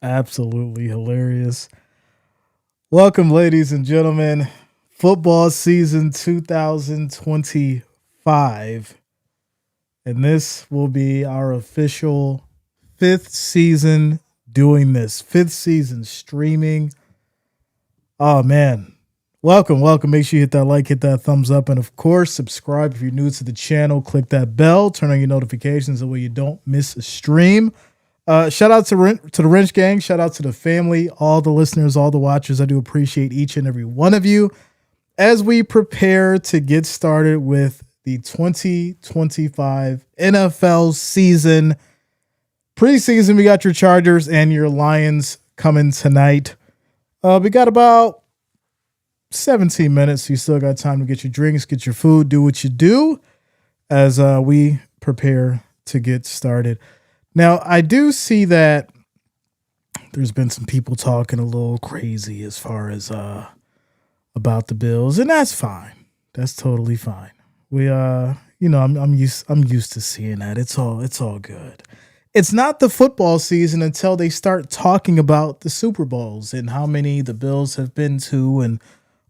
Absolutely hilarious. Welcome, ladies and gentlemen. Football season 2025. And this will be our official fifth season doing this. Fifth season streaming. Oh, man. Welcome. Make sure you hit that like, hit that thumbs up, and of course, subscribe if you're new to the channel. Click that bell, turn on your notifications so you don't miss a stream. Shout out to the Wrench Gang. Shout out to the family, all the listeners, all the watchers. I do appreciate each and every one of you as we prepare to get started with the 2025 NFL season. Preseason, we got your Chargers and your Lions coming tonight. We got about 17 minutes. So you still got time to get your drinks, get your food, do what you do as we prepare to get started. Now, I do see that there's been some people talking a little crazy as far as about the Bills, and that's fine. That's totally fine. We I'm used to seeing that. It's all good. It's not the football season until they start talking about the Super Bowls and how many the Bills have been to and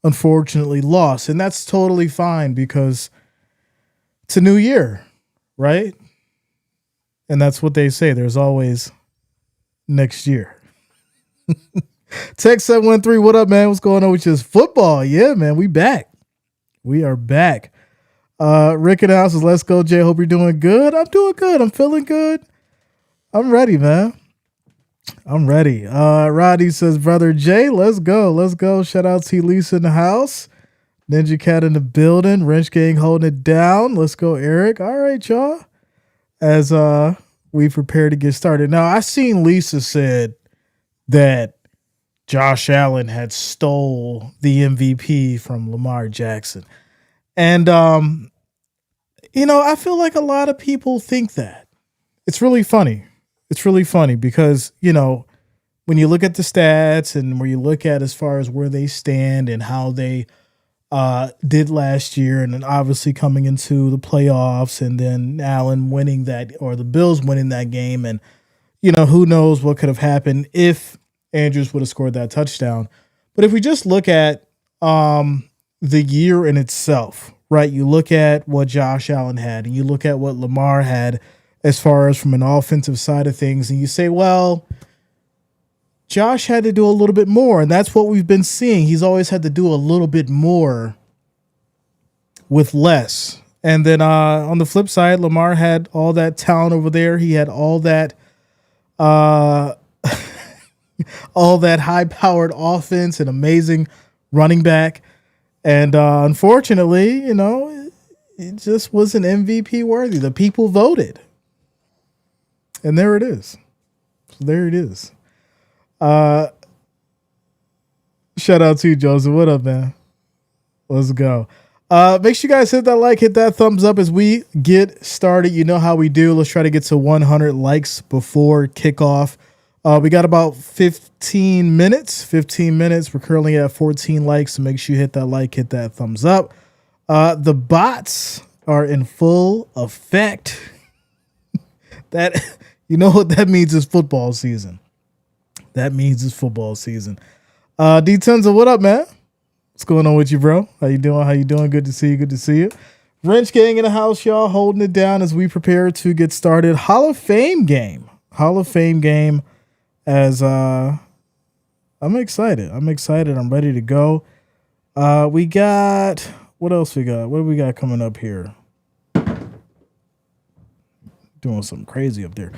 unfortunately lost. And that's totally fine because it's a new year, right? And that's what they say. There's always next year. Text 713, what up, man? What's going on with you? Football. Yeah, man, we back. We are back. Rick in the house says, let's go, Jay. Hope you're doing good. I'm doing good. I'm feeling good. I'm ready, man. I'm ready. Roddy says, brother Jay, let's go. Let's go. Shout out to Lisa in the house. Ninja Cat in the building. Wrench Gang holding it down. Let's go, Eric. All right, y'all. As we prepare to get started. Now, I seen Lisa said that Josh Allen had stole the MVP from Lamar Jackson. And, I feel like a lot of people think that. It's really funny. It's really funny because, when you look at the stats and where you look at as far as where they stand and how they did last year, and then obviously coming into the playoffs, and then Allen winning that, or the Bills winning that game, and who knows what could have happened if Andrews would have scored that touchdown. But if we just look at the year in itself, right? You look at what Josh Allen had, and you look at what Lamar had as far as from an offensive side of things, and you say, well, Josh had to do a little bit more, and that's what we've been seeing. He's always had to do a little bit more with less. And then on the flip side, Lamar had all that talent over there. He had all that all that high-powered offense and amazing running back. And unfortunately, it just wasn't MVP worthy. The people voted. And there it is. There it is. Shout out to you, Joseph. What up, man? Let's go. Make sure you guys hit that like, hit that thumbs up as we get started. You know how we do. Let's try to get to 100 likes before kickoff. We got about 15 minutes. We're currently at 14 likes, so make sure you hit that like, hit that thumbs up. The bots are in full effect. That, what that means is football season. That means it's football season. D Tenza, what up, man? What's going on with you, bro? How you doing? Good to see you. Wrench Gang in the house, y'all, holding it down as we prepare to get started. Hall of Fame game as I'm excited. I'm ready to go. We got, what else we got? What do we got coming up here? Doing something crazy up there.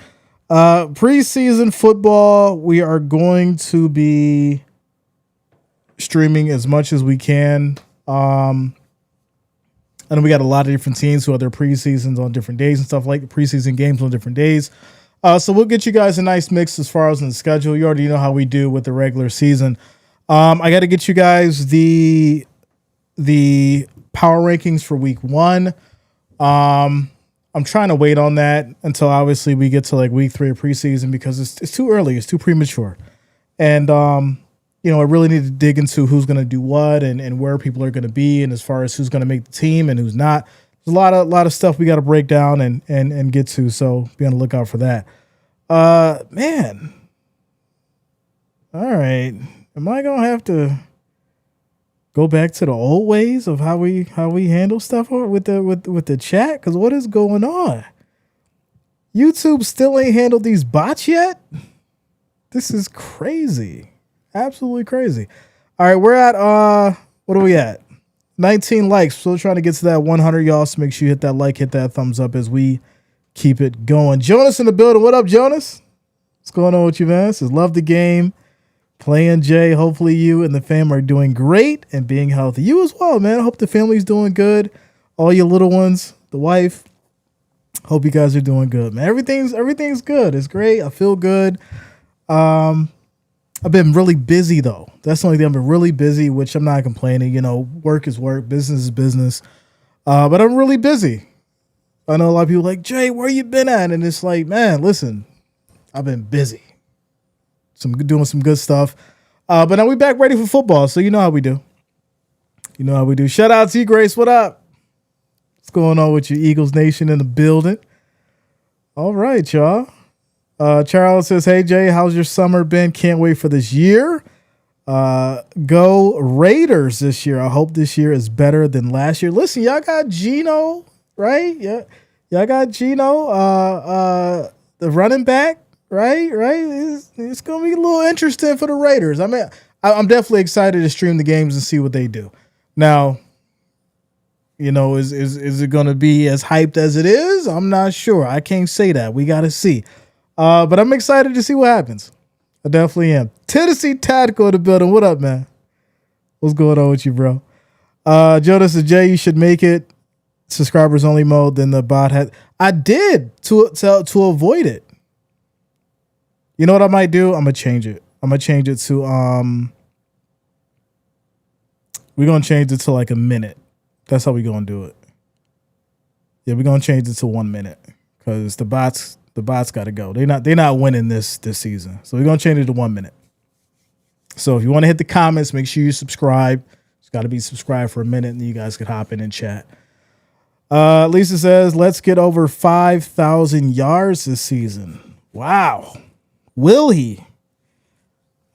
Preseason football, we are going to be streaming as much as we can. And we got a lot of different teams who have their preseasons on different days and stuff, like preseason games on different days. So we'll get you guys a nice mix as far as in the schedule. You already know how we do with the regular season. I got to get you guys the power rankings for week 1. I'm trying to wait on that until obviously we get to like week 3 of preseason because it's too early. It's too premature. And, I really need to dig into who's going to do what and where people are going to be. And as far as who's going to make the team and who's not, there's a lot of stuff we got to break down and get to. So be on the lookout for that. Man, All right. Am I gonna have to go back to the old ways of how we handle stuff with the chat? Because what is going on? YouTube still ain't handled these bots yet. This is crazy. Absolutely crazy. All right, we're at what are we at? 19 likes. Still trying to get to that 100, y'all. So make sure you hit that like, hit that thumbs up as we keep it going. Jonas in the building. What up, Jonas? What's going on with you, man? Says love the game. Playing Jay. Hopefully you and the fam are doing great and being healthy. You as well, man. I hope the family's doing good. All your little ones, the wife. Hope you guys are doing good, man. Everything's good. It's great. I feel good. I've been really busy though. That's the only thing. I've been really busy, which I'm not complaining. You know, work is work, business is business. But I'm really busy. I know a lot of people are like, Jay, where you been at? And it's like, man, listen, I've been busy. Doing some good stuff. But now we back ready for football. So you know how we do. Shout out to you, Grace. What up? What's going on with you, Eagles Nation in the building? All right, y'all. Charles says, hey, Jay, how's your summer been? Can't wait for this year. Go Raiders this year. I hope this year is better than last year. Listen, y'all got Geno, right? Yeah, y'all got Geno, the running back, right? It's going to be a little interesting for the Raiders. I mean, I'm definitely excited to stream the games and see what they do. Now, you know, is it going to be as hyped as it is? I'm not sure. I can't say that. We got to see. But I'm excited to see what happens. I definitely am. Tennessee Tactical in the building. What up, man? What's going on with you, bro? Jonas and Jay, you should make it subscribers only mode. Then the bot had. I did to avoid it. You know what I might do? I'm gonna change it. To we're gonna change it to like a minute. That's how we're gonna do it. Yeah, we're gonna change it to 1 minute because the bots got to go. They're not winning this season. So we're going to change it to 1 minute. So if you want to hit the comments, make sure you subscribe. It's got to be subscribed for a minute, and then you guys can hop in and chat. Lisa says, let's get over 5,000 yards this season. Wow. Will he?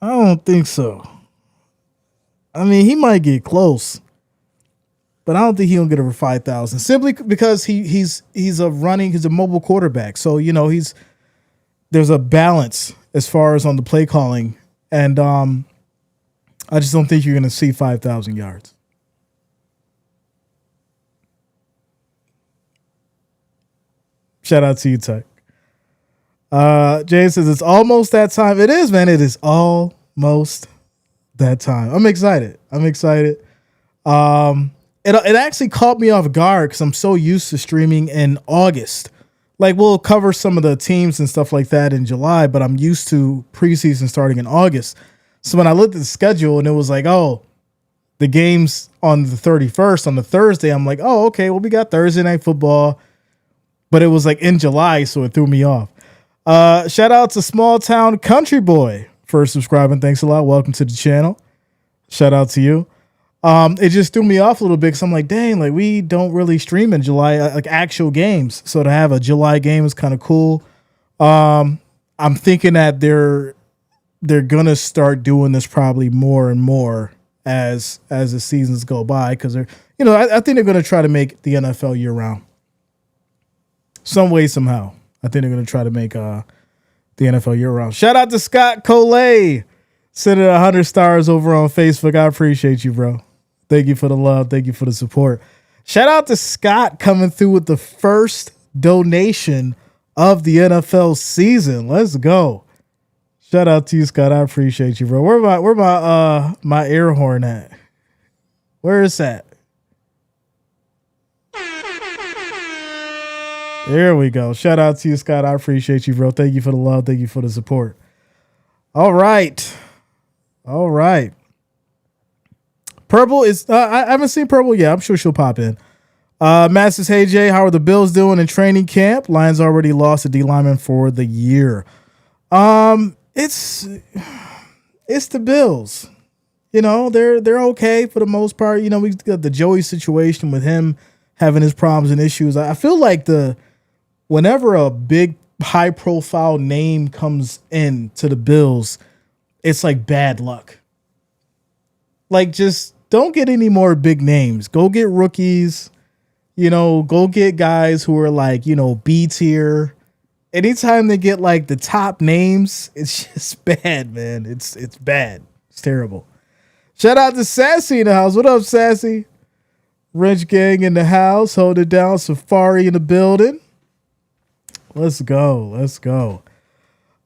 I don't think so. I mean, he might get close, but I don't think he'll get over 5,000 simply because he's a mobile quarterback. So, you know, there's a balance as far as on the play calling. And I just don't think you're going to see 5,000 yards. Shout out to you, Tuck. Jay says it's almost that time. It is, man. It is almost that time. I'm excited. It actually caught me off guard because I'm so used to streaming in August. Like, we'll cover some of the teams and stuff like that in July, but I'm used to preseason starting in August. So when I looked at the schedule and it was like, oh, the game's on the 31st, on the Thursday, I'm like, oh, okay, well, we got Thursday Night Football. But it was like in July, so it threw me off. Shout out to Small Town Country Boy for subscribing. Thanks a lot. Welcome to the channel. Shout out to you. It just threw me off a little bit because I'm like, dang, like we don't really stream in July, like actual games. So to have a July game is kind of cool. I'm thinking that they're gonna start doing this probably more and more as the seasons go by because I think they're gonna try to make the NFL year round. Some way, somehow. I think they're gonna try to make the NFL year round. Shout out to Scott Coley. Sending 100 stars over on Facebook. I appreciate you, bro. Thank you for the love. Thank you for the support. Shout out to Scott coming through with the first donation of the NFL season. Let's go. Shout out to you, Scott. I appreciate you, bro. Where my air horn at? Where is that? There we go. Shout out to you, Scott. I appreciate you, bro. Thank you for the love. Thank you for the support. All right. Purple is I haven't seen Purple yet. I'm sure she'll pop in. Matt says, hey Jay, how are the Bills doing in training camp? Lions already lost a D lineman for the year. It's the Bills. You know, they're okay for the most part. You know, we got the Joey situation with him having his problems and issues. I feel like whenever a big high profile name comes in to the Bills, it's like bad luck. Like, just don't get any more big names. Go get rookies. Go get guys who are like, B tier. Anytime they get like the top names, it's just bad, man. It's bad. It's terrible. Shout out to Sassy in the house. What up, Sassy? Wrench Gang in the house. Hold it down. Safari in the building. Let's go.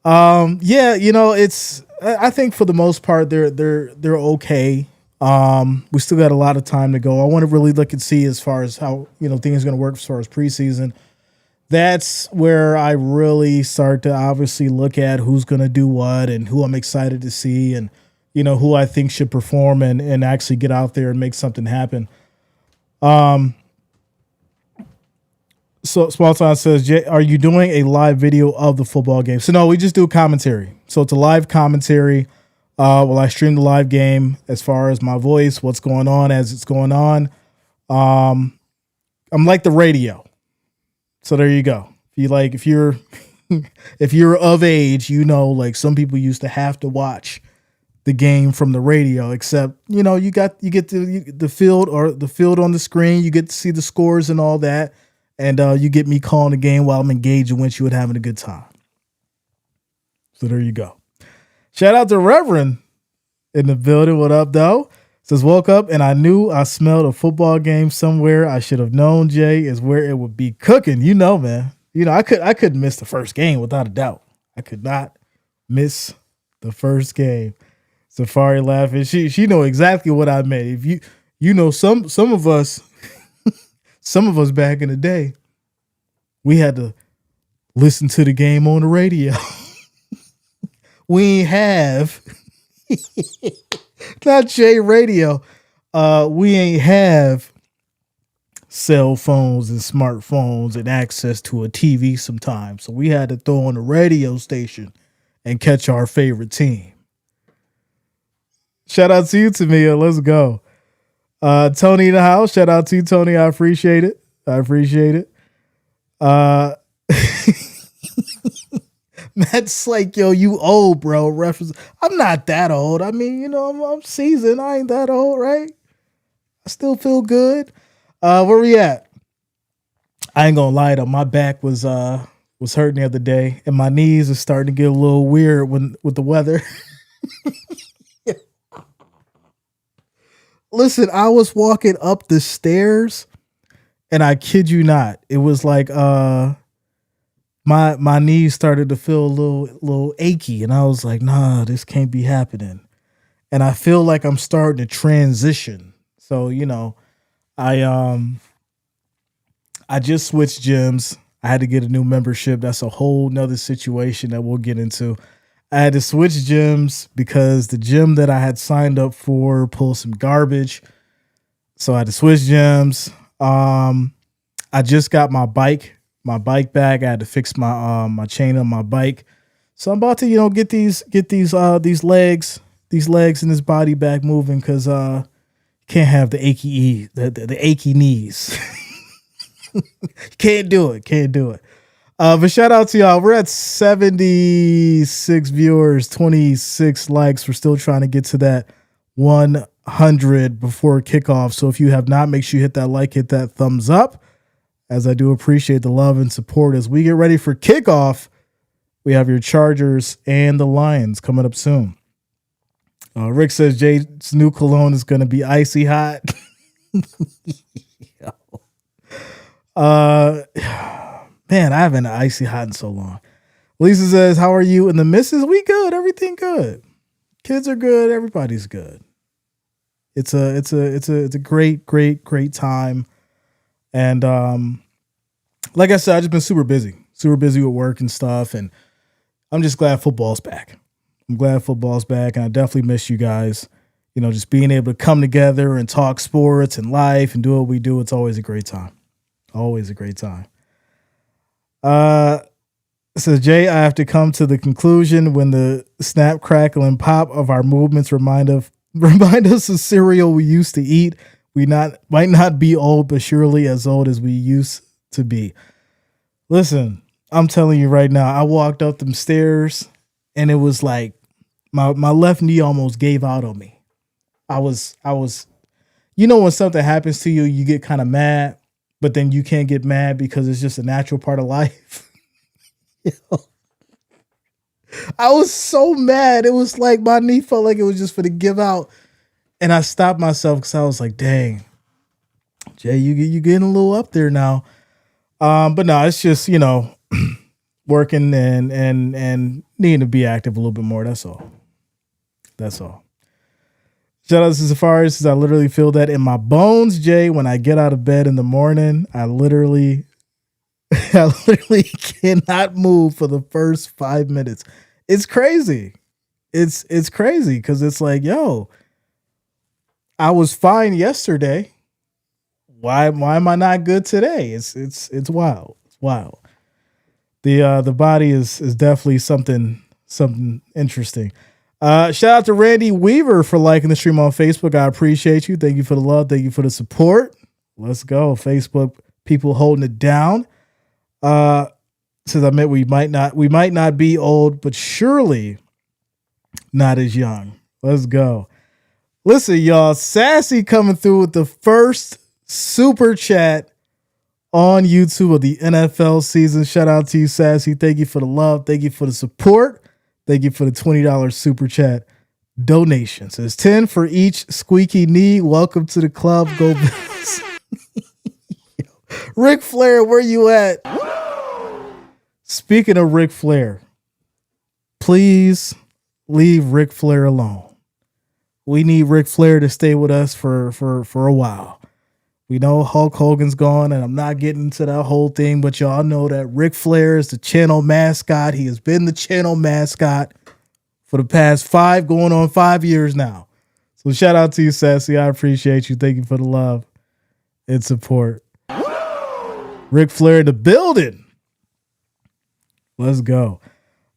Yeah, it's. I think for the most part they're okay. We still got a lot of time to go. I want to really look and see as far as how things are going to work as far as preseason. That's where I really start to obviously look at who's going to do what and who I'm excited to see and who I think should perform and actually get out there and make something happen. So Small Time says, Jay, are you doing a live video of the football game? So no, we just do commentary. So it's a live commentary. I stream the live game as far as my voice, what's going on as it's going on. I'm like the radio. So there you go. If you're if you're of age, like some people used to have to watch the game from the radio, except you get the field or the field on the screen. You get to see the scores and all that. And you get me calling the game while I'm engaging with you and having a good time. So there you go. Shout out to Reverend in the building. What up, though? Says, woke up and I knew I smelled a football game somewhere. I should have known, Jay, is where it would be cooking. Man. I couldn't miss the first game without a doubt. I could not miss the first game. Safari laughing. She know exactly what I meant. If some of us. Some of us back in the day, we had to listen to the game on the radio. We ain't have, not J radio. We ain't have cell phones and smartphones and access to a TV sometimes. So we had to throw on the radio station and catch our favorite team. Shout out to you, Tamia. Let's go. Tony in the house. Shout out to you, Tony. I appreciate it. Matt's like, yo, you old, bro. Reference. I'm not that old. I mean, I'm seasoned. I ain't that old, right? I still feel good. Where we at? I ain't gonna lie though. My back was hurting the other day, and my knees are starting to get a little weird with the weather. Listen, I was walking up the stairs, and I kid you not, it was like my knees started to feel a little achy, and I was like, nah, this can't be happening. And I feel like I'm starting to transition. So, I just switched gyms. I had to get a new membership. That's a whole nother situation that we'll get into. I had to switch gyms because the gym that I had signed up for pulled some garbage. So I had to switch gyms. I just got my bike back. I had to fix my chain on my bike. So I'm about to, get these legs and this body back moving because can't have the achy knees. Can't do it. But shout out to y'all. We're at 76 viewers, 26 likes. We're still trying to get to that 100 before kickoff. So if you have not, make sure you hit that like, hit that thumbs up, as I do appreciate the love and support as we get ready for kickoff. We have your Chargers and the Lions coming up soon. Rick says Jay's new cologne is going to be icy hot. Man, I haven't icy hot in so long. Lisa says, how are you and the missus? We good. Everything good. Kids are good. Everybody's good. It's a great time. And like I said, I've just been super busy with work and stuff. And I'm just glad football's back. I'm glad football's back. And I definitely miss you guys. Just being able to come together and talk sports and life and do what we do. It's always a great time. Always a great time. Says Jay, I have to come to the conclusion when the snap, crackle, and pop of our movements remind us of cereal we used to eat. We might not be old, but surely as old as we used to be. Listen, I'm telling you right now, I walked up them stairs and it was like my left knee almost gave out on me. I was when something happens to you, you get kind of mad, but then you can't get mad because it's just a natural part of life. I was so mad. It was like my knee felt like it was just for to give out. And I stopped myself because I was like, dang, Jay, you getting a little up there now. But no, it's just, working and needing to be active a little bit more. That's all. Shout out to Safari says, I literally feel that in my bones, Jay, when I get out of bed in the morning. I literally cannot move for the first 5 minutes. It's crazy. It's crazy because it's like, yo, I was fine yesterday. Why am I not good today? It's wild. It's wild. The body is definitely something interesting. Shout out to Randy Weaver for liking the stream on Facebook. I appreciate you. Thank you for the love. Thank you for the support. Let's go. Facebook people holding it down. Says I meant we might not be old, but surely not as young. Let's go. Listen, y'all, Sassy coming through with the first super chat on YouTube of the NFL season. Shout out to you, Sassy. Thank you for the love. Thank you for the support. Thank you for the $20 super chat donation. Says 10 for each squeaky knee. Welcome to the club. Go Bills. Ric Flair, where you at? Speaking of Ric Flair, please leave Ric Flair alone. We need Ric Flair to stay with us for a while. We know Hulk Hogan's gone, and I'm not getting into that whole thing, but y'all know that Ric Flair is the channel mascot. He has been the channel mascot for the past 5 years now. So shout out to you, Sassy. I appreciate you. Thank you for the love and support. Ric Flair in the building. Let's go.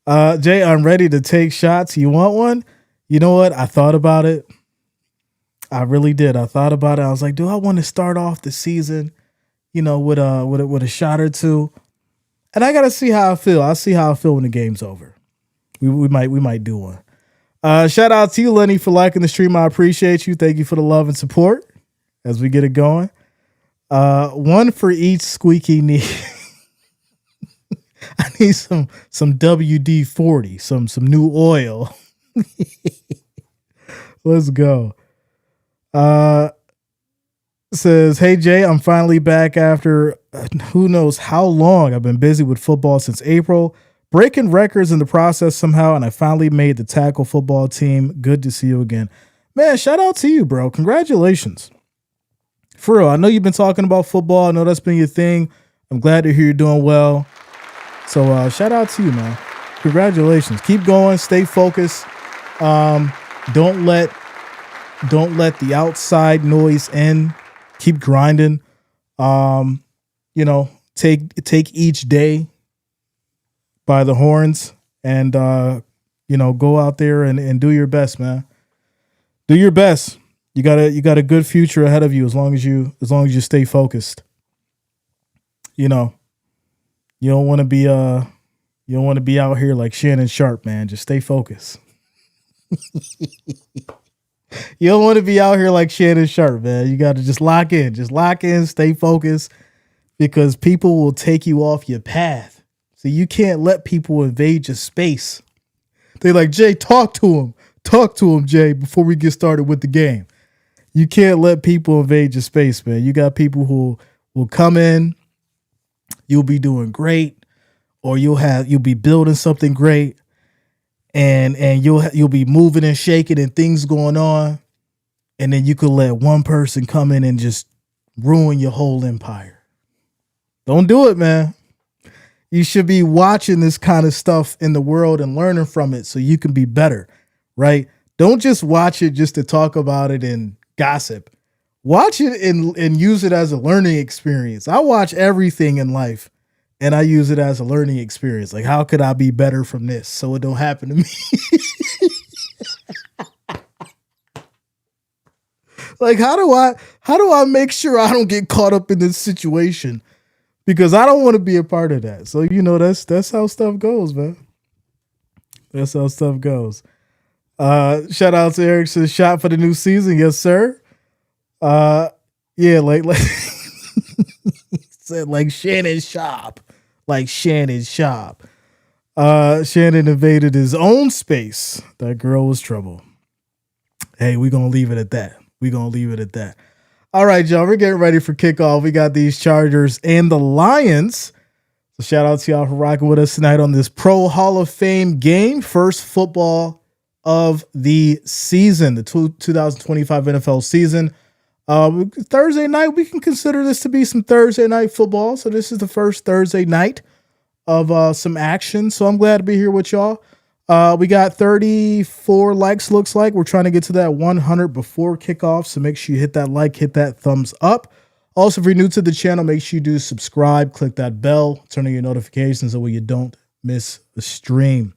Jay, I'm ready to take shots. You want one? You know what? I thought about it. I really did. I thought about it. I was like, do I want to start off the season, with a shot or two? And I got to see how I feel. I'll see how I feel when the game's over. We might do one. Shout out to you, Lenny, for liking the stream. I appreciate you. Thank you for the love and support as we get it going. One for each squeaky knee. I need some WD-40, some new oil. Let's go. Says, hey Jay, I'm finally back after who knows how long. I've been busy with football since April, breaking records in the process somehow, and I finally made the tackle football team. Good to see you again. Man, shout out to you, bro. Congratulations. For real, I know you've been talking about football. I know that's been your thing. I'm glad to hear you're doing well. So shout out to you, man. Congratulations. Keep going. Stay focused. Don't let the outside noise in. Keep grinding. Take each day by the horns and go out there and do your best, man. Do your best. You got a good future ahead of you as long as you stay focused. You don't want to be out here like Shannon Sharp, man. Just stay focused. You don't want to be out here like Shannon Sharp, man. You got to just lock in, stay focused, because people will take you off your path. So you can't let people invade your space. They're like, Jay, talk to him, Jay, before we get started with the game. You can't let people invade your space, man. You got people who will come in, you'll be doing great, or you'll be building something great. And you'll be moving and shaking and things going on, and then you could let one person come in and just ruin your whole empire. Don't do it, man. You should be watching this kind of stuff in the world and learning from it so you can be better, right? Don't just watch it just to talk about it and gossip. Watch it and use it as a learning experience. I watch everything in life, and I use it as a learning experience. Like, how could I be better from this so it don't happen to me? Like, how do I make sure I don't get caught up in this situation? Because I don't want to be a part of that. So, that's how stuff goes, man. That's how stuff goes. Shout out to Eric says shot for the new season. Yes, sir. Yeah, like said like Shannon Sharp. Like Shannon Sharp. Shannon invaded his own space. That girl was trouble. Hey, we're gonna leave it at that. All right, y'all. We're getting ready for kickoff. We got these Chargers and the Lions. So shout out to y'all for rocking with us tonight on this Pro Hall of Fame game. First football of the season, the 2025 NFL season. Thursday night, we can consider this to be some Thursday night football. So this is the first Thursday night of some action. So I'm glad to be here with y'all. We got 34 likes, looks like. We're trying to get to that 100 before kickoff. So make sure you hit that like, hit that thumbs up. Also, if you're new to the channel, make sure you do subscribe, click that bell, turn on your notifications so you don't miss the stream.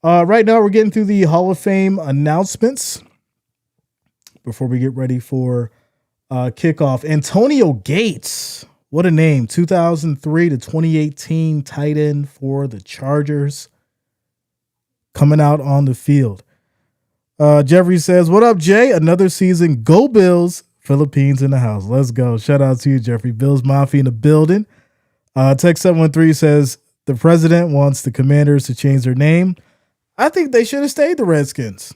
Right now, we're getting through the Hall of Fame announcements before we get ready for kickoff. Antonio Gates, what a name. 2003 to 2018 tight end for the Chargers, coming out on the field. Jeffrey says, what up, Jay? Another season. Go Bills. Philippines in the house. Let's go. Shout out to you, Jeffrey. Bills Mafia in the building. Text 713 says, the president wants the Commanders to change their name. I think they should have stayed the Redskins.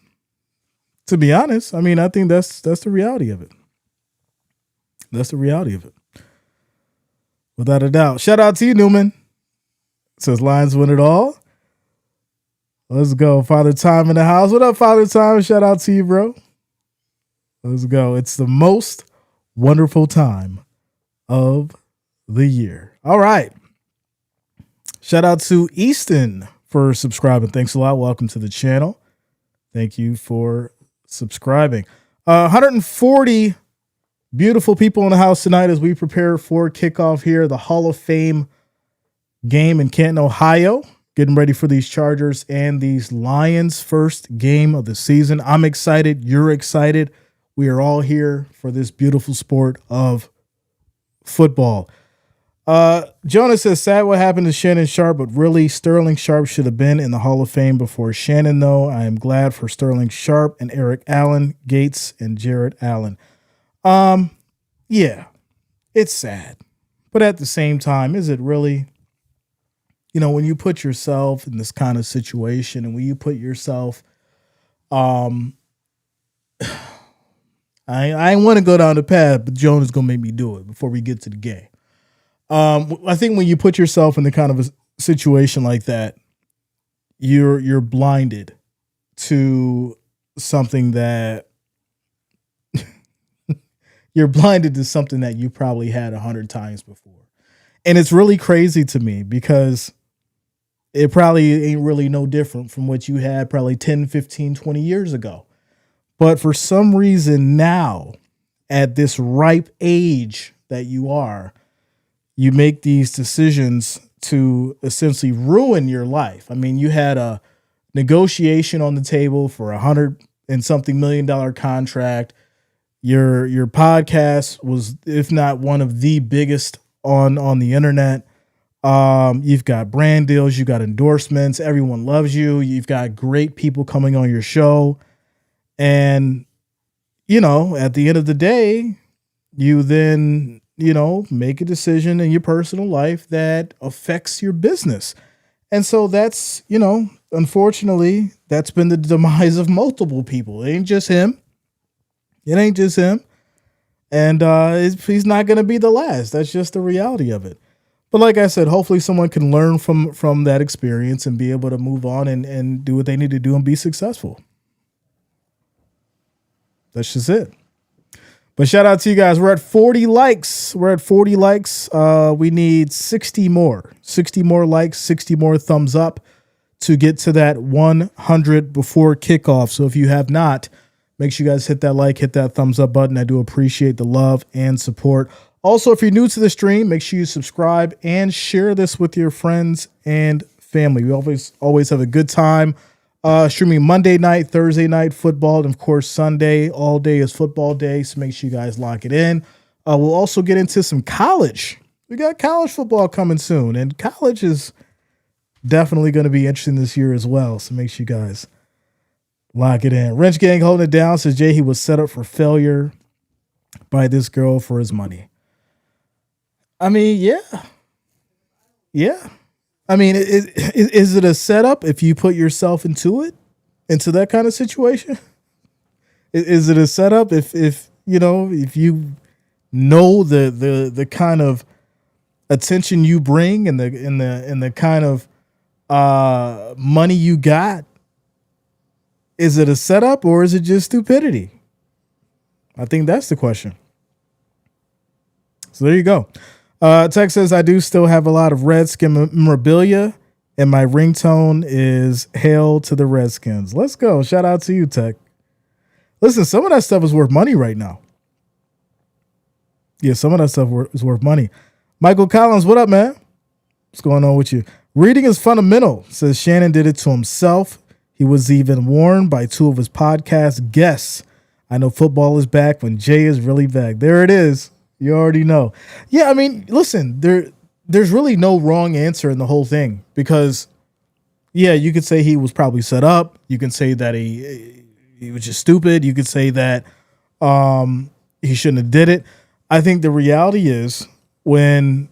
To be honest, I mean, I think that's the reality of it. That's the reality of it. Without a doubt. Shout out to you, Newman. Says Lions win it all. Let's go. Father Time in the house. What up, Father Time? Shout out to you, bro. Let's go. It's the most wonderful time of the year. All right. Shout out to Easton for subscribing. Thanks a lot. Welcome to the channel. Thank you for subscribing. 140 beautiful people in the house tonight as we prepare for kickoff here. The Hall of Fame game in Canton, Ohio. Getting ready for these Chargers and these Lions' first game of the season. I'm excited. You're excited. We are all here for this beautiful sport of football. Jonas says, sad what happened to Shannon Sharp, but really Sterling Sharp should have been in the Hall of Fame before Shannon, though. I am glad for Sterling Sharp and Eric Allen, Gates, and Jared Allen. Yeah, it's sad. But at the same time, is it really? You know, when you put yourself in this kind of situation and when you put yourself, I want to go down the path, but Joan is going to make me do it before we get to the game. I think when you put yourself in the kind of a situation like that, you're blinded to something that you're blinded to something that you probably had 100 times before. And it's really crazy to me because it probably ain't really no different from what you had probably 10, 15, 20 years ago. But for some reason now, at this ripe age that you are, you make these decisions to essentially ruin your life. I mean, you had a negotiation on the table for $100 and something million contract. Your podcast was, if not one of the biggest on the internet. You've got brand deals, you've got endorsements, everyone loves you. You've got great people coming on your show. And, you know, at the end of the day, you then, you know, make a decision in your personal life that affects your business. And so that's, you know, unfortunately, that's been the demise of multiple people. It ain't just him. And he's not going to be the last. That's just the reality of it. But like I said, hopefully someone can learn from that experience and be able to move on and do what they need to do and be successful. That's just it. But shout out to you guys. We're at 40 likes. We need 60 more. 60 more likes, 60 more thumbs up to get to that 100 before kickoff. So if you have not, make sure you guys hit that like, hit that thumbs up button. I do appreciate the love and support. Also, if you're new to the stream, make sure you subscribe and share this with your friends and family. We always have a good time streaming Monday night, Thursday night football, and of course Sunday. All day is football day, so make sure you guys lock it in. We'll also get into some college. We got college football coming soon, and college is definitely going to be interesting this year as well. So make sure you guys Lock it in. Wrench Gang holding it down says Jay, he was set up for failure by this girl for his money. I mean, yeah. Yeah. I mean, is it a setup if you put yourself into that kind of situation? Is it a setup if you know the kind of attention you bring and the kind of money you got? Is it a setup or is it just stupidity? I think that's the question. So there you go. Tech says, I do still have a lot of Redskin memorabilia, and my ringtone is Hail to the Redskins. Let's go. Shout out to you, Tech. Listen, some of that stuff is worth money right now. Yeah, some of that stuff is worth money. Michael Collins, what up, man? What's going on with you? Reading is fundamental, says Shannon did it to himself. He was even warned by two of his podcast guests. I know football is back when Jay is really back. There it is. You already know. Yeah, I mean, listen, there's really no wrong answer in the whole thing because, yeah, you could say he was probably set up. You can say that he was just stupid. You could say that he shouldn't have did it. I think the reality is when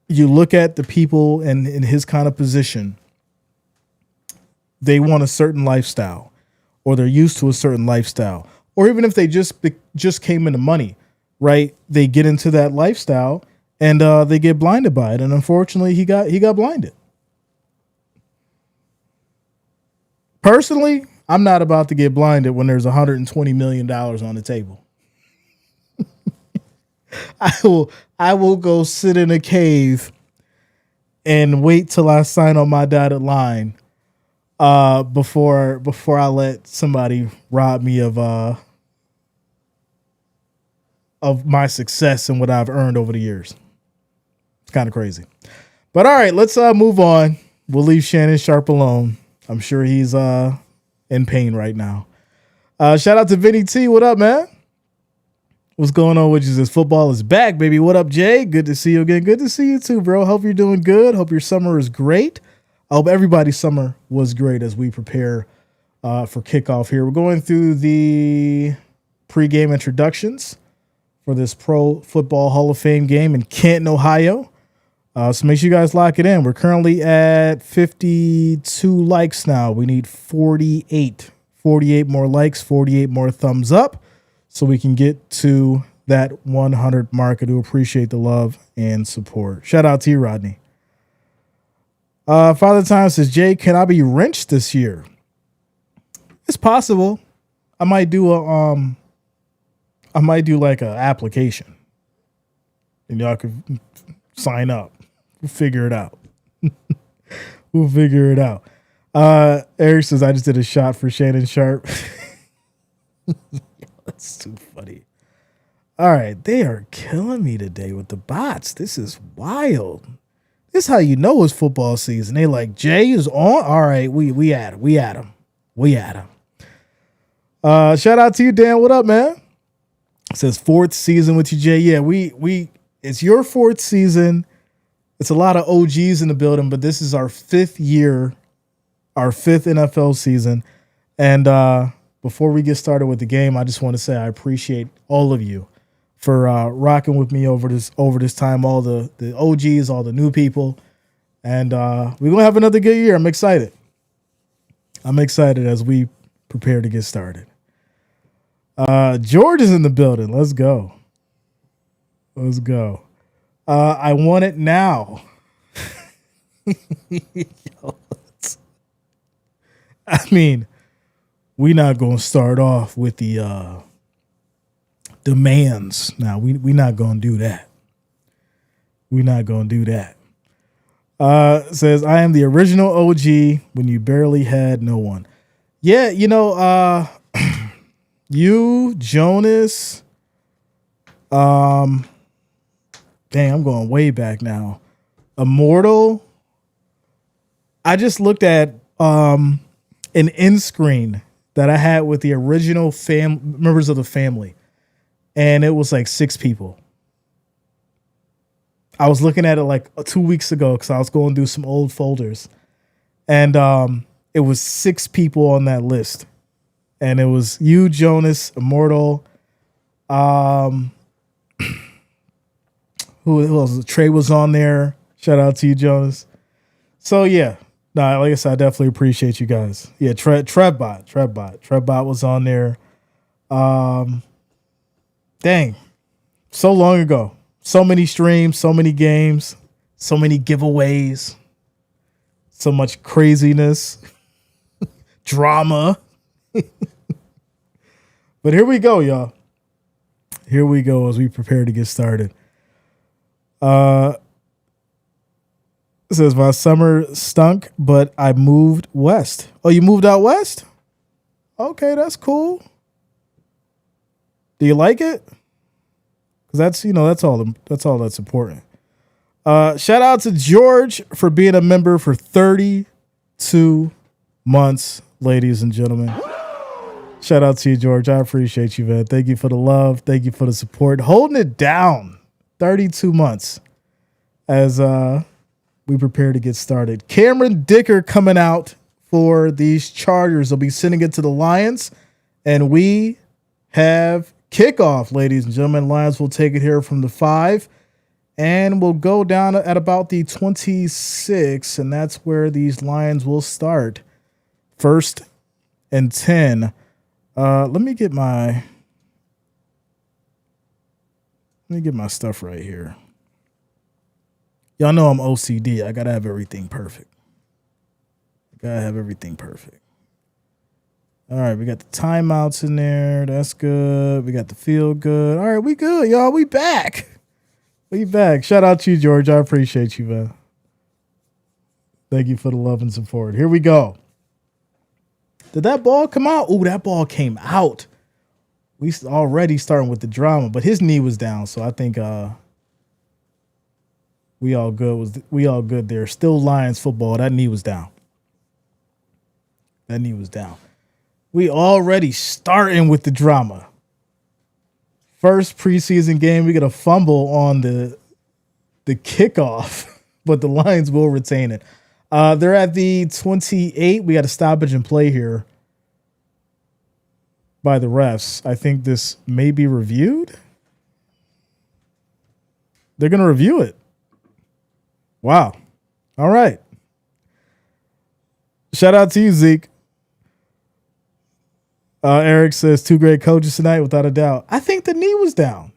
you look at the people in his kind of position, they want a certain lifestyle or they're used to a certain lifestyle. Or even if they just came into money, right? They get into that lifestyle and they get blinded by it. And unfortunately, he got blinded. Personally, I'm not about to get blinded when there's $120 million on the table. I will go sit in a cave and wait till I sign on my dotted line before I let somebody rob me of my success and what I've earned over the years. It's kind of crazy. But all right, let's move on. We'll leave Shannon Sharp alone. I'm sure he's in pain right now. Shout out to Vinny T. What up, man? What's going on with you? This football is back, baby. What up, Jay? Good to see you again. Good to see you too, bro. Hope you're doing good. Hope your summer is great. I hope everybody's summer was great as we prepare for kickoff here. We're going through the pregame introductions for this Pro Football Hall of Fame game in Canton, Ohio. So make sure you guys lock it in. We're currently at 52 likes now. We need 48 more likes, 48 more thumbs up so we can get to that 100 mark. I do appreciate the love and support. Shout out to you, Rodney. Father Time says, Jay, can I be wrenched this year? It's possible. I might do like an application and y'all could sign up. We'll figure it out. We'll figure it out. Eric says, I just did a shot for Shannon Sharp. That's too funny. All right. They are killing me today with the bots. This is wild. This is how you know it's football season. They like, Jay is on. All right. We at him. We at him. Shout out to you, Dan. What up, man? It says fourth season with you, Jay. Yeah, we it's your fourth season. It's a lot of OGs in the building, but this is our fifth year, our fifth NFL season. And before we get started with the game, I just want to say I appreciate all of you for rocking with me over this time, all the OGs, all the new people. And we're going to have another good year. I'm excited. As we prepare to get started. George is in the building. Let's go. I want it now. I mean, we're not going to start off with the demands. Now, we're not going to do that. Says, I am the original OG when you barely had no one. Yeah, you, Jonas, dang, I'm going way back now. Immortal. I just looked at an end screen that I had with the original members of the family, and it was like 6 people. I was looking at it like 2 weeks ago because I was going through some old folders, and it was 6 people on that list. And it was you, Jonas, Immortal. Who else? Trey was on there. Shout out to you, Jonas. So yeah. Nah, like I said, I definitely appreciate you guys. Yeah, Trebbot was on there. Dang. So long ago. So many streams, so many games, so many giveaways, so much craziness, drama. But here we go, y'all. Here we go as we prepare to get started. It says, my summer stunk, but I moved west. Oh, you moved out west? Okay, that's cool. Do you like it? Because that's all that's important. Shout out to George for being a member for 32 months, ladies and gentlemen. Shout out to you, George. I appreciate you, man. Thank you for the love. Thank you for the support. Holding it down. 32 months as we prepare to get started. Cameron Dicker coming out for these Chargers. They'll be sending it to the Lions. And we have kickoff, ladies and gentlemen. Lions will take it here from the 5. And we'll go down at about the 26. And that's where these Lions will start. 1st and 10. Let me get my stuff right here. Y'all know I'm OCD. I gotta have everything perfect. All right, we got the timeouts in there. That's good. We got the feel good. All right, we good, y'all. We back. Shout out to you, George. I appreciate you, man. Thank you for the love and support. Here we go. Did that ball come out? Ooh, that ball came out. We already starting with the drama, but his knee was down, so I think we all good there. Still Lions football. That knee was down. We already starting with the drama. First preseason game, we get a fumble on the kickoff, but the Lions will retain it. They're at the 28. We got a stoppage and play here by the refs. I think this may be reviewed. They're going to review it. Wow. All right. Shout out to you, Zeke. Eric says 2 great coaches tonight, without a doubt. I think the knee was down.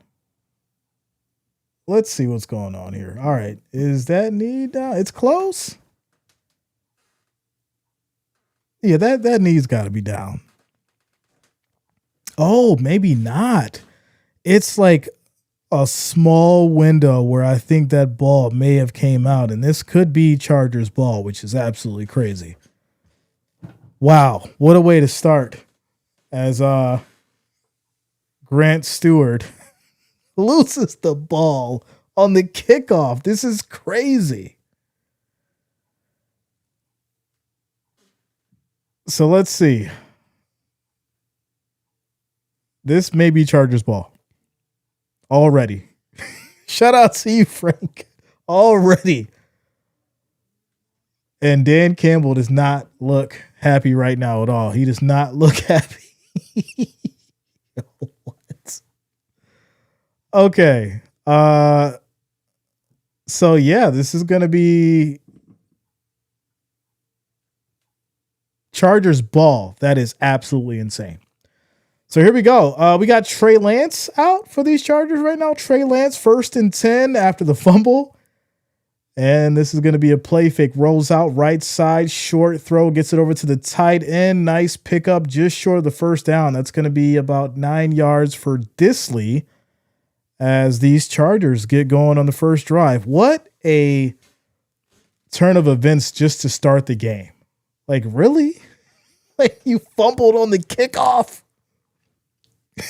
Let's see what's going on here. All right. Is that knee down? It's close. Yeah, that knee's got to be down. Oh, maybe not. It's like a small window where I think that ball may have came out, and this could be Chargers ball, which is absolutely crazy. Wow, what a way to start as Grant Stewart loses the ball on the kickoff. This is crazy. So let's see. This may be Chargers ball. Already. Shout out to you, Frank. Already. And Dan Campbell does not look happy right now at all. He does not look happy. What? Okay. So yeah, this is going to be Chargers ball. That is absolutely insane. So here we go. We got Trey Lance out for these Chargers right now. Trey Lance 1st and 10 after the fumble. And this is going to be a play fake. Rolls out right side, short throw, gets it over to the tight end. Nice pickup, just short of the first down. That's going to be about 9 yards for Disley as these Chargers get going on the first drive. What a turn of events just to start the game. Like, really? Like, you fumbled on the kickoff?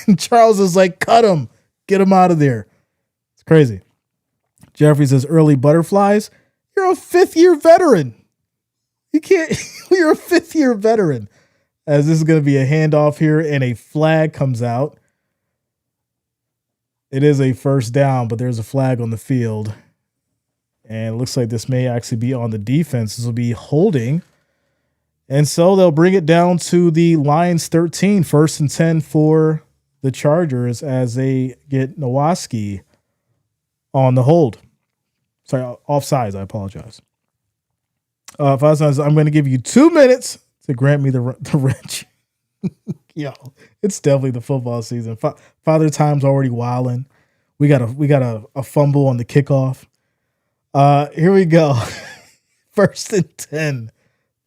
And Charles is like, cut him. Get him out of there. It's crazy. Jeffrey says early butterflies. You're a 5th-year veteran. You can't. You're a 5th-year veteran. As this is going to be a handoff here and a flag comes out. It is a first down, but there's a flag on the field. And it looks like this may actually be on the defense. This will be holding. And so they'll bring it down to the Lions 13, 1st and 10 for the Chargers as they get Nowaski on the hold. Sorry, offsides. I apologize. I'm going to give you 2 minutes to grant me the wrench. Yo, it's definitely the football season. Father Time's already wilding. We got a fumble on the kickoff. Here we go. 1st and 10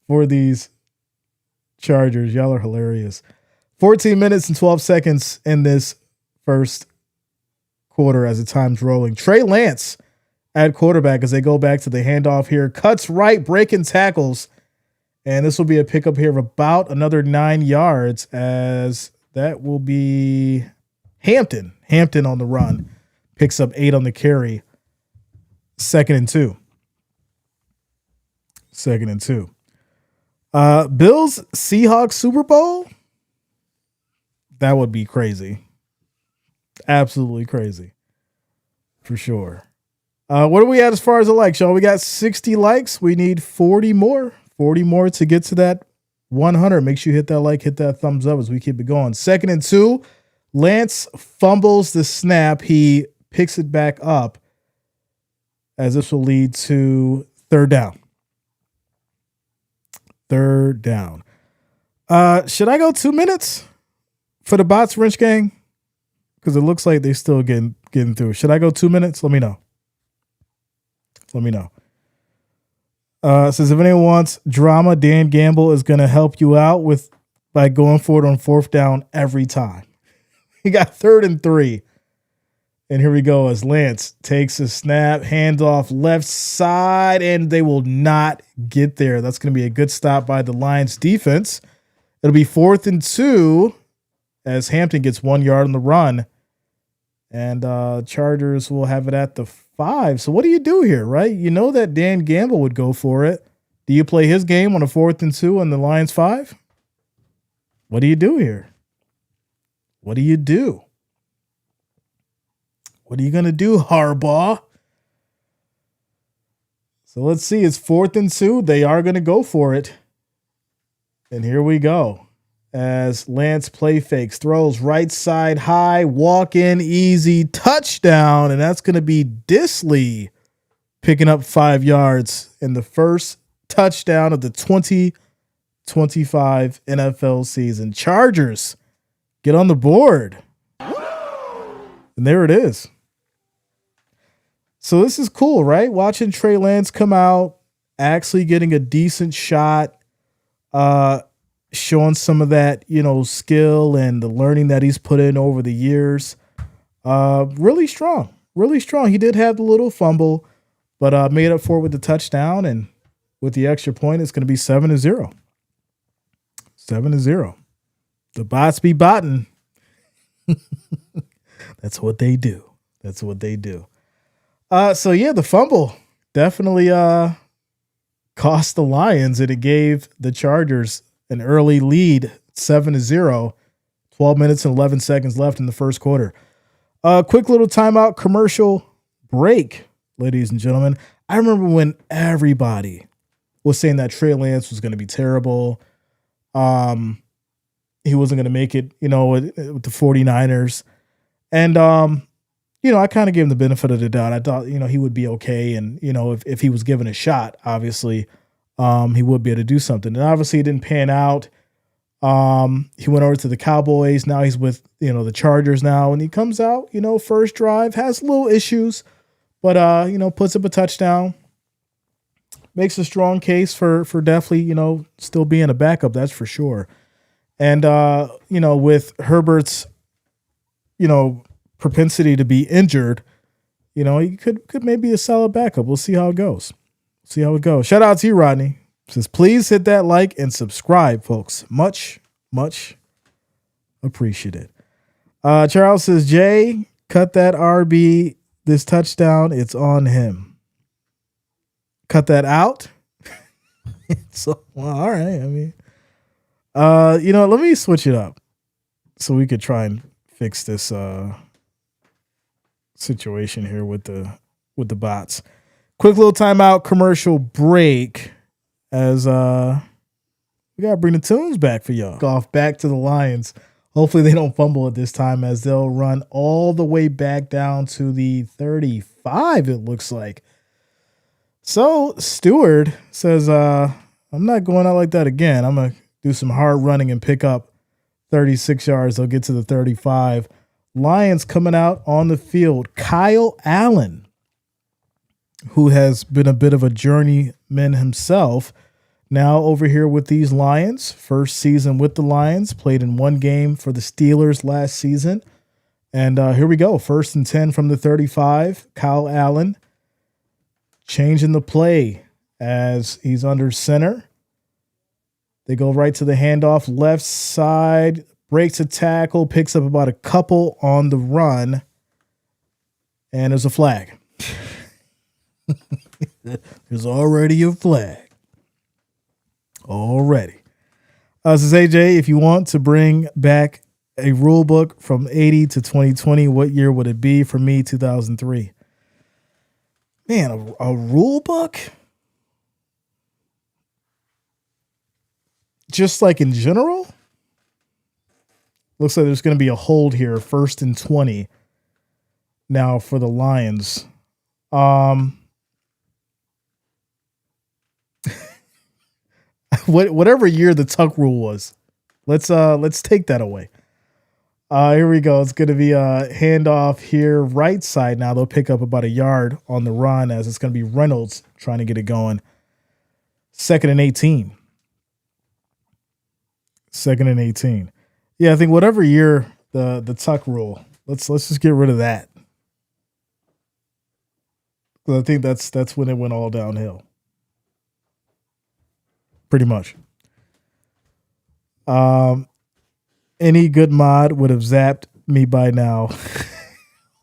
for these Chargers. Y'all are hilarious. 14 minutes and 12 seconds in this first quarter as the time's rolling. Trey Lance at quarterback as they go back to the handoff here. Cuts right, breaking tackles. And this will be a pickup here of about another 9 yards as that will be Hampton. Hampton on the run. Picks up 8 on the carry. 2nd and 2. 2nd and 2. Bills Seahawks Super Bowl. That would be crazy. Absolutely crazy. For sure. What are we at as far as the likes, y'all? We got 60 likes. We need 40 more. 40 more to get to that 100. Make sure you hit that like, hit that thumbs up as we keep it going. 2nd and 2. Lance fumbles the snap. He picks it back up as this will lead to 3rd down. 3rd down. Should I go 2 minutes for the Bots Wrench Gang? Because it looks like they still getting through. Should I go 2 minutes? Let me know. Let me know. Says if anyone wants drama, Dan Gamble is going to help you out by going for it on 4th down every time. He got 3rd and 3. And here we go as Lance takes a snap, handoff left side, and they will not get there. That's going to be a good stop by the Lions defense. It'll be 4th and 2 as Hampton gets 1 yard on the run. And Chargers will have it at the 5. So what do you do here, right? You know that Dan Gamble would go for it. Do you play his game on a 4th and 2 on the Lions 5? What do you do here? What do you do? What are you going to do, Harbaugh? So let's see. It's 4th and 2. They are going to go for it. And here we go. As Lance play fakes, throws right side high, walk in, easy, touchdown. And that's going to be Disley picking up 5 yards in the first touchdown of the 2025 NFL season. Chargers get on the board. And there it is. So this is cool, right? Watching Trey Lance come out, actually getting a decent shot, showing some of that, skill and the learning that he's put in over the years. Really strong. He did have the little fumble, but made up for it with the touchdown. And with the extra point, it's going to be 7-0. 7-0. The bots be botting. That's what they do. So yeah, the fumble definitely cost the Lions, and it gave the Chargers an early lead, 7-0, 12 minutes and 11 seconds left in the first quarter. Quick little timeout commercial break, ladies and gentlemen. I remember when everybody was saying that Trey Lance was going to be terrible. He wasn't going to make it, with the 49ers. And, I kind of gave him the benefit of the doubt. I thought, he would be okay. And, if he was given a shot, obviously, he would be able to do something. And obviously it didn't pan out. He went over to the Cowboys. Now he's with, the Chargers now. And he comes out, first drive, has little issues, but, puts up a touchdown. Makes a strong case for definitely, still being a backup. That's for sure. And, with Herbert's, propensity to be injured, he could maybe a solid backup. We'll see how it goes. Shout out to you, Rodney. Says, please hit that like and subscribe, folks. Much, much appreciated. Charles says, Jay, cut that RB. This touchdown, it's on him. Cut that out. So, well, all right. I mean, let me switch it up so we could try and fix this situation here with the bots. Quick little timeout commercial break as We got to bring the tunes back for y'all. Off back to the Lions. Hopefully they don't fumble it this time as they'll run all the way back down to the 35, it looks like. So Stewart says, I'm not going out like that again. I'm going to do some hard running and pick up 36 yards. They'll get to the 35. Lions coming out on the field. Kyle Allen, who has been a bit of a journeyman himself, now over here with these Lions. First season with the Lions. Played in one game for the Steelers last season. And here we go. 1st and 10 from the 35. Kyle Allen changing the play as he's under center. They go right to the handoff. Left side. Breaks a tackle. Picks up about a couple on the run. And there's a flag. There's already a flag. Already. This is AJ. If you want to bring back a rule book from 80 to 2020, what year would it be? For me, 2003. Man, a rule book? Just like in general? Looks like there's going to be a hold here. 1st and 20 now for the Lions. Whatever year the tuck rule was, let's take that away. Here we go. It's going to be a handoff here, right side. Now they'll pick up about a yard on the run as it's going to be Reynolds trying to get it going. 2nd and 18. 2nd and 18. Yeah, I think whatever year the tuck rule. Let's just get rid of that. I think that's when it went all downhill. Pretty much. Any good mod would have zapped me by now.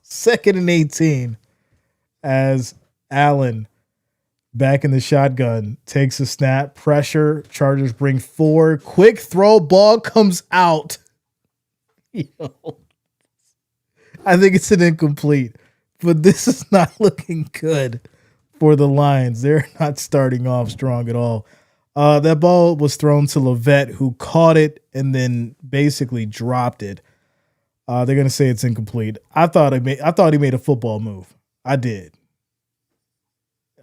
2nd and 18 as Allen back in the shotgun takes a snap. Pressure. Chargers bring 4. Quick throw. Ball comes out. Yo. I think it's an incomplete. But this is not looking good for the Lions. They're not starting off strong at all. That ball was thrown to Levette, who caught it and then basically dropped it. They're gonna say it's incomplete. I thought he made a football move. I did.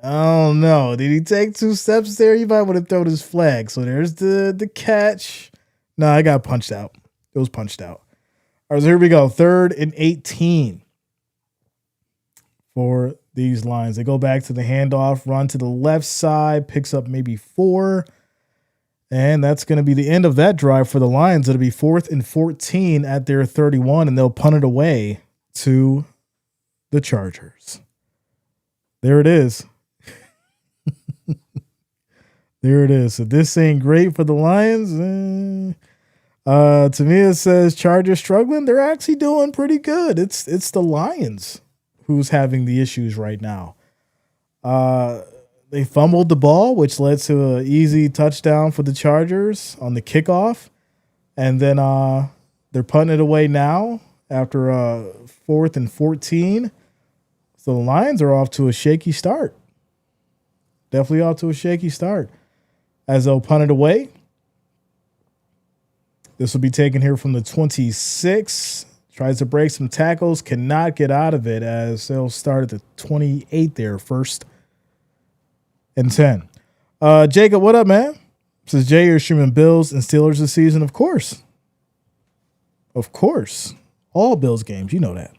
I don't know. Did he take 2 steps there? He might would have thrown his flag. So there's the catch. No, I got punched out. It was punched out. All right, so here we go. 3rd and 18 for these Lions. They go back to the handoff, run to the left side, picks up maybe 4. And that's going to be the end of that drive for the Lions. It'll be 4th and 14 at their 31, and they'll punt it away to the Chargers. There it is. There it is. So this ain't great for the Lions. To me, it says Chargers struggling. They're actually doing pretty good. It's the Lions who's having the issues right now. They fumbled the ball, which led to an easy touchdown for the Chargers on the kickoff. And then they're punting it away now after 4th and 14. So the Lions are off to a shaky start. Definitely off to a shaky start. As they'll punt it away. This will be taken here from the 26. Tries to break some tackles, cannot get out of it as they'll start at the 28 there, 1st and 10. Jacob, what up, man? Says Jay, you're streaming Bills and Steelers this season. Of course. Of course. All Bills games, you know that.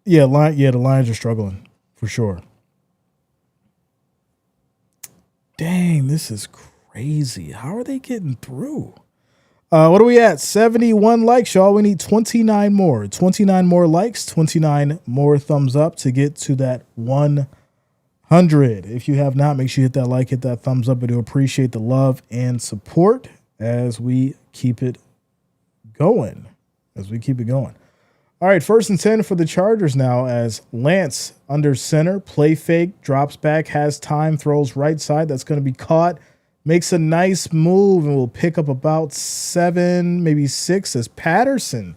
The Lions are struggling for sure. Dang, this is crazy. How are they getting through? What are we at? 71 likes, y'all. We need 29 more. 29 more likes, 29 more thumbs up to get to that 100. If you have not, make sure you hit that like, hit that thumbs up. I do appreciate the love and support as we keep it going. All right, 1st and 10 for the Chargers now as Lance under center, play fake, drops back, has time, throws right side. That's going to be caught. Makes a nice move and will pick up about 7, maybe 6 as Patterson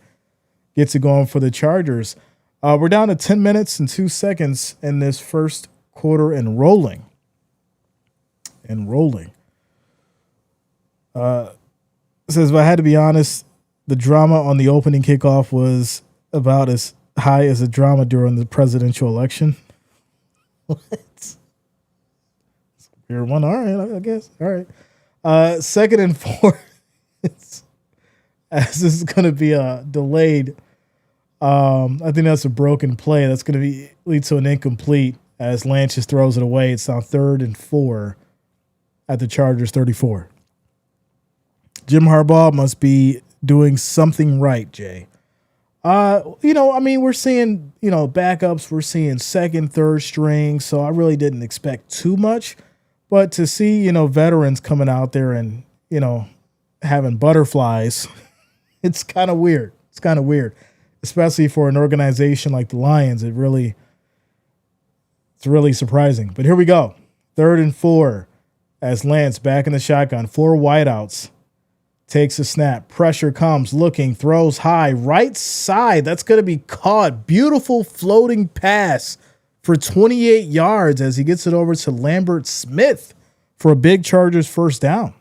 gets it going for the Chargers. We're down to 10 minutes and 2 seconds in this first quarter and rolling. It says, if I had to be honest, the drama on the opening kickoff was about as high as the drama during the presidential election. What? Weird one. All right, I guess. All right. Second and 4. As this is going to be delayed. I think that's a broken play. That's going to lead to an incomplete as Lance just throws it away. It's on 3rd and 4 at the Chargers 34. Jim Harbaugh must be doing something right, Jay. We're seeing, backups. We're seeing second, third string. So I really didn't expect too much. But to see, veterans coming out there and, having butterflies, it's kind of weird. It's kind of weird, especially for an organization like the Lions. It's really surprising. But here we go. 3rd and 4 as Lance back in the shotgun. 4 wideouts. Takes a snap. Pressure comes. Looking. Throws high. Right side. That's going to be caught. Beautiful floating pass for 28 yards as he gets it over to Lambert Smith for a big Chargers first down.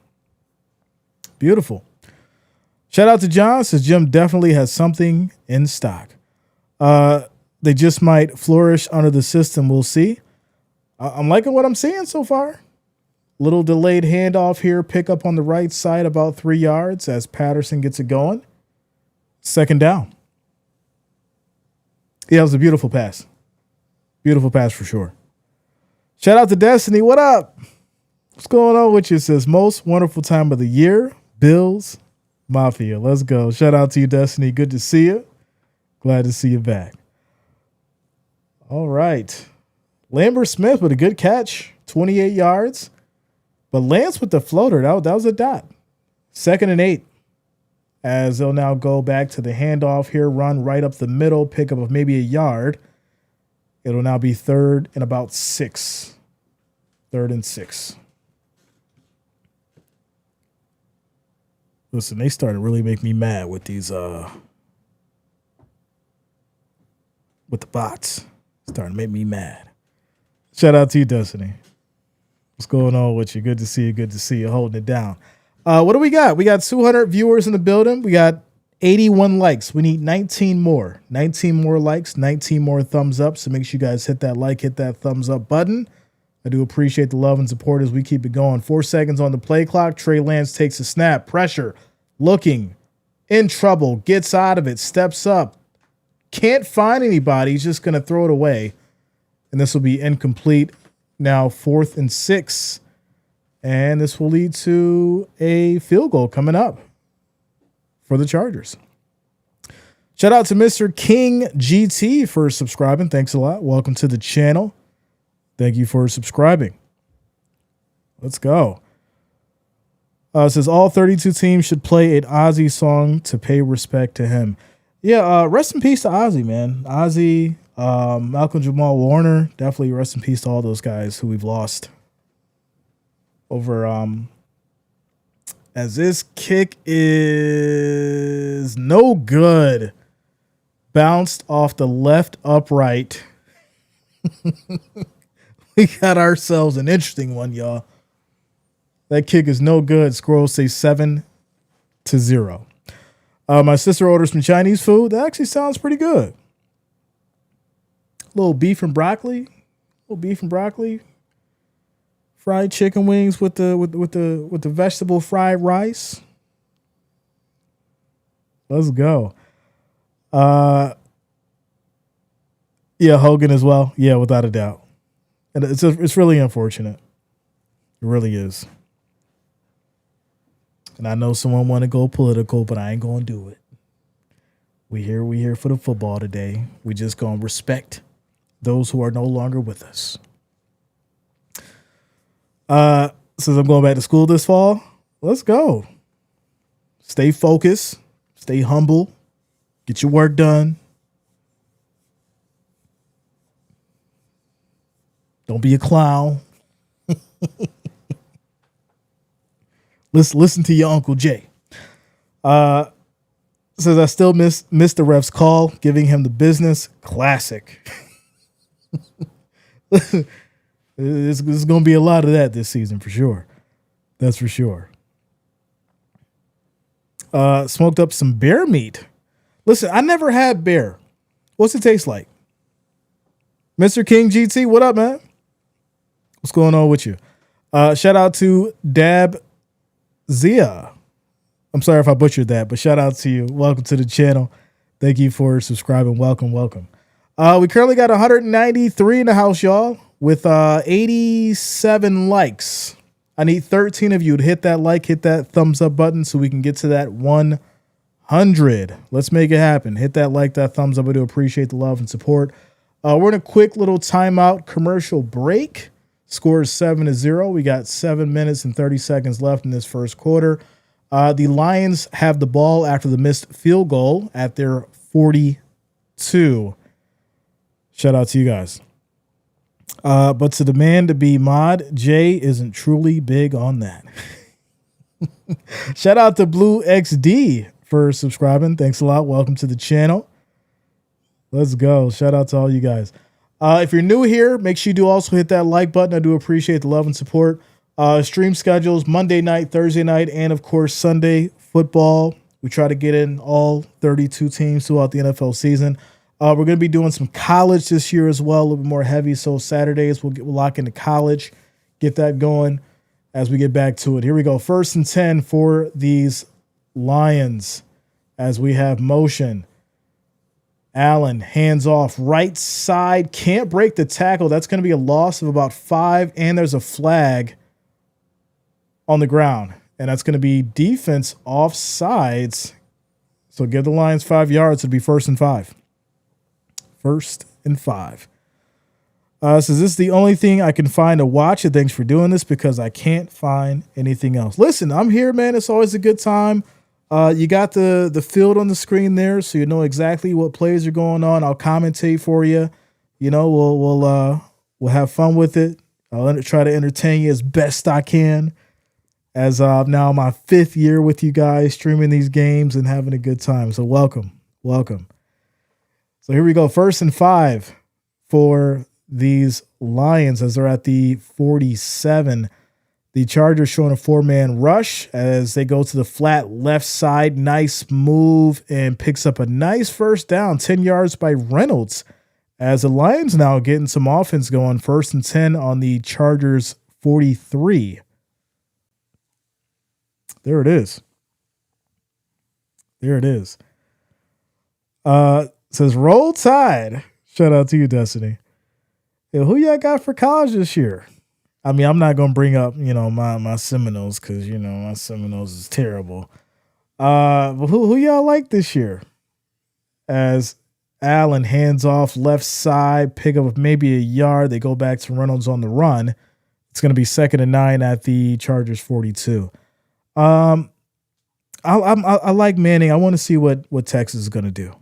Beautiful. Shout out to John. Says Jim definitely has something in stock. They just might flourish under the system. We'll see. I'm liking what I'm seeing so far. Little delayed handoff here. Pick up on the right side about 3 yards as Patterson gets it going. 2nd down. Yeah, it was a beautiful pass. Beautiful pass for sure. Shout out to Destiny. What up? What's going on with you? It says most wonderful time of the year. Bills Mafia. Let's go. Shout out to you, Destiny. Good to see you. Glad to see you back. All right. Lambert Smith with a good catch. 28 yards. But Lance with the floater, that was a dot. 2nd and 8. As they'll now go back to the handoff here, run right up the middle, pick up of maybe a yard. It'll now be 3rd and about 6. 3rd and 6. Listen, they started to really make me mad with these with the bots. Starting to make me mad. Shout out to you, Destiny. What's going on with you? Good to see you. Good to see you holding it down. What do we got? We got 200 viewers in the building. We got 81 likes. We need 19 more. 19 more likes, 19 more thumbs up. So make sure you guys hit that like, hit that thumbs up button. I do appreciate the love and support as we keep it going. 4 seconds on the play clock. Trey Lance takes a snap. Pressure. Looking. In trouble. Gets out of it. Steps up. Can't find anybody. He's just going to throw it away. And this will be incomplete. Now 4th and 6. And this will lead to a field goal coming up for the Chargers. Shout out to Mr. King GT for subscribing. Thanks a lot. Welcome to the channel. Thank you for subscribing. Let's go. It says all 32 teams should play an Ozzy song to pay respect to him. Yeah, rest in peace to Ozzy, man. Ozzy, Malcolm Jamal Warner, definitely rest in peace to all those guys who we've lost over as this kick is no good. Bounced off the left upright. We got ourselves an interesting one, y'all. That kick is no good. Scrolls say 7-0. My sister orders some Chinese food. That actually sounds pretty good. A little beef and broccoli. Fried chicken wings with the vegetable fried rice. Let's go. Yeah, Hogan as well. Yeah, without a doubt. And it's really unfortunate. It really is. And I know someone want to go political, but I ain't gonna do it. We here for the football today. We just gonna respect those who are no longer with us. Since I'm going back to school this fall, let's go. Stay focused, stay humble, get your work done. Don't be a clown. Listen to your Uncle Jay. Says I still miss the ref's call, giving him the business. Classic. There's going to be a lot of that this season for sure. That's for sure. Smoked up some bear meat. Listen, I never had bear. What's it taste like? Mr. King GT, what up, man? What's going on with you? Shout out to Dab Zia. I'm sorry if I butchered that, but shout out to you. Welcome to the channel. Thank you for subscribing. Welcome. We currently got 193 in the house, y'all, with 87 likes. I need 13 of you to hit that like, hit that thumbs up button so we can get to that 100. Let's make it happen. Hit that like, that thumbs up. I do appreciate the love and support. We're in a quick little timeout commercial break. Score is 7-0. We got 7 minutes and 30 seconds left in this first quarter. The Lions have the ball after the missed field goal at their 42. Shout out to you guys. But to the man to be mod, Jay isn't truly big on that. Shout out to Blue XD for subscribing. Thanks a lot. Welcome to the channel. Let's go. Shout out to all you guys. If you're new here, make sure you do also hit that like button. I do appreciate the love and support. Stream schedules, Monday night, Thursday night, and of course, Sunday football. We try to get in all 32 teams throughout the NFL season. We're going to be doing some college this year as well, a little bit more heavy. So Saturdays, we'll lock into college, get that going as we get back to it. Here we go. 1st and 10 for these Lions as we have motion. Allen, hands off, right side, can't break the tackle. That's going to be a loss of about 5, and there's a flag on the ground, and that's going to be defense offsides. So give the Lions 5 yards. It'll be 1st and 5. 1st and 5. So this is the only thing I can find to watch. And thanks for doing this because I can't find anything else. Listen, I'm here, man. It's always a good time. You got the field on the screen there, so you know exactly what plays are going on. I'll commentate for you. You know, we'll have fun with it. I'll try to entertain you as best I can. As now my 5th year with you guys, streaming these games and having a good time. So welcome. So here we go. 1st and 5 for these Lions as they're at the 47. The Chargers showing a 4-man rush as they go to the flat left side. Nice move and picks up a nice first down. 10 yards by Reynolds as the Lions now getting some offense going. 1st and 10 on the Chargers 43. There it is. Says Roll Tide. Shout out to you, Destiny. Yo, who y'all got for college this year? I mean, I'm not gonna bring up, my Seminoles because my Seminoles is terrible. But who y'all like this year? As Allen hands off left side, pick up maybe a yard. They go back to Reynolds on the run. It's gonna be 2nd and 9 at the Chargers 42. I like Manning. I want to see what Texas is gonna do.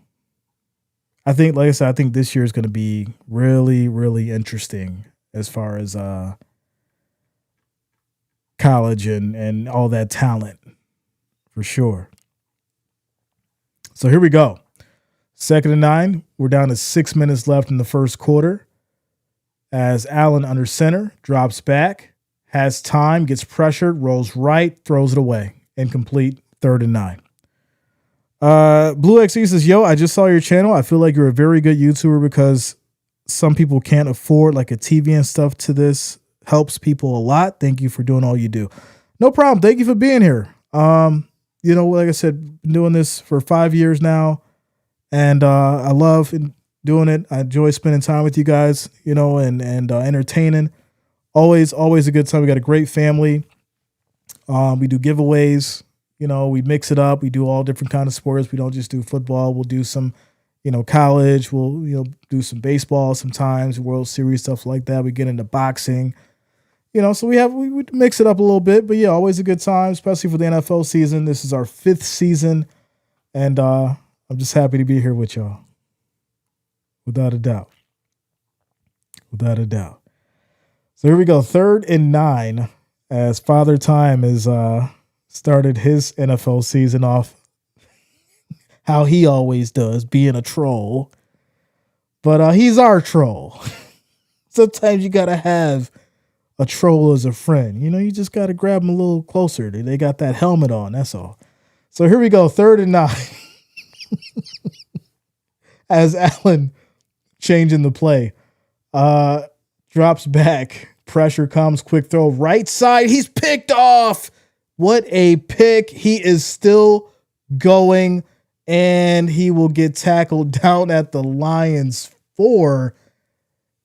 I think, like I said, I think this year is going to be really, really interesting as far as college and all that talent, for sure. So here we go. 2nd and 9. We're down to 6 minutes left in the first quarter. As Allen under center, drops back, has time, gets pressured, rolls right, throws it away. Incomplete, 3rd and 9. Blue XE says, yo, I just saw your channel. I feel like you're a very good YouTuber because some people can't afford like a TV and stuff to this. Helps people a lot. Thank you for doing all you do. No problem. Thank you for being here. Like I said, been doing this for 5 years now, and I love doing it. I enjoy spending time with you guys, and entertaining. Always a good time. We got a great family. We do giveaways. We mix it up. We do all different kind of sports. We don't just do football. We'll do some, college. We'll, do some baseball sometimes, World Series, stuff like that. We get into boxing, so we mix it up a little bit. But yeah, always a good time, especially for the NFL season. This is our 5th season, and I'm just happy to be here with y'all. Without a doubt. So here we go. 3rd and 9 as Father Time is started his NFL season off how he always does, being a troll. But he's our troll. Sometimes you got to have a troll as a friend. You just got to grab him a little closer. They got that helmet on, that's all. So here we go, 3rd and 9. As Allen changing the play. Drops back. Pressure comes. Quick throw. Right side. He's picked off. What a pick. He is still going, and he will get tackled down at the Lions 4.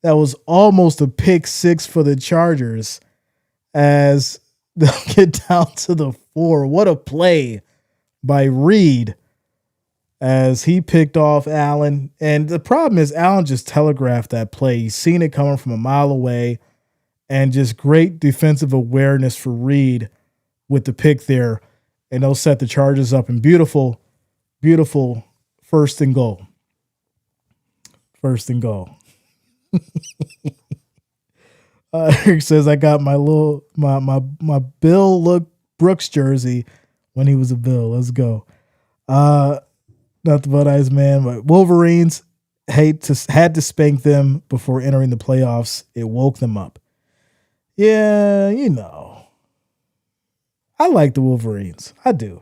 That was almost a pick 6 for the Chargers as they'll get down to the 4. What a play by Reed as he picked off Allen. And the problem is Allen just telegraphed that play. He's seen it coming from a mile away, and just great defensive awareness for Reed with the pick there. And they'll set the Chargers up in beautiful, beautiful 1st and goal. 1st and goal. Eric says, I got my Bill Brooks jersey when he was a Bill. Let's go. Not the Bud Eyes man, but Wolverines had to spank them before entering the playoffs. It woke them up. Yeah, you know. I like the Wolverines. I do.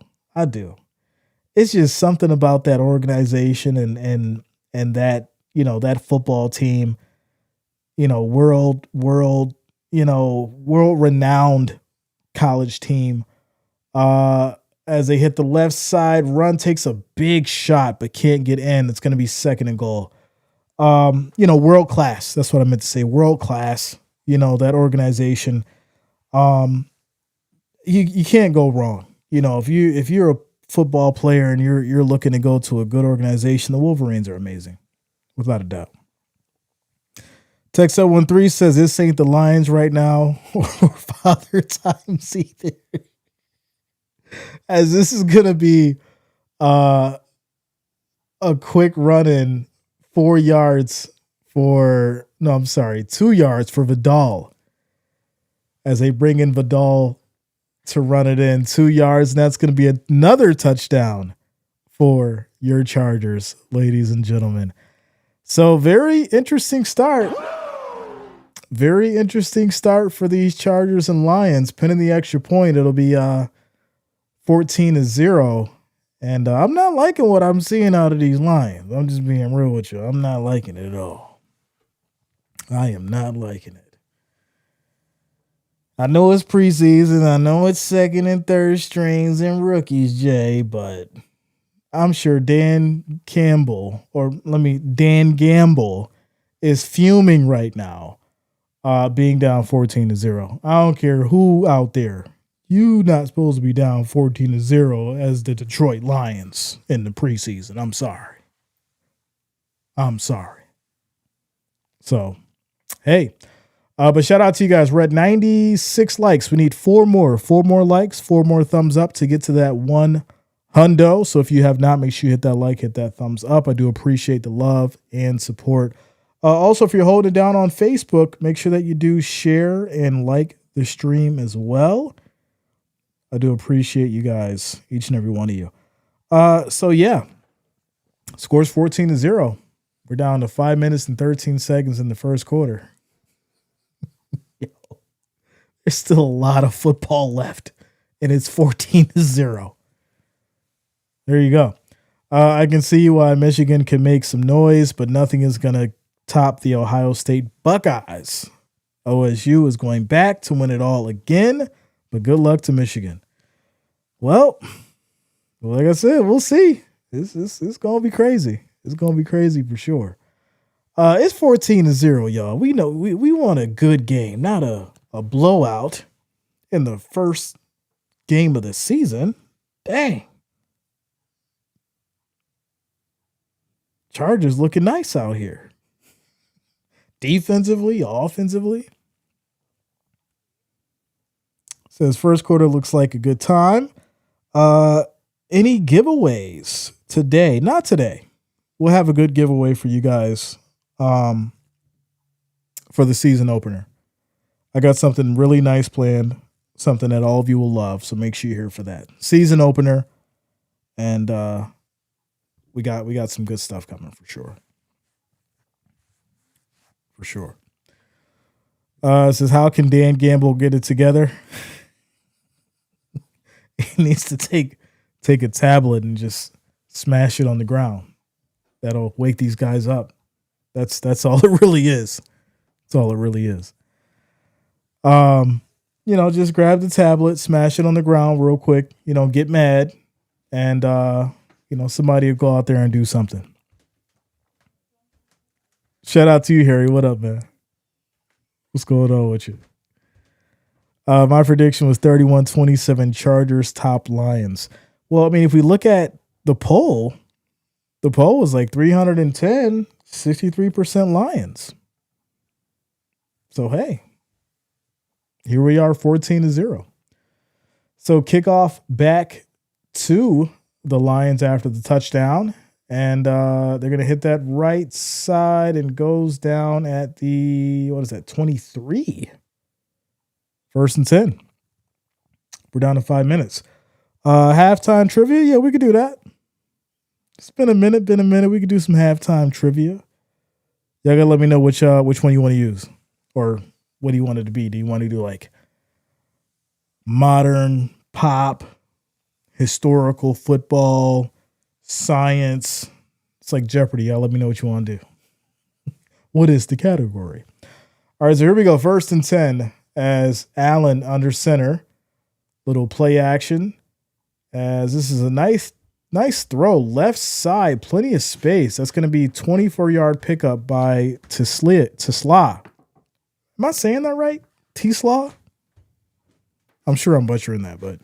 It's just something about that organization and that, you know, that football team, you know, world renowned college team. As they hit the left side, Run takes a big shot but can't get in. It's going to be 2nd and goal. World class. That's what I meant to say. World class. You know, that organization. You can't go wrong. You know, if you're a football player and you're looking to go to a good organization, the Wolverines are amazing, without a doubt. Text 13 says this ain't the Lions right now or Father Times either. As this is gonna be a quick run in 2 yards for Vidal. As they bring in Vidal to run it in 2 yards, and that's going to be another touchdown for your Chargers, ladies and gentlemen. So very interesting start. Very interesting start for these Chargers and Lions. Pinning the extra point, it'll be 14-0. And I'm not liking what I'm seeing out of these Lions. I'm just being real with you. I'm not liking it at all. I am not liking it. I know it's preseason. I know it's 2nd and 3rd strings and rookies, Jay, but I'm sure Dan Gamble is fuming right now, being down 14-0. I don't care who out there. You not supposed to be down 14-0 as the Detroit Lions in the preseason. I'm sorry. So, hey. But shout out to you guys. We're at 96 likes. We need 4 more likes, 4 more thumbs up to get to that 100. So if you have not, make sure you hit that like, hit that thumbs up. I do appreciate the love and support. Also, if you're holding it down on Facebook, make sure that you do share and like the stream as well. I do appreciate you guys, each and every one of you. So yeah, score's 14-0. We're down to 5 minutes and 13 seconds in the first quarter. There's still a lot of football left, and it's 14-0. There you go. I can see why Michigan can make some noise, but nothing is going to top the Ohio State Buckeyes. OSU is going back to win it all again, but good luck to Michigan. Well, like I said, we'll see. It's going to be crazy. It's going to be crazy for sure. It's 14-0, y'all. We know we want a good game, not a blowout in the first game of the season. Dang. Chargers looking nice out here. Defensively, offensively. Says first quarter looks like a good time. Any giveaways today? Not today. We'll have a good giveaway for you guys for the season opener. I got something really nice planned, something that all of you will love, so make sure you're here for that. Season opener, and we got some good stuff coming for sure. For sure. It says, how can Dan Gamble get it together? He needs to take take a tablet and just smash it on the ground. That'll wake these guys up. That's all it really is. That's all it really is. Just grab the tablet, smash it on the ground real quick, get mad, and somebody will go out there and do something. Shout out to you, Harry. What up, man? What's going on with you? My prediction was 31-27 Chargers top Lions. Well, I mean, if we look at the poll was like 310, 63% Lions. So, hey, here we are 14-0. So kickoff back to the Lions after the touchdown. And they're going to hit that right side and goes down at the, 23? 1st and 10. We're down to 5 minutes. Halftime trivia? Yeah, we could do that. It's been a minute. We could do some halftime trivia. Y'all gotta let me know which one you want to use. Or what do you want it to be? Do you want to do like modern, pop, historical, football, science? It's like Jeopardy. Y'all let me know what you want to do. What is the category? All right, so here we go. 1st and 10 as Allen under center. Little play action as this is a nice throw. Left side, plenty of space. That's going to be 24-yard pickup by Tisla. Am I saying that right? Tisla? I'm sure I'm butchering that, but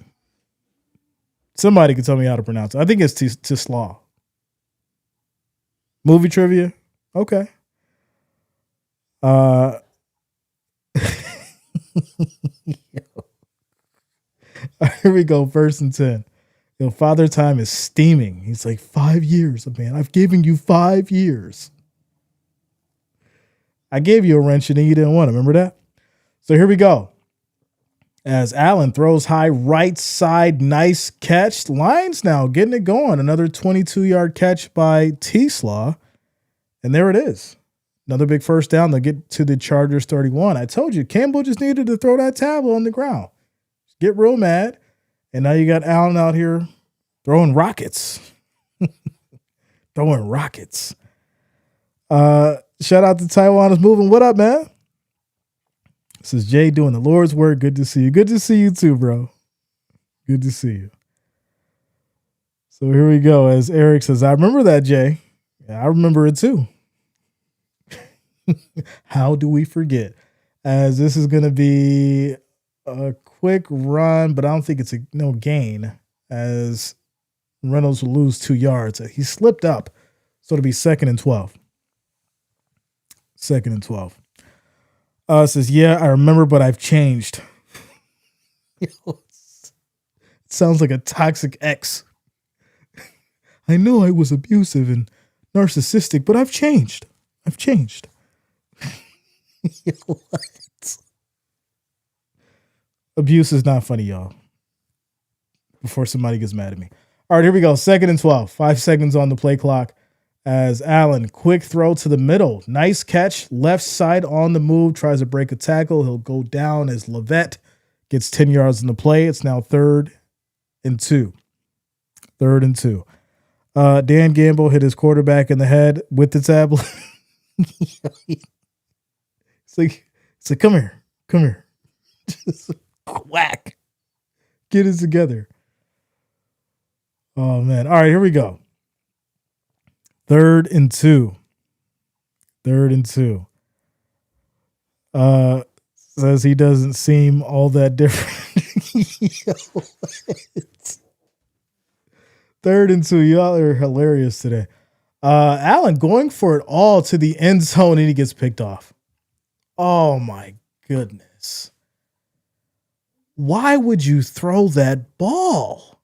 somebody can tell me how to pronounce it. I think it's Tisla. Movie trivia? Okay. Here we go. 1st and 10. Father Time is steaming. He's like, 5 years, man. I've given you 5 years. I gave you a wrench and then you didn't want it. Remember that? So here we go. As Allen throws high right side, nice catch. Lions now getting it going. Another 22-yard catch by T-Slaw. And there it is. Another big first down. They'll get to the Chargers 31. I told you, Campbell just needed to throw that tablet on the ground. Get real mad. And now you got Allen out here throwing rockets. Throwing rockets. Shout out to Taiwan is moving. What up, man? This is Jay doing the Lord's work. Good to see you. Good to see you too, bro. Good to see you. So here we go. As Eric says, I remember that, Jay. Yeah, I remember it too. How do we forget? As this is going to be a quick run, but I don't think it's no gain, as Reynolds will lose 2 yards. He slipped up, so it'll be 2nd and 12. 2nd and 12. Says, yeah, I remember, but I've changed. It sounds like a toxic ex. I know I was abusive and narcissistic, but I've changed. I've changed. What? Abuse is not funny, y'all. Before somebody gets mad at me. All right, here we go. 2nd and 12. 5 seconds on the play clock. As Allen, quick throw to the middle. Nice catch. Left side on the move. Tries to break a tackle. He'll go down as Levette gets 10 yards in the play. It's now 3rd and 2. 3rd and 2. Dan Gamble hit his quarterback in the head with the tablet. It's like, come here. Just whack. Get it together. Oh, man. All right, here we go. 3rd and 2. 3rd and 2. Says he doesn't seem all that different. 3rd and 2. Y'all are hilarious today. Allen going for it all to the end zone and he gets picked off. Oh my goodness. Why would you throw that ball?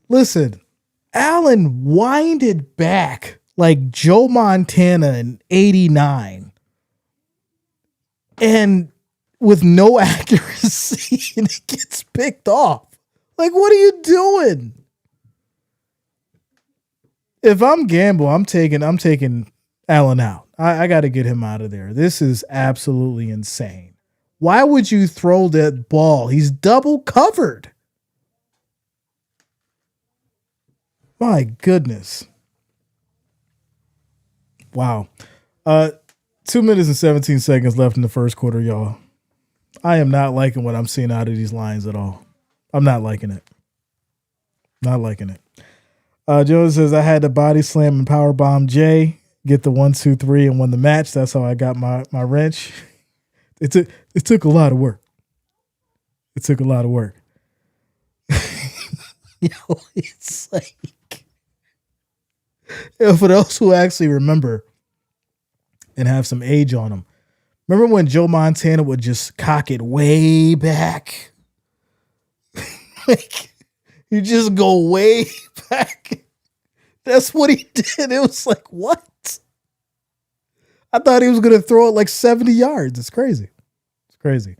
Listen, Allen winded back like Joe Montana in 89 and with no accuracy and it gets picked off. Like, what are you doing? If I'm Gamble, I'm taking Allen out. I got to get him out of there. This is absolutely insane. Why would you throw that ball? He's double covered. My goodness. Wow. 2 minutes and 17 seconds left in the first quarter, y'all. I am not liking what I'm seeing out of these Lions at all. I'm not liking it. Not liking it. Joe says, I had to body slam and power bomb Jay, get the 1, 2, 3, and win the match. That's how I got my wrench. It took a lot of work. It took a lot of work. It's like, for those who actually remember and have some age on them, remember when Joe Montana would just cock it way back? Like, you just go way back. That's what he did. It was like, what? I thought he was going to throw it like 70 yards. It's crazy. It's crazy.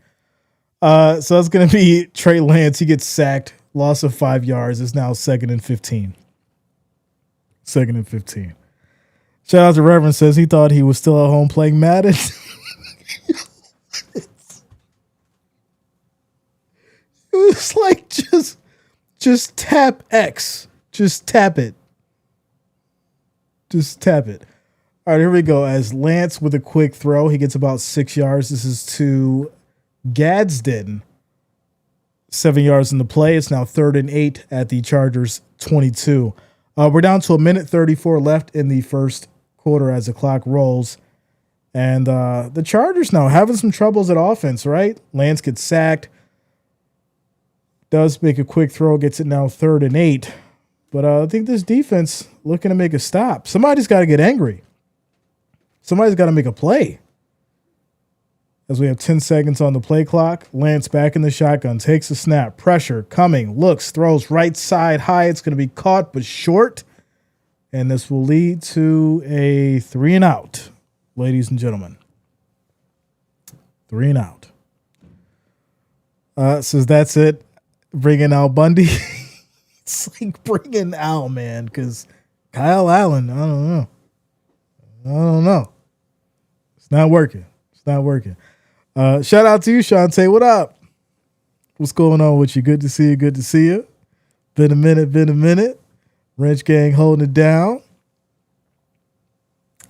So that's going to be Trey Lance. He gets sacked. Loss of 5 yards. It's now 2nd and 15. 2nd and 15. Shout out to Reverend, says he thought he was still at home playing Madden. It was like just tap X. Just tap it. Just tap it. All right, here we go. As Lance with a quick throw, he gets about 6 yards. This is to Gadsden. 7 yards in the play. It's now 3rd and 8 at the Chargers 22. We're down to 1:34 left in the first quarter as the clock rolls. And the Chargers now having some troubles at offense, right? Lance gets sacked. Does make a quick throw, gets it now 3rd and 8. But I think this defense looking to make a stop. Somebody's got to get angry. Somebody's got to make a play. As we have 10 seconds on the play clock, Lance back in the shotgun, takes a snap, pressure, coming, looks, throws right side high. It's going to be caught but short. And this will lead to a 3 and out, ladies and gentlemen. 3 and out. Says that's it. Bringing Al Bundy. It's like bringing Al, man, because Kyle Allen, I don't know. It's not working. It's not working. Shout out to you, Shantae. What up? What's going on with you? Good to see you. Good to see you. Been a minute. Wrench Gang holding it down.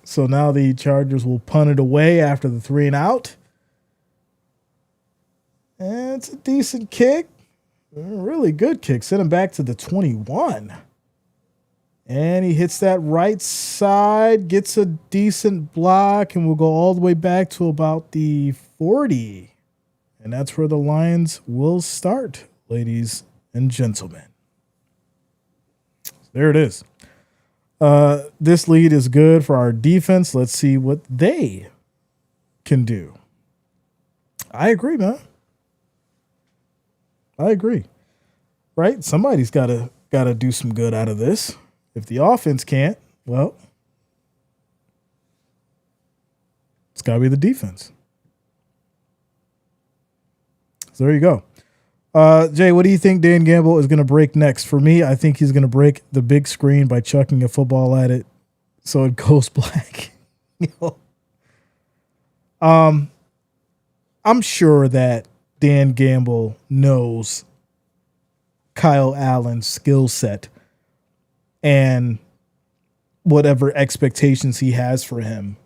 So now the Chargers will punt it away after the 3 and out. And it's a decent kick. A really good kick. Send him back to the 21. And he hits that right side, gets a decent block, and will go all the way back to about the 40. And that's where the Lions will start, ladies and gentlemen. There it is. This lead is good for our defense. Let's see what they can do. I agree, man. I agree. Right? Somebody's got to do some good out of this. If the offense can't, well, it's got to be the defense. So there you go. Jay, what do you think Dan Gamble is going to break next? For me, I think he's going to break the big screen by chucking a football at it so it goes black. I'm sure that Dan Gamble knows Kyle Allen's skill set and whatever expectations he has for him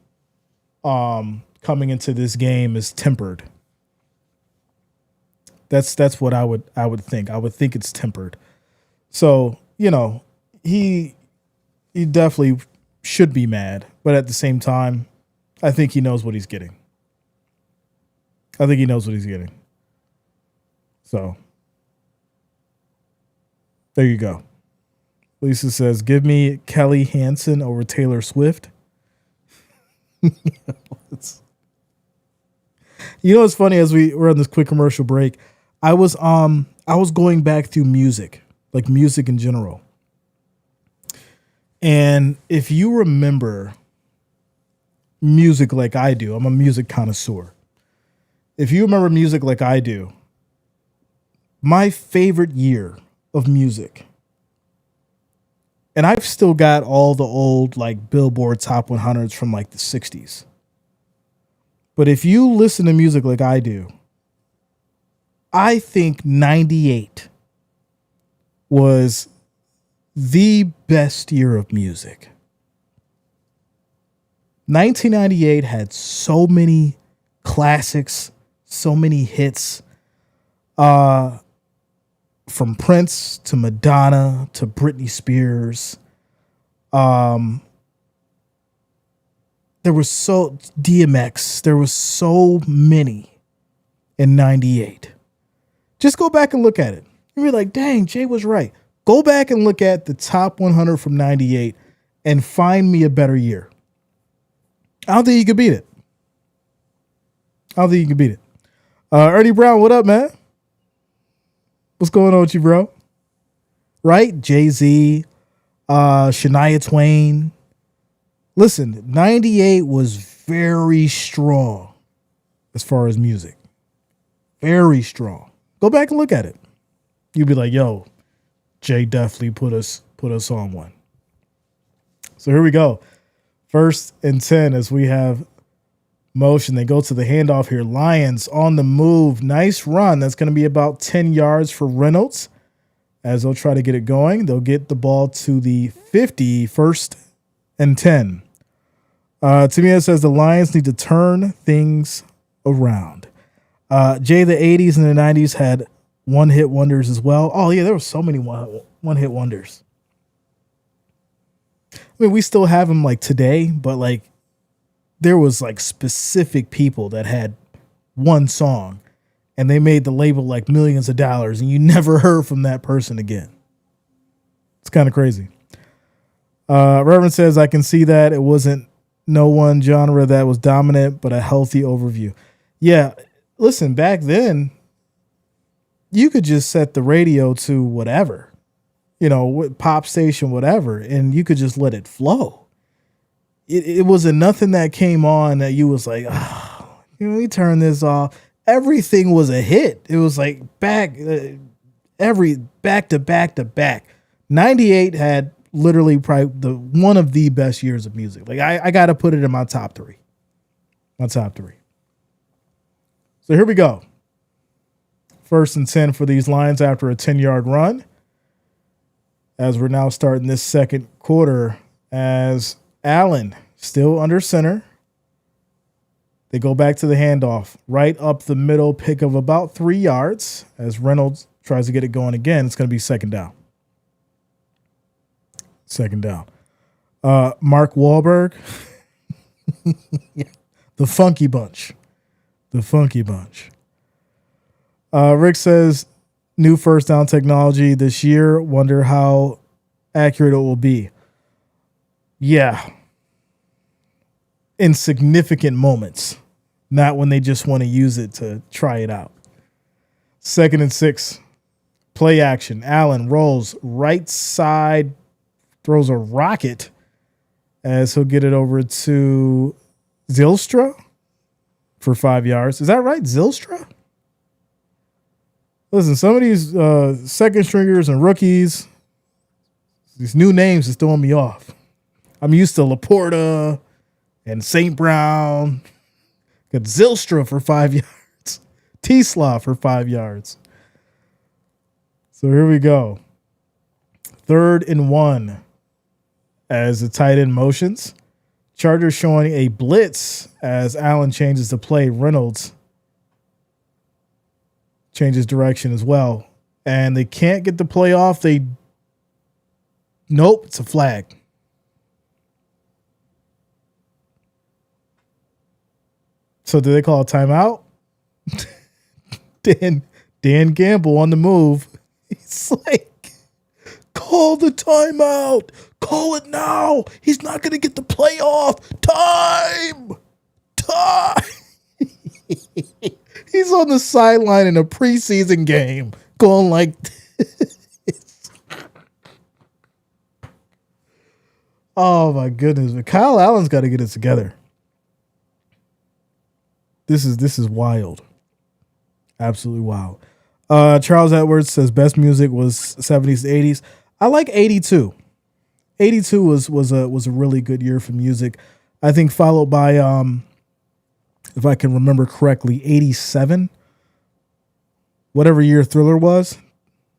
coming into this game is tempered. That's what I would think. I would think it's tempered. So, he definitely should be mad, but at the same time, I think he knows what he's getting. So, there you go. Lisa says, give me Kelly Hansen over Taylor Swift. It's funny, as we were on this quick commercial break, I was going back through music, like music in general. And if you remember music like I do, I'm a music connoisseur. If you remember music like I do, my favorite year of music, and I've still got all the old like Billboard Top 100s from like the 60s. But if you listen to music like I do, I think 98 was the best year of music. 1998 had so many classics, so many hits. From Prince to Madonna to Britney Spears. There was so DMX. There was so many in 98. Just go back and look at it. You'll be like, dang, Jay was right. Go back and look at the top 100 from 98 and find me a better year. I don't think you could beat it. Ernie Brown, what up, man? What's going on with you, bro? Right? Jay-Z, Shania Twain. Listen, 98 was very strong as far as music. Very strong. Go back and look at it. You'd be like, yo, Jay definitely put us on one. So here we go. 1st and 10 as we have motion. They go to the handoff here. Lions on the move. Nice run. That's going to be about 10 yards for Reynolds as they'll try to get it going. They'll get the ball to the 50, 1st and 10. To me, it says the Lions need to turn things around. Jay, the 80s and the 90s had one-hit wonders as well. Oh, yeah, there were so many one-hit wonders. I mean, we still have them like today, but like there was like specific people that had one song and they made the label like millions of dollars and you never heard from that person again. It's kind of crazy. Reverend says, I can see that it wasn't no one genre that was dominant, but a healthy overview. Yeah. Listen, back then you could just set the radio to whatever, pop station, whatever, and you could just let it flow. It wasn't nothing that came on that you was like, oh, we turn this off. Everything was a hit. It was like back to back. 98 had literally probably one of the best years of music. Like I got to put it in my top three. So here we go. 1st and 10 for these Lions after a 10-yard run. As we're now starting this second quarter, as Allen still under center. They go back to the handoff, right up the middle, pick of about 3 yards. As Reynolds tries to get it going again, it's going to be second down. Mark Wahlberg, the Funky Bunch. Rick says, new first down technology this year. Wonder how accurate it will be. Yeah. In significant moments, not when they just want to use it to try it out. 2nd and 6, play action. Allen rolls right side, throws a rocket as he'll get it over to Zylstra for 5 yards. Is that right? Zylstra? Listen, some of these second stringers and rookies, these new names is throwing me off. I'm used to Laporta and St. Brown. Got Zylstra for 5 yards. T-Slaw for 5 yards. So here we go. 3rd and 1 as the tight end motions. Chargers showing a blitz as Allen changes the play. Reynolds changes direction as well. And they can't get the play off. Nope, it's a flag. So do they call a timeout? Dan Gamble on the move. He's like, call the timeout. Call it now. He's not going to get the play off. Time. He's on the sideline in a preseason game going like this. Oh, my goodness. But Kyle Allen's got to get it together. This is wild. Absolutely wild. Charles Edwards says best music was 70s to 80s. I like 82. 82 was a really good year for music. I think followed by if I can remember correctly, 87. Whatever year Thriller was,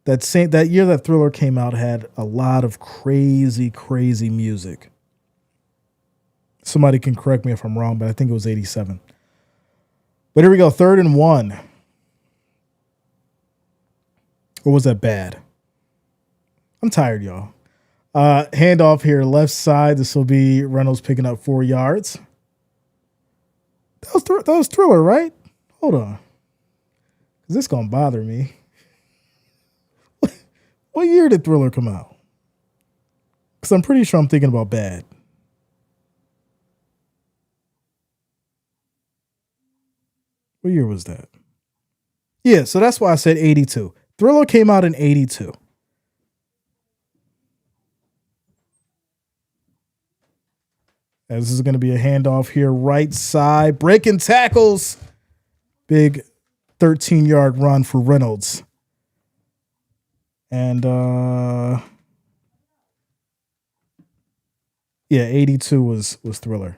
that year that Thriller came out had a lot of crazy, crazy music. Somebody can correct me if I'm wrong, but I think it was 87. But here we go, 3rd and 1. Or was that bad? I'm tired, y'all. Handoff here, left side. This will be Reynolds picking up 4 yards. That was Thriller, right? Hold on. Is this going to bother me? What year did Thriller come out? Because I'm pretty sure I'm thinking about bad. What year was that? Yeah, so that's why I said 82. Thriller came out in 82. As this is going to be a handoff here, right side, breaking tackles. Big 13-yard run for Reynolds. And, 82 was Thriller.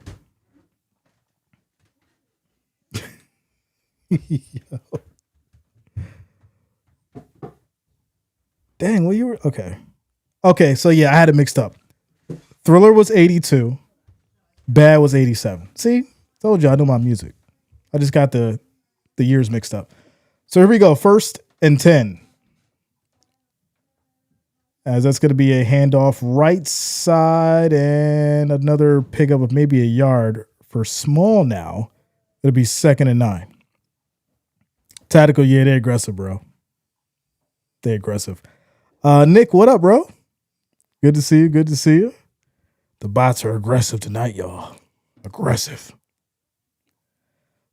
Dang, well, you were okay. Okay, so yeah, I had it mixed up. Thriller was 82. Bad was 87. See, told you I know my music. I just got the years mixed up. So here we go. 1st and 10. As that's going to be a handoff right side and another pickup of maybe a yard for Small now. It'll be 2nd and 9. Tactical, yeah, they're aggressive, bro. They're aggressive. Nick, what up, bro? Good to see you. Good to see you. The bots are aggressive tonight, y'all. Aggressive.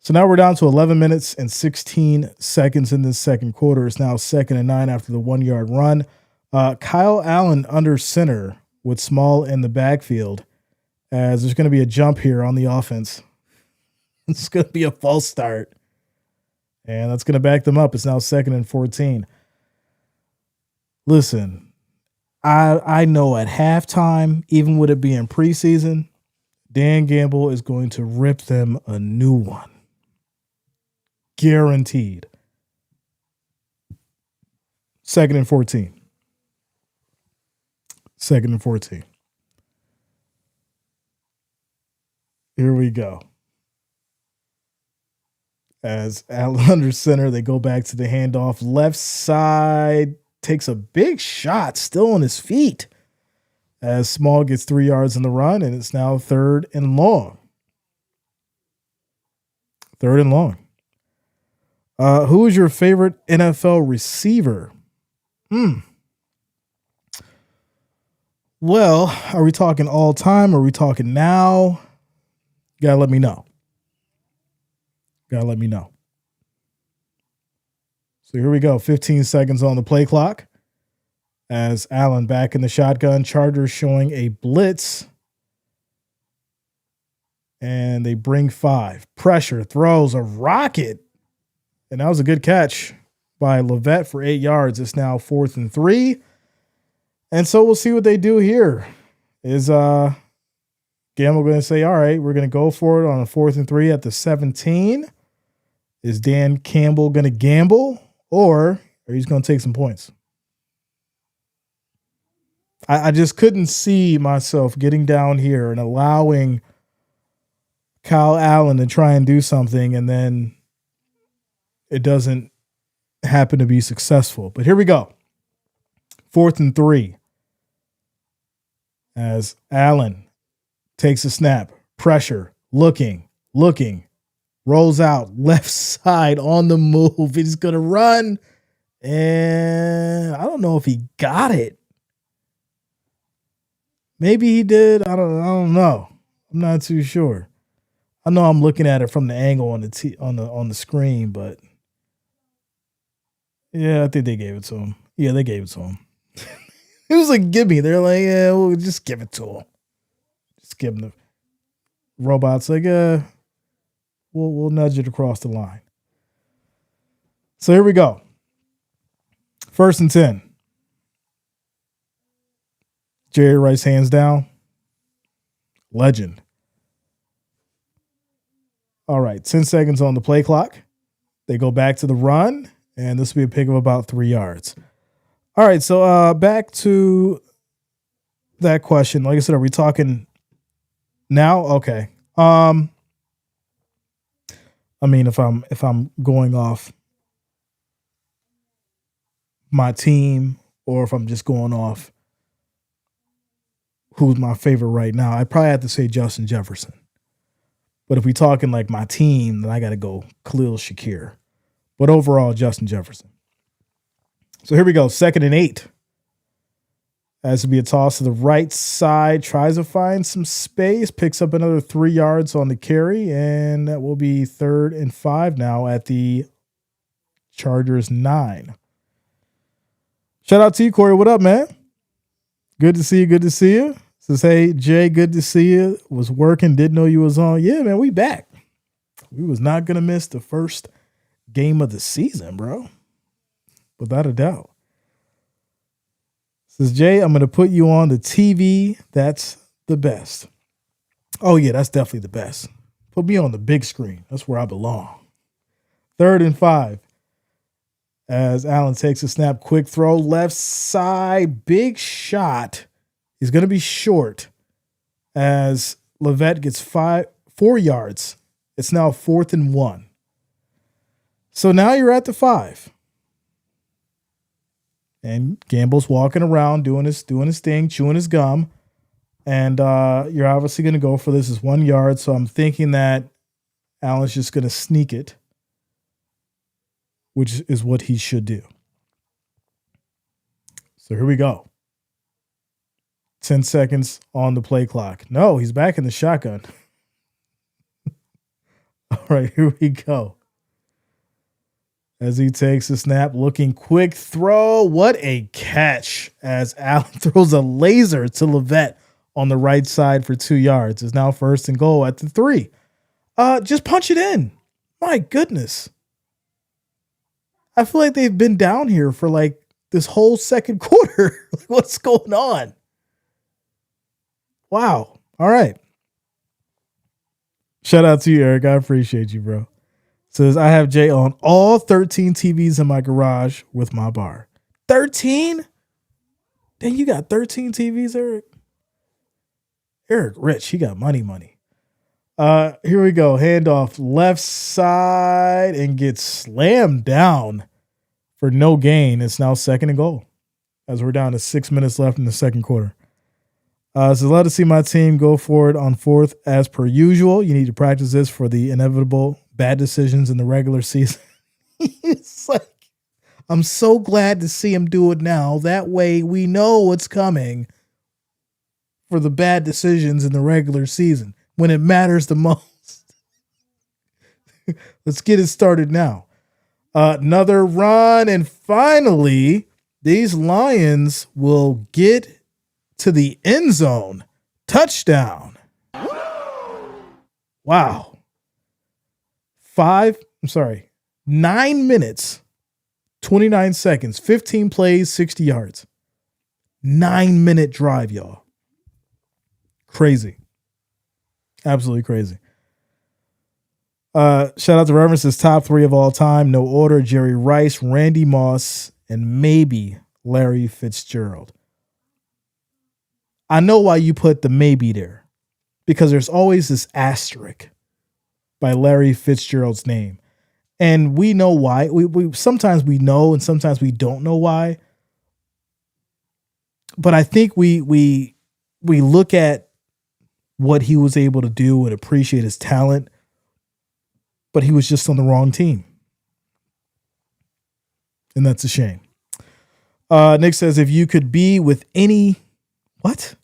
So now we're down to 11 minutes and 16 seconds in this second quarter. It's now 2nd and 9 after the 1-yard run. Kyle Allen under center with Small in the backfield, as there's going to be a jump here on the offense. It's going to be a false start. And that's going to back them up. It's now 2nd and 14. Listen, I know at halftime, even with it being preseason, Dan Gamble is going to rip them a new one. Guaranteed. 2nd and 14. 2nd and 14. Here we go. As Allen under center, they go back to the handoff. Left side takes a big shot, still on his feet. As Small gets 3 yards in the run, and it's now 3rd and long. 3rd and long. Who is your favorite NFL receiver? Well, are we talking all time? Are we talking now? You gotta let me know. Gotta let me know. So here we go. 15 seconds on the play clock. As Allen back in the shotgun. Chargers showing a blitz. And they bring 5. Pressure, throws a rocket. And that was a good catch by Levette for 8 yards. It's now 4th and 3. And so we'll see what they do here. Is Gamble going to say, all right, we're going to go for it on a 4th and 3 at the 17? Is Dan Campbell going to gamble, or are he going to take some points? I just couldn't see myself getting down here and allowing Kyle Allen to try and do something, and then it doesn't happen to be successful. But here we go. 4th and 3. As Allen takes a snap, pressure, looking, rolls out, left side on the move. He's going to run, and I don't know if he got it. Maybe he did. I don't know. I'm not too sure. I know I'm looking at it from the angle on the screen, but yeah, I think they gave it to him. Yeah, they gave it to him. It was like, give me. They're like, yeah, we'll just give it to him. Just give him the robots. Like, we'll nudge it across the line. So here we go. 1st and 10. Jerry Rice hands down. Legend. All right, 10 seconds on the play clock. They go back to the run, and this will be a pick of about 3 yards. All right, so back to that question. Like I said, are we talking now? Okay. I mean, if I'm going off my team, or if I'm just going off who's my favorite right now, I'd probably have to say Justin Jefferson. But if we talking like my team, then I got to go Khalil Shakir. But overall, Justin Jefferson. So here we go. 2nd and 8. Has to be a toss to the right side. Tries to find some space. Picks up another 3 yards on the carry. And that will be 3rd and 5 now at the Chargers 9. Shout out to you, Corey. What up, man? Good to see you. Good to see you. Says, hey, Jay, good to see you. Was working. Didn't know you was on. Yeah, man, we back. We was not going to miss the first game of the season, bro. Without a doubt. Says, Jay, I'm going to put you on the TV. That's the best. Oh, yeah, that's definitely the best. Put me on the big screen. That's where I belong. 3rd and 5. As Allen takes a snap, quick throw, left side, big shot. He's going to be short as Levet gets 4 yards. It's now 4th and 1. So now you're at the 5. And Gamble's walking around doing his thing, chewing his gum. And you're obviously going to go for this as 1 yard. So I'm thinking that Allen's just going to sneak it, which is what he should do. So here we go. 10 seconds on the play clock. No, he's back in the shotgun. All right, here we go. As he takes a snap, looking quick throw. What a catch as Allen throws a laser to Levet on the right side for 2 yards. It's now 1st and goal at the 3. Just punch it in. My goodness. I feel like they've been down here for like this whole second quarter. What's going on? Wow. All right. Shout out to you, Eric. I appreciate you, bro. Says, I have Jay on all 13 TVs in my garage with my bar. 13? Then you got 13 TVs, Eric? Eric rich. He got money. Here we go. Handoff left side and gets slammed down for no gain. It's now 2nd and goal as we're down to 6 minutes left in the second quarter. So glad to see my team go for it on 4th as per usual. You need to practice this for the inevitable bad decisions in the regular season. It's like, I'm so glad to see him do it now. That way we know what's coming for the bad decisions in the regular season when it matters the most. Let's get it started now. Another run, and finally, these Lions will get to the end zone. Touchdown. Wow. 9 minutes, 29 seconds, 15 plays, 60 yards. 9-minute drive, y'all. Crazy. Absolutely crazy. Shout out to Reverence's top 3 of all time. No order. Jerry Rice, Randy Moss, and maybe Larry Fitzgerald. I know why you put the maybe there, because there's always this asterisk by Larry Fitzgerald's name. And we know why. We sometimes we know and sometimes we don't know why. But I think we look at what he was able to do and appreciate his talent, but he was just on the wrong team. And that's a shame. Nick says, if you could be with any... What?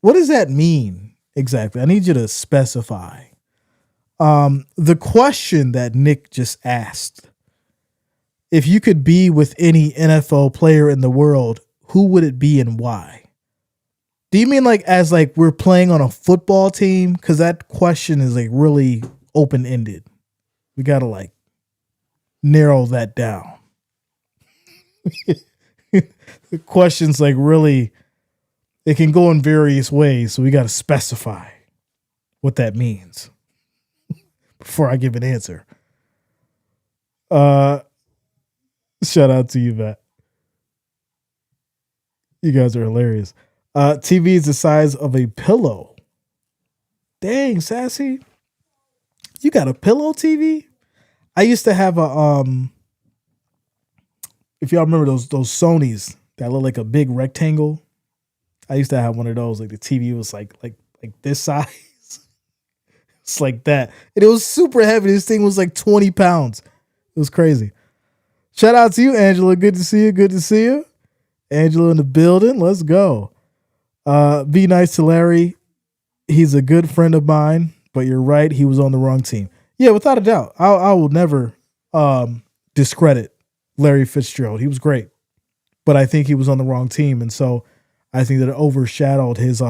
What does that mean exactly? I need you to specify. The question that Nick just asked, if you could be with any NFL player in the world, who would it be and why? Do you mean like as like we're playing on a football team? Because that question is like really open-ended. We got to like narrow that down. The question's like really, it can go in various ways. So we got to specify what that means before I give an answer. Shout out to you, Matt. You guys are hilarious. TV is the size of a pillow. Dang, Sassy. You got a pillow TV? I used to have if y'all remember those Sonys that look like a big rectangle. I used to have one of those. Like the TV was like this size. It's like that. And it was super heavy. This thing was like 20 pounds. It was crazy. Shout out to you, Angela. Good to see you. Good to see you. Angela in the building. Let's go. Be nice to Larry. He's a good friend of mine, but you're right. He was on the wrong team. Yeah, without a doubt. I will never discredit Larry Fitzgerald. He was great, but I think he was on the wrong team. And so I think that it overshadowed his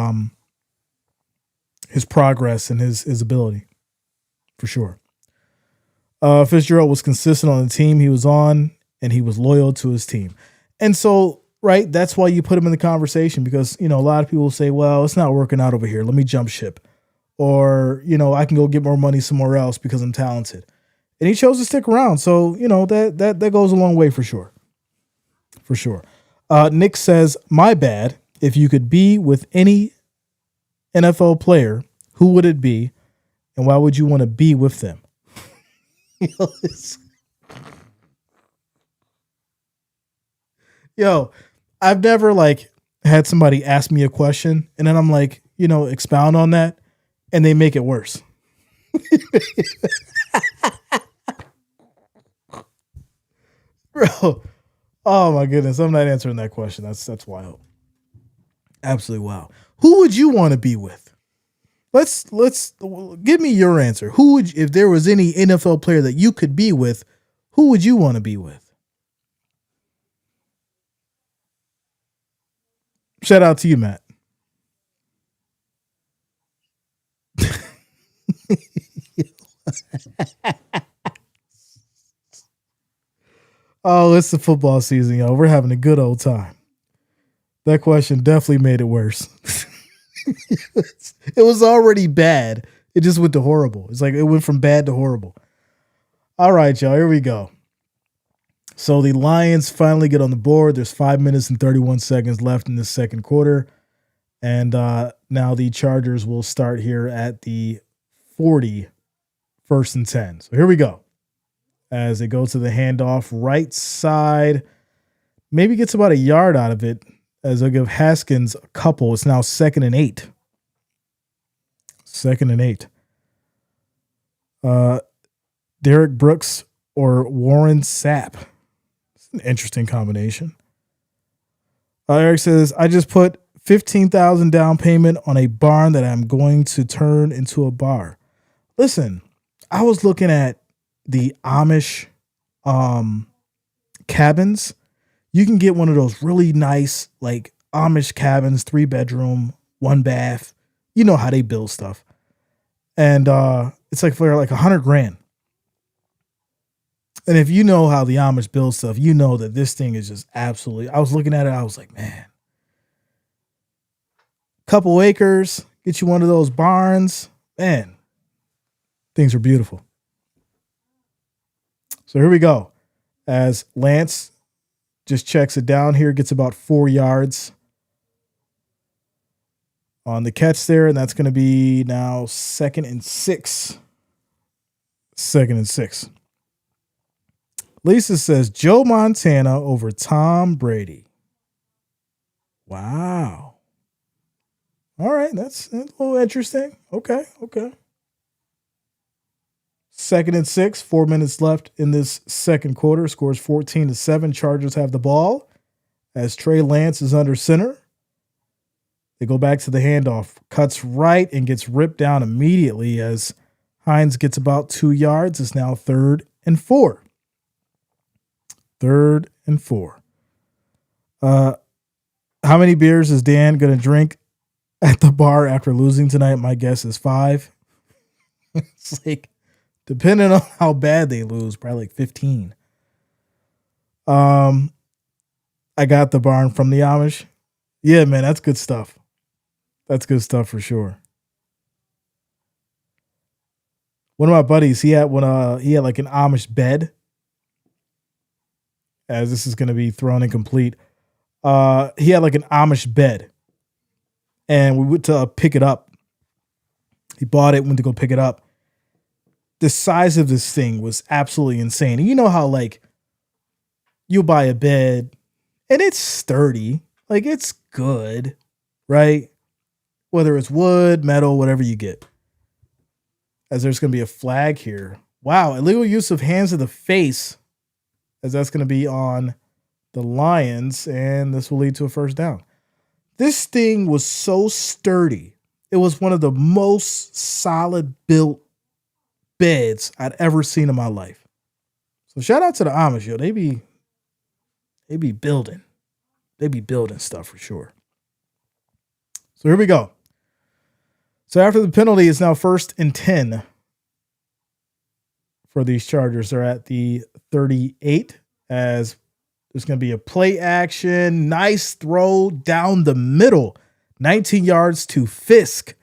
progress and his ability for sure. Fitzgerald was consistent on the team he was on, and he was loyal to his team. And so, right, that's why you put him in the conversation because, a lot of people say, well, it's not working out over here. Let me jump ship. Or, I can go get more money somewhere else because I'm talented. And he chose to stick around. So, that goes a long way for sure. For sure. Nick says, my bad. If you could be with any NFL player, who would it be? And why would you want to be with them? Yo, I've never had somebody ask me a question and then I'm like, expound on that and they make it worse. Bro, oh my goodness, I'm not answering that question. That's wild. Absolutely wild. Who would you want to be with? Let's give me your answer. Who would, if there was any NFL player that you could be with, who would you want to be with? Shout out to you, Matt. Oh, it's the football season, y'all. We're having a good old time. That question definitely made it worse. It was already bad. It just went to horrible. It's like it went from bad to horrible. All right, y'all, here we go. So the Lions finally get on the board. There's 5 minutes and 31 seconds left in the second quarter. And now the Chargers will start here at the 40, 1st and 10. So here we go. As they go to the handoff, right side, maybe gets about a yard out of it. As they'll give Haskins a couple. It's now 2nd and 8. 2nd and 8. Derek Brooks or Warren Sapp. It's an interesting combination. Eric says, I just put $15,000 down payment on a barn that I'm going to turn into a bar. Listen, I was looking at the Amish cabins. You can get one of those really nice, Amish cabins, 3-bedroom, 1 bath. You know how they build stuff. And it's for $100,000. And if you know how the Amish build stuff, you know that this thing is just absolutely, I was looking at it, I was like, man, couple acres, get you one of those barns, man, things are beautiful. So here we go. As Lance just checks it down here, gets about 4 yards on the catch there, and that's going to be now 2nd and 6. 2nd and 6. Lisa says Joe Montana over Tom Brady. Wow. All right, that's a little interesting. Okay. 2nd and 6, 4 minutes left in this second quarter. Scores 14-7. Chargers have the ball as Trey Lance is under center. They go back to the handoff. Cuts right and gets ripped down immediately as Hines gets about 2 yards. It's now 3rd and 4. 3rd and 4. How many beers is Dan going to drink at the bar after losing tonight? My guess is 5. It's depending on how bad they lose, probably 15. I got the barn from the Amish. Yeah, man, that's good stuff. That's good stuff for sure. One of my buddies, he had an Amish bed. as this is going to be thrown incomplete. He had like an Amish bed, and we went to pick it up. He bought it, went to go pick it up. The size of this thing was absolutely insane. And you know how like you buy a bed and it's sturdy, like it's good, right? Whether it's wood, metal, whatever you get. As there's going to be a flag here. Wow, illegal use of hands to the face, as that's going to be on the Lions, and this will lead to a first down. This thing was so sturdy. It was one of the most solid built beds I'd ever seen in my life. So shout out to the Amish, yo. They be building. They be building stuff for sure. So here we go. So after the penalty, it's now 1st and 10 for these Chargers. They're at the 38 as there's going to be a play action. Nice throw down the middle. 19 yards to Fisk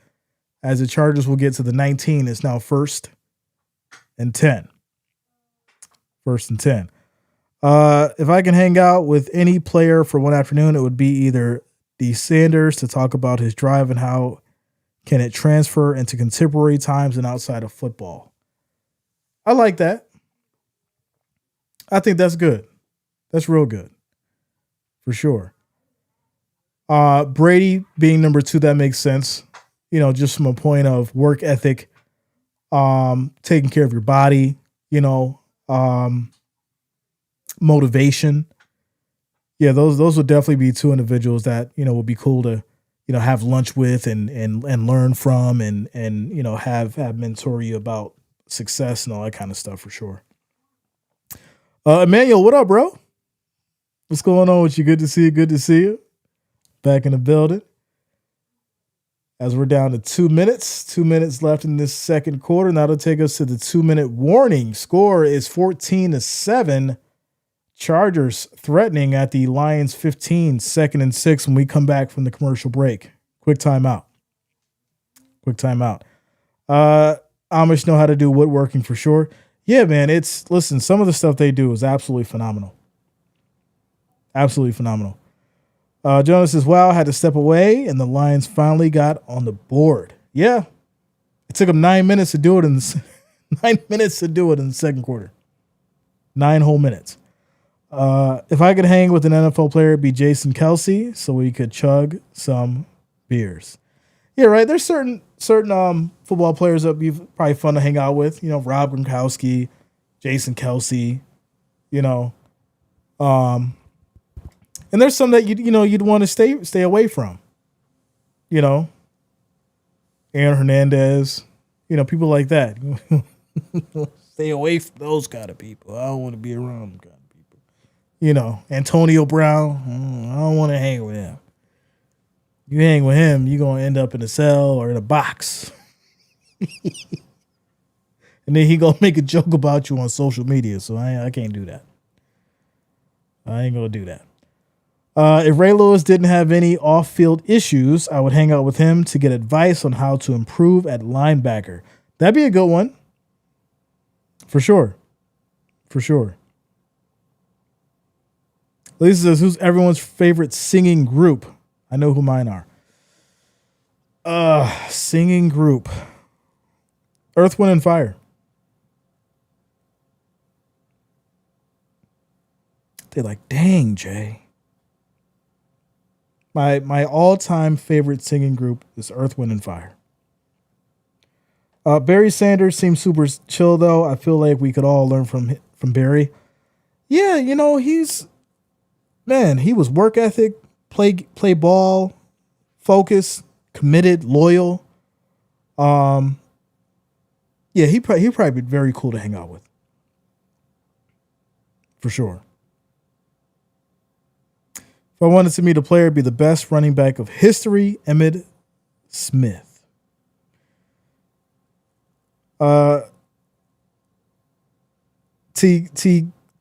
as the Chargers will get to the 19. It's now 1st and 10. 1st and 10. If I can hang out with any player for one afternoon, it would be either D. Sanders to talk about his drive and how can it transfer into contemporary times and outside of football. I like that. I think that's good. That's real good. For sure. Brady being number 2, that makes sense. You know, just from a point of work ethic, taking care of your body, you know, motivation. Yeah, those would definitely be 2 individuals that, you know, would be cool to, you know, have lunch with and learn from and you know, have mentor you about success and all that kind of stuff for sure. Emmanuel, what up, bro? What's going on with you? Good to see you. Good to see you. Back in the building. As we're down to 2 minutes. 2 minutes left in this second quarter. Now to take us to the 2-minute warning. Score is 14-7. Chargers threatening at the Lions 15, 2nd and 6 when we come back from the commercial break. Quick timeout. Amish know how to do woodworking for sure. Yeah, man, listen, some of the stuff they do is absolutely phenomenal. Absolutely phenomenal. Jonas says, wow, had to step away, and the Lions finally got on the board. Yeah. It took them 9 minutes to do it in the second quarter. 9 whole minutes. If I could hang with an NFL player, it'd be Jason Kelsey, so we could chug some beers. Yeah, right. There's certain football players that would be probably fun to hang out with. You know, Rob Gronkowski, Jason Kelsey, you know. And there's some that you'd want to stay away from. You know, Aaron Hernandez, you know, people like that. Stay away from those kind of people. I don't want to be around them kind of people. You know, Antonio Brown, I don't want to hang with him. You hang with him, you're going to end up in a cell or in a box. And then he going to make a joke about you on social media. So I can't do that. I ain't going to do that. If Ray Lewis didn't have any off-field issues, I would hang out with him to get advice on how to improve at linebacker. That'd be a good one. For sure. For sure. Lisa says, who's everyone's favorite singing group? I know who mine are. Singing group. Earth, Wind, and Fire. They're like, dang, Jay. My all-time favorite singing group is Earth, Wind, and Fire. Barry Sanders seems super chill, though. I feel like we could all learn from Barry. Yeah, you know, he was work ethic, play ball, focus, committed, loyal. Yeah, he'd probably be very cool to hang out with. For sure. If I wanted to meet a player, it'd be the best running back of history, Emmitt Smith. TG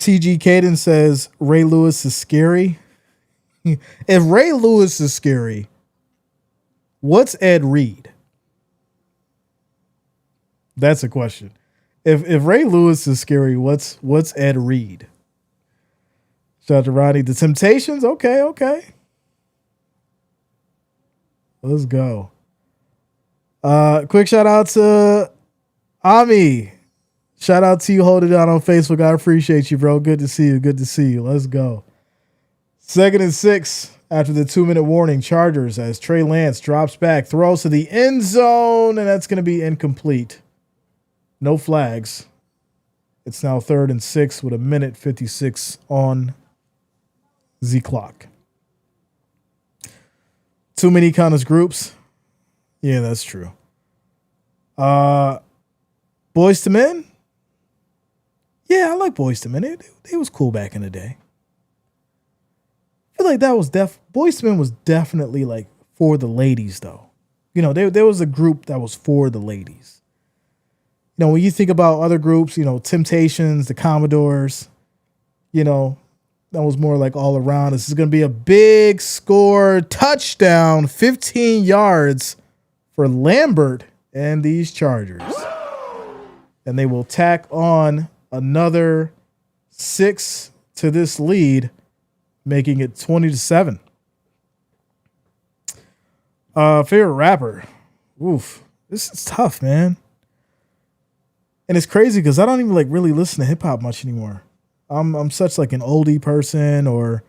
Caden says Ray Lewis is scary. If Ray Lewis is scary, what's Ed Reed? That's a question. If Ray Lewis is scary, what's Ed Reed? Shout out to Ronnie. The Temptations. Okay. Let's go. Quick shout out to Ami. Shout out to you holding down on Facebook. I appreciate you, bro. Good to see you. Let's go. 2nd and 6 after the 2-minute warning. Chargers as Trey Lance drops back, throws to the end zone, and that's going to be incomplete. No flags. It's now 3rd and 6 with 1:56 on the clock. Too many Connors groups. Yeah, that's true. Boys to Men. Yeah, I like Boys to Men. It was cool back in the day. I feel like that was Boys to Men was definitely like for the ladies though. You know, there was a group that was for the ladies. You know, when you think about other groups, you know, Temptations, the Commodores, you know, that was more like all around. This is going to be a big score, touchdown, 15 yards for Lambert and these Chargers. And they will tack on another 6 to this lead, making it 20-7. Favorite rapper. Oof. This is tough, man. And it's crazy because I don't even like really listen to hip hop much anymore. I'm such like an oldie person, or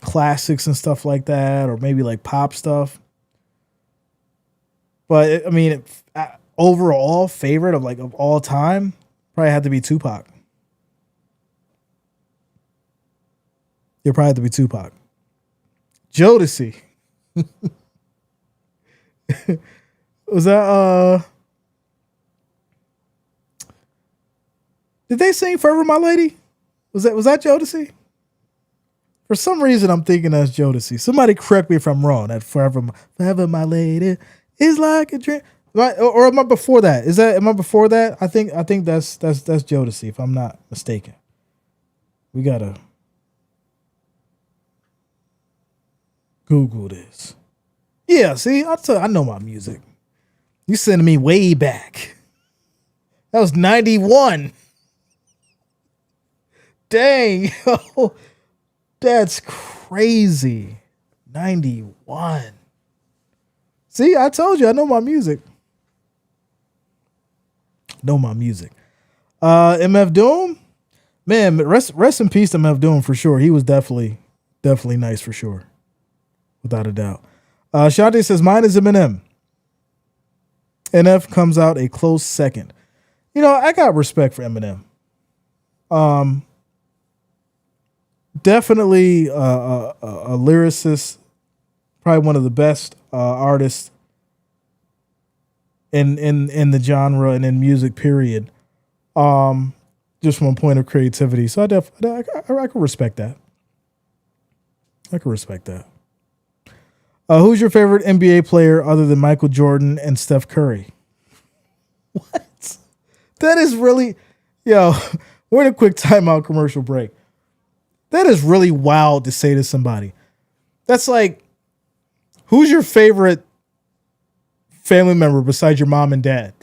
classics and stuff like that, or maybe like pop stuff. But I mean, overall favorite of all time probably had to be Tupac. It probably had to be Tupac. Jodeci. Was that did they sing Forever My Lady? Was that Jodeci? For some reason I'm thinking that's Jodeci. Somebody correct me if I'm wrong. That Forever My Lady is like a dream. Right? Or am I before that? Am I before that? I think that's Jodeci, if I'm not mistaken. We gotta Google this. Yeah, see, I know my music. You sending me way back. That was 91. Dang, yo. That's crazy. 91. See, I told you, I know my music. MF Doom? Man, rest in peace to MF Doom for sure. He was definitely nice for sure. Without a doubt. Shante says, mine is Eminem. NF comes out a close second. You know, I got respect for Eminem. Definitely a lyricist, probably one of the best artists in the genre and in music, period. Just from a point of creativity. So I can respect that. Who's your favorite NBA player other than Michael Jordan and Steph Curry? What? That is really, yo, we're in a quick timeout commercial break. That is really wild to say to somebody. That's like, who's your favorite family member besides your mom and dad?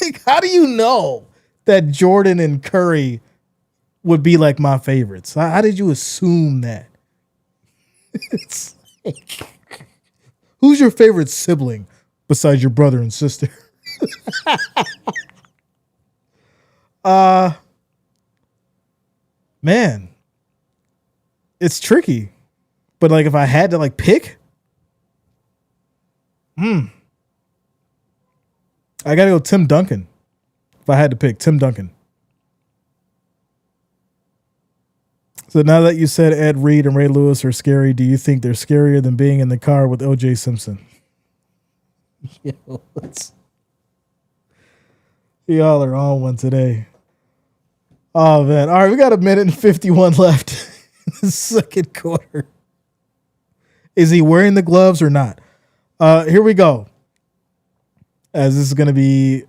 Like, how do you know that Jordan and Curry would be like my favorites? How did you assume that? It's like, who's your favorite sibling besides your brother and sister? Man, it's tricky. But like, if I had to like pick, I gotta go Tim Duncan. If I had to pick, Tim Duncan. So now that you said Ed Reed and Ray Lewis are scary, do you think they're scarier than being in the car with O.J. Simpson? Y'all are on one today. Oh, man. All right, we got 1:51 left in the second quarter. Is he wearing the gloves or not? Here we go. As this is going to be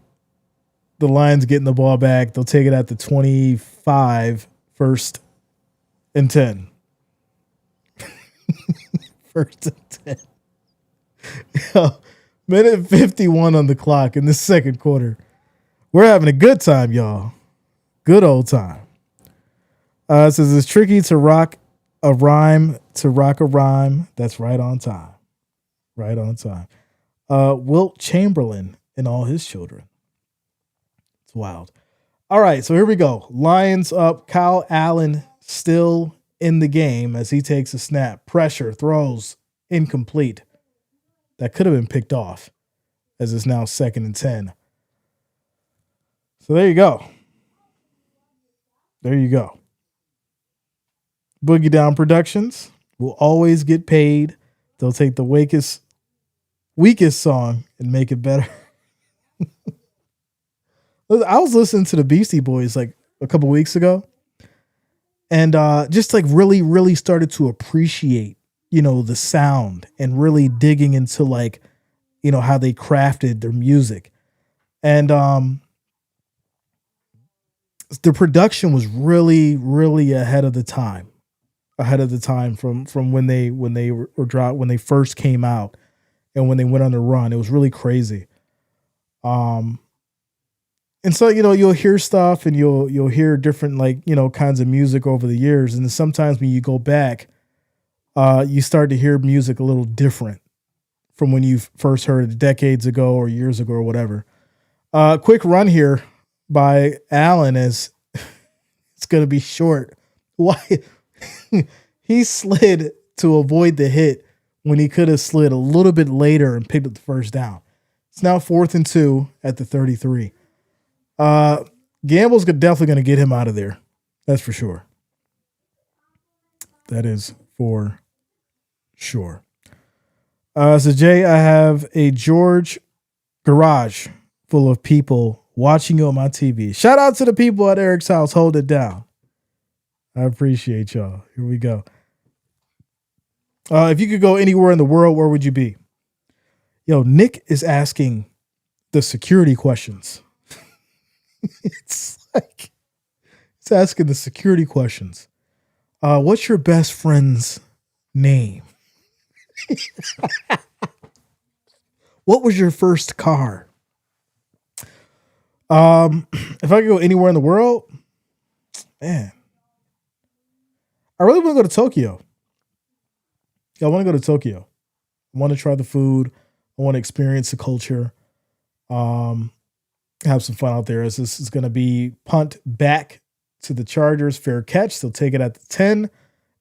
the Lions getting the ball back. They'll take it at the 25, 1st and 10. 1st and 10. Yo, 1:51 on the clock in the second quarter. We're having a good time, y'all. Good old time. It says it's tricky to rock a rhyme to rock a rhyme. That's right on time. Right on time. Wilt Chamberlain and all his children. It's wild. All right, so here we go. Lions up. Kyle Allen still in the game as he takes a snap. Pressure, throws, incomplete. That could have been picked off as it's now 2nd and 10. So there you go. There you go. Boogie Down Productions will always get paid. They'll take the weakest song and make it better. I was listening to the Beastie Boys like a couple weeks ago and just like really, really started to appreciate, the sound and really digging into like, how they crafted their music. And the production was really, really ahead of the time from when they were dropped, when they first came out and when they went on the run. It was really crazy. And so, you'll hear stuff and you'll hear different, like, kinds of music over the years. And then sometimes when you go back, you start to hear music a little different from when you first heard it decades ago or years ago or whatever. Quick run here by Allen is it's going to be short. Why? He slid to avoid the hit when he could have slid a little bit later and picked up the first down. It's now 4th and 2 at the 33. Gamble's definitely going to get him out of there. That's for sure. That is for sure. So Jay, I have a George garage full of people watching you on my TV. Shout out to the people at Eric's house. Hold it down. I appreciate y'all. Here we go. If you could go anywhere in the world, where would you be? Yo, Nick is asking the security questions. It's asking the security questions. What's your best friend's name? What was your first car? If I could go anywhere in the world, man, I really want to go to Tokyo. Yeah, I want to go to Tokyo. I want to try the food. I want to experience the culture. Have some fun out there. As this is going to be punt back to the Chargers. Fair catch. They'll take it at the 10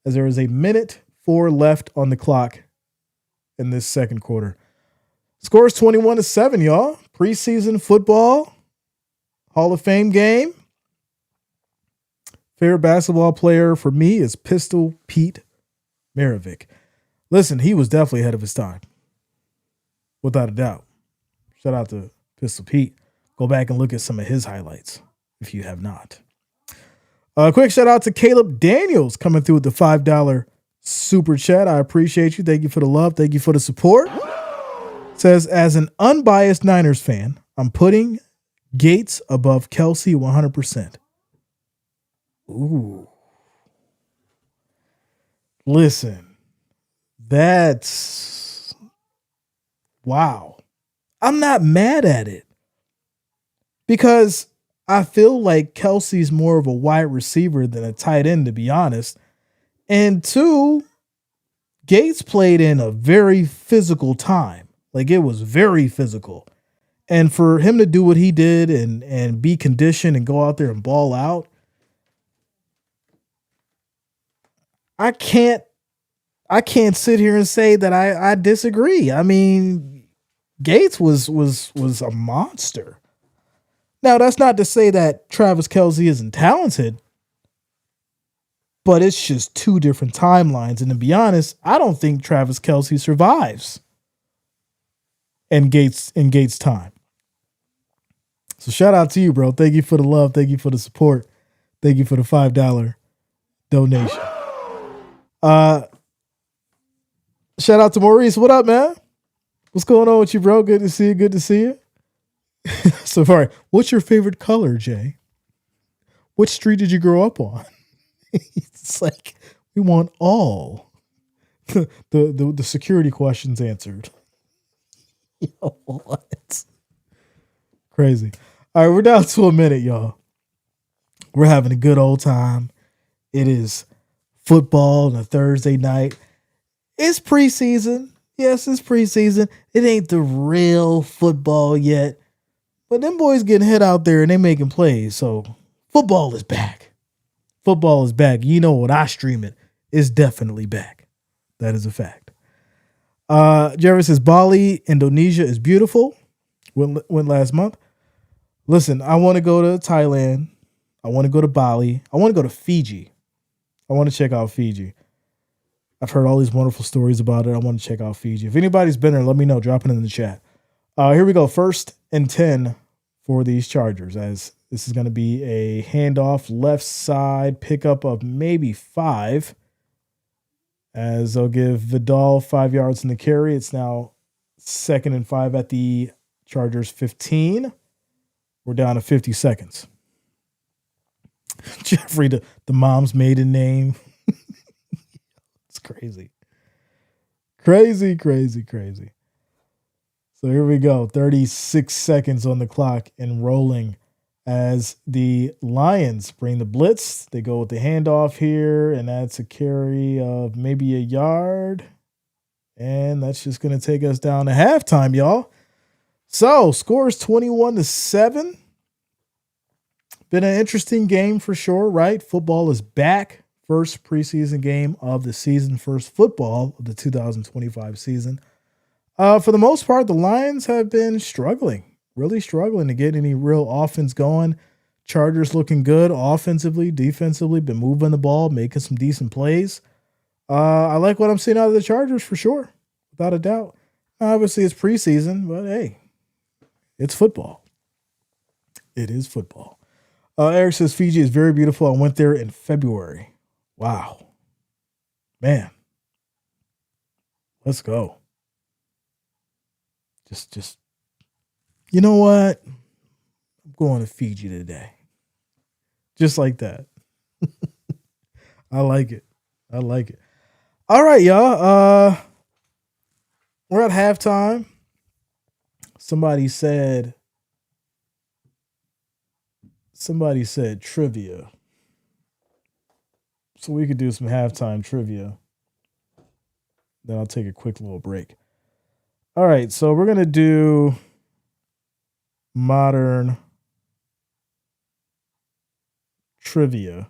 as there is 1:04 left on the clock in this second quarter. Scores 21-7, y'all. Preseason football. Hall of Fame game. Favorite basketball player for me is Pistol Pete Maravich. Listen, he was definitely ahead of his time. Without a doubt. Shout out to Pistol Pete. Go back and look at some of his highlights if you have not. Quick shout out to Caleb Daniels coming through with the $5 super chat. I appreciate you. Thank you for the love. Thank you for the support. Says, as an unbiased Niners fan, I'm putting Gates above Kelsey 100%. Ooh. Listen, that's wow. I'm not mad at it because I feel like Kelsey's more of a wide receiver than a tight end, to be honest. And two, Gates played in a very physical time. Like, it was very physical. And for him to do what he did and be conditioned and go out there and ball out, I can't sit here and say that I disagree. I mean, Gates was a monster. Now, that's not to say that Travis Kelce isn't talented, but it's just two different timelines. And to be honest, I don't think Travis Kelce survives in Gates' time. So shout out to you, bro. Thank you for the love. Thank you for the support. Thank you for the $5 donation. Shout out to Maurice. What up, man? What's going on with you, bro? Good to see you. Good to see you. So far, what's your favorite color, Jay? What street did you grow up on? It's like, we want all the security questions answered. Yo, what? Crazy. All right, we're down to a minute, y'all. We're having a good old time. It is football on a Thursday night. It's preseason. Yes, it's preseason. It ain't the real football yet. But them boys getting hit out there and they making plays. So football is back. Football is back. You know what I stream it. It's definitely back. That is a fact. Jerry says Bali, Indonesia is beautiful. Went last month. Listen, I want to go to Thailand. I want to go to Bali. I want to go to Fiji. I want to check out Fiji. I've heard all these wonderful stories about it. I want to check out Fiji. If anybody's been there, let me know. Drop it in the chat. Here we go. 1st and 10 for these Chargers, as this is going to be a handoff left side pickup of maybe 5. As they'll give Vidal 5 yards in the carry. It's now 2nd and 5 at the Chargers 15. We're down to 50 seconds. Jeffrey, the mom's maiden name. It's crazy. Crazy. So here we go. 36 seconds on the clock and rolling as the Lions bring the blitz. They go with the handoff here, and that's a carry of maybe a yard. And that's just going to take us down to halftime, y'all. So, score is 21-7. Been an interesting game for sure, right? Football is back. First preseason game of the season. First football of the 2025 season. For the most part, the Lions have been really struggling to get any real offense going. Chargers looking good offensively, defensively, been moving the ball, making some decent plays. I like what I'm seeing out of the Chargers for sure, without a doubt. Obviously, it's preseason, but hey, it's football. It is football. Eric says Fiji is very beautiful. I went there in February. Wow. Man. Let's go. Just, you know what? I'm going to Fiji today. Just like that. I like it. All right, y'all. We're at halftime. Somebody said trivia. So we could do some halftime trivia. Then I'll take a quick little break. All right, so we're going to do modern trivia.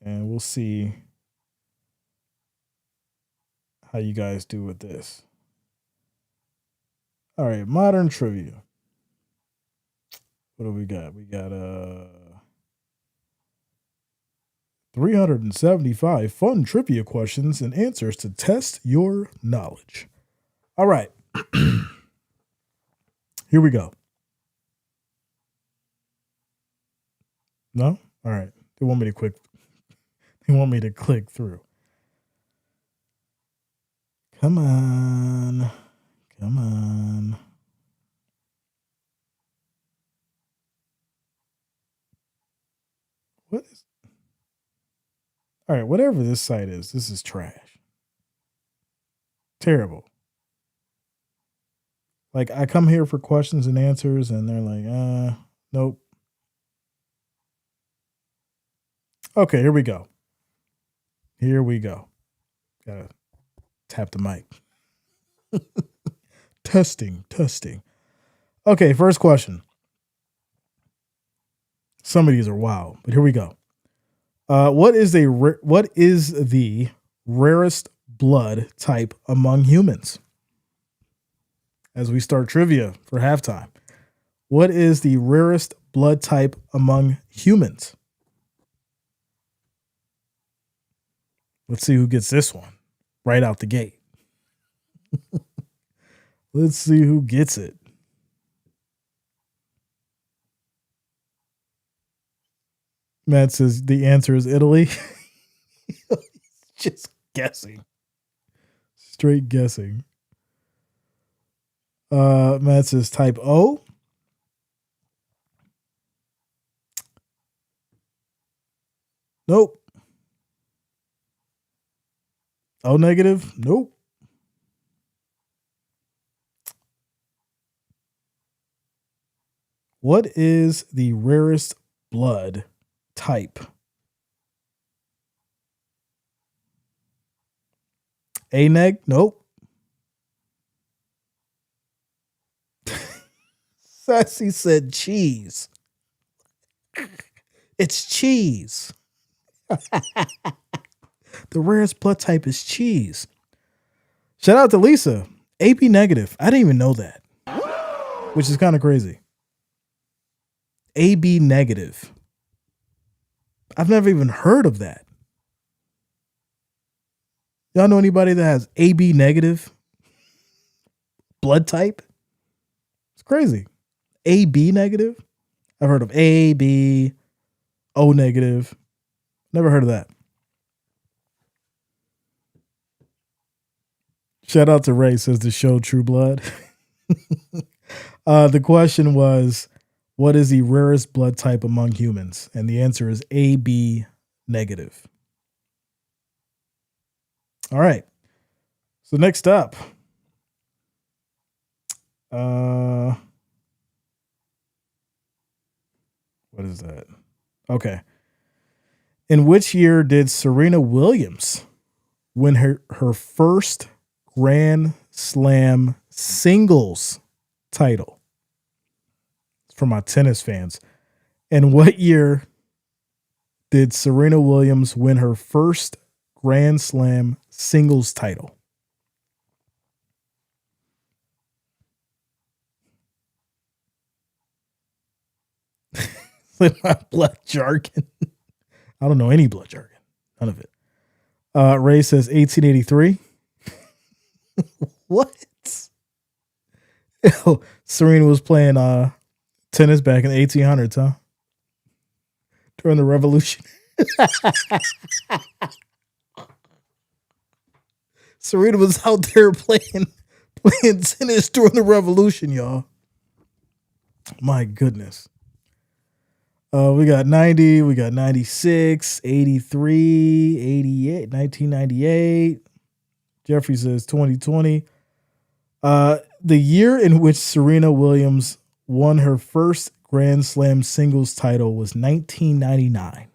And we'll see how you guys do with this. All right, modern trivia. What do we got? We got 375 fun trivia questions and answers to test your knowledge. All right. Here we go. No? All right. They want me to click through. Come on. What is? All right, whatever this site is, this is trash. Terrible. Like, I come here for questions and answers, and they're like, nope. Okay, here we go. Gotta tap the mic. Testing. Okay, first question. Some of these are wild, but here we go. What is the rarest blood type among humans? As we start trivia for halftime, what is the rarest blood type among humans? Let's see who gets this one right out the gate. Let's see who gets it. Matt says the answer is Italy. Just guessing. Straight guessing. Matt says type O. Nope. O negative? Nope. What is the rarest blood type? A neg? Nope. Sassy said cheese. It's cheese. The rarest blood type is cheese. Shout out to Lisa. AB negative. I didn't even know that, which is kind of crazy. AB negative. I've never even heard of that. Y'all know anybody that has AB negative blood type? It's crazy. AB negative? I've heard of AB, O negative. Never heard of that. Shout out to Ray, says the show True Blood. The question was, what is the rarest blood type among humans? And the answer is AB negative. All right. So next up. What is that? Okay. In which year did Serena Williams win her first Grand Slam singles title? It's for my tennis fans. In what year did Serena Williams win her first Grand Slam singles title? My blood jargon. I don't know any blood jargon. None of it. Ray says 1883. What? Ew, Serena was playing tennis back in the 1800s, huh? During the Revolution. Serena was out there playing tennis during the Revolution, y'all. My goodness. We got 90, we got 96, 83, 88, 1998. Jeffrey says 2020. The year in which Serena Williams won her first Grand Slam singles title was 1999. It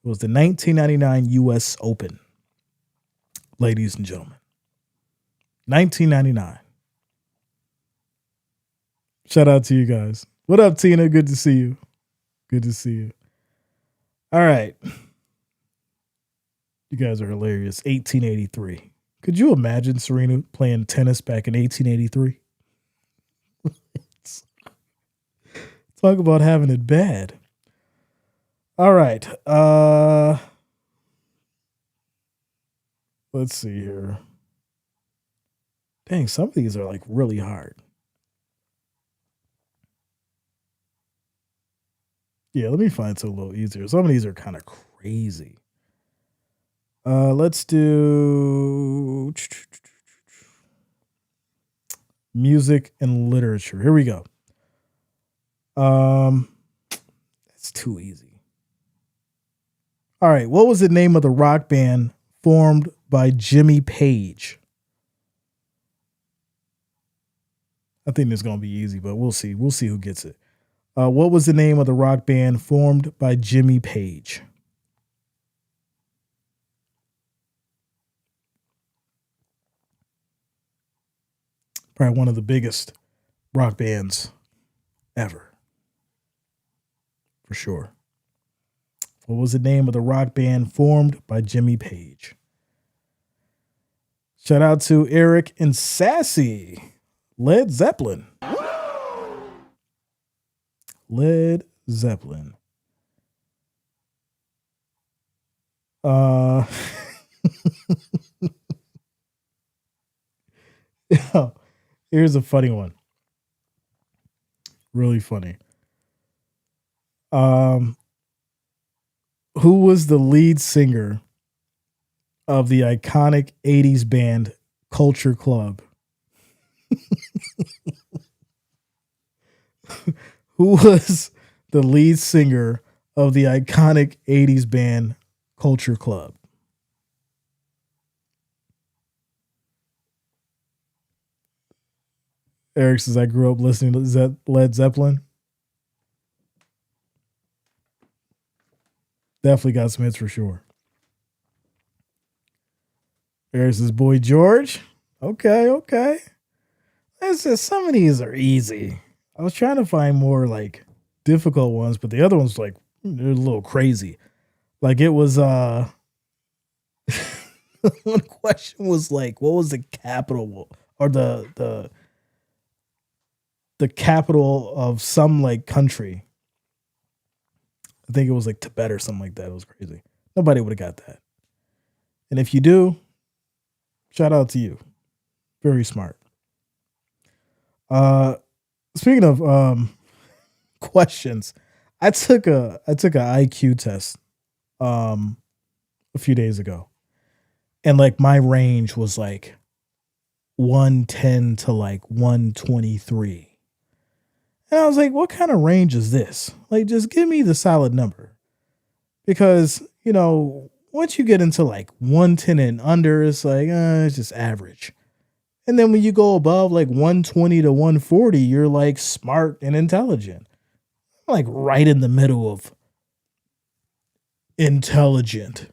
was the 1999 U.S. Open, ladies and gentlemen. 1999. Shout out to you guys. What up, Tina? Good to see you. Good to see you. All right. You guys are hilarious. 1883. Could you imagine Serena playing tennis back in 1883? Talk about having it bad. All right. Let's see here. Dang, some of these are like really hard. Yeah, let me find something a little easier. Some of these are kind of crazy. Let's do music and literature. Here we go. That's too easy. All right, what was the name of the rock band formed by Jimmy Page? I think this is going to be easy, but we'll see. We'll see who gets it. What was the name of the rock band formed by Jimmy Page? Probably one of the biggest rock bands ever. For sure. What was the name of the rock band formed by Jimmy Page? Shout out to Eric and Sassy. Led Zeppelin. Led Zeppelin. Here's a funny one. Really funny. Who was the lead singer of the iconic 80s band Culture Club? Who was the lead singer of the iconic 80s band Culture Club? Eric says, I grew up listening to Led Zeppelin. Definitely got some hits for sure. There's his boy George. Okay. It's just, some of these are easy. I was trying to find more like difficult ones, but the other ones like they're a little crazy. Like it was one question was like, what was the capital or the capital of some like country? I think it was like Tibet or something like that. It was crazy. Nobody would have got that. And if you do, shout out to you. Very smart. Speaking of questions, I took a IQ test a few days ago. And like my range was like 110 to like 123. And I was like, what kind of range is this? Like, just give me the solid number. Because, you know, once you get into like 110 and under, it's like, it's just average. And then when you go above like 120 to 140, you're like smart and intelligent. I'm like right in the middle of intelligent.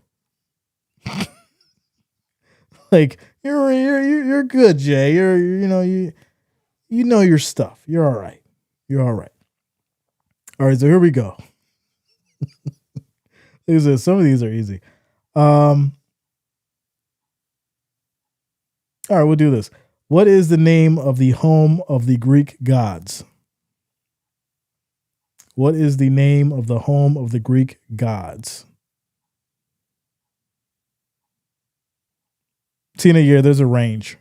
Like, you're good, Jay. You know your stuff. You're all right. You're all right. All right, so here we go. Some of these are easy. All right, we'll do this. What is the name of the home of the Greek gods? What is the name of the home of the Greek gods? Tina, yeah, there's a range.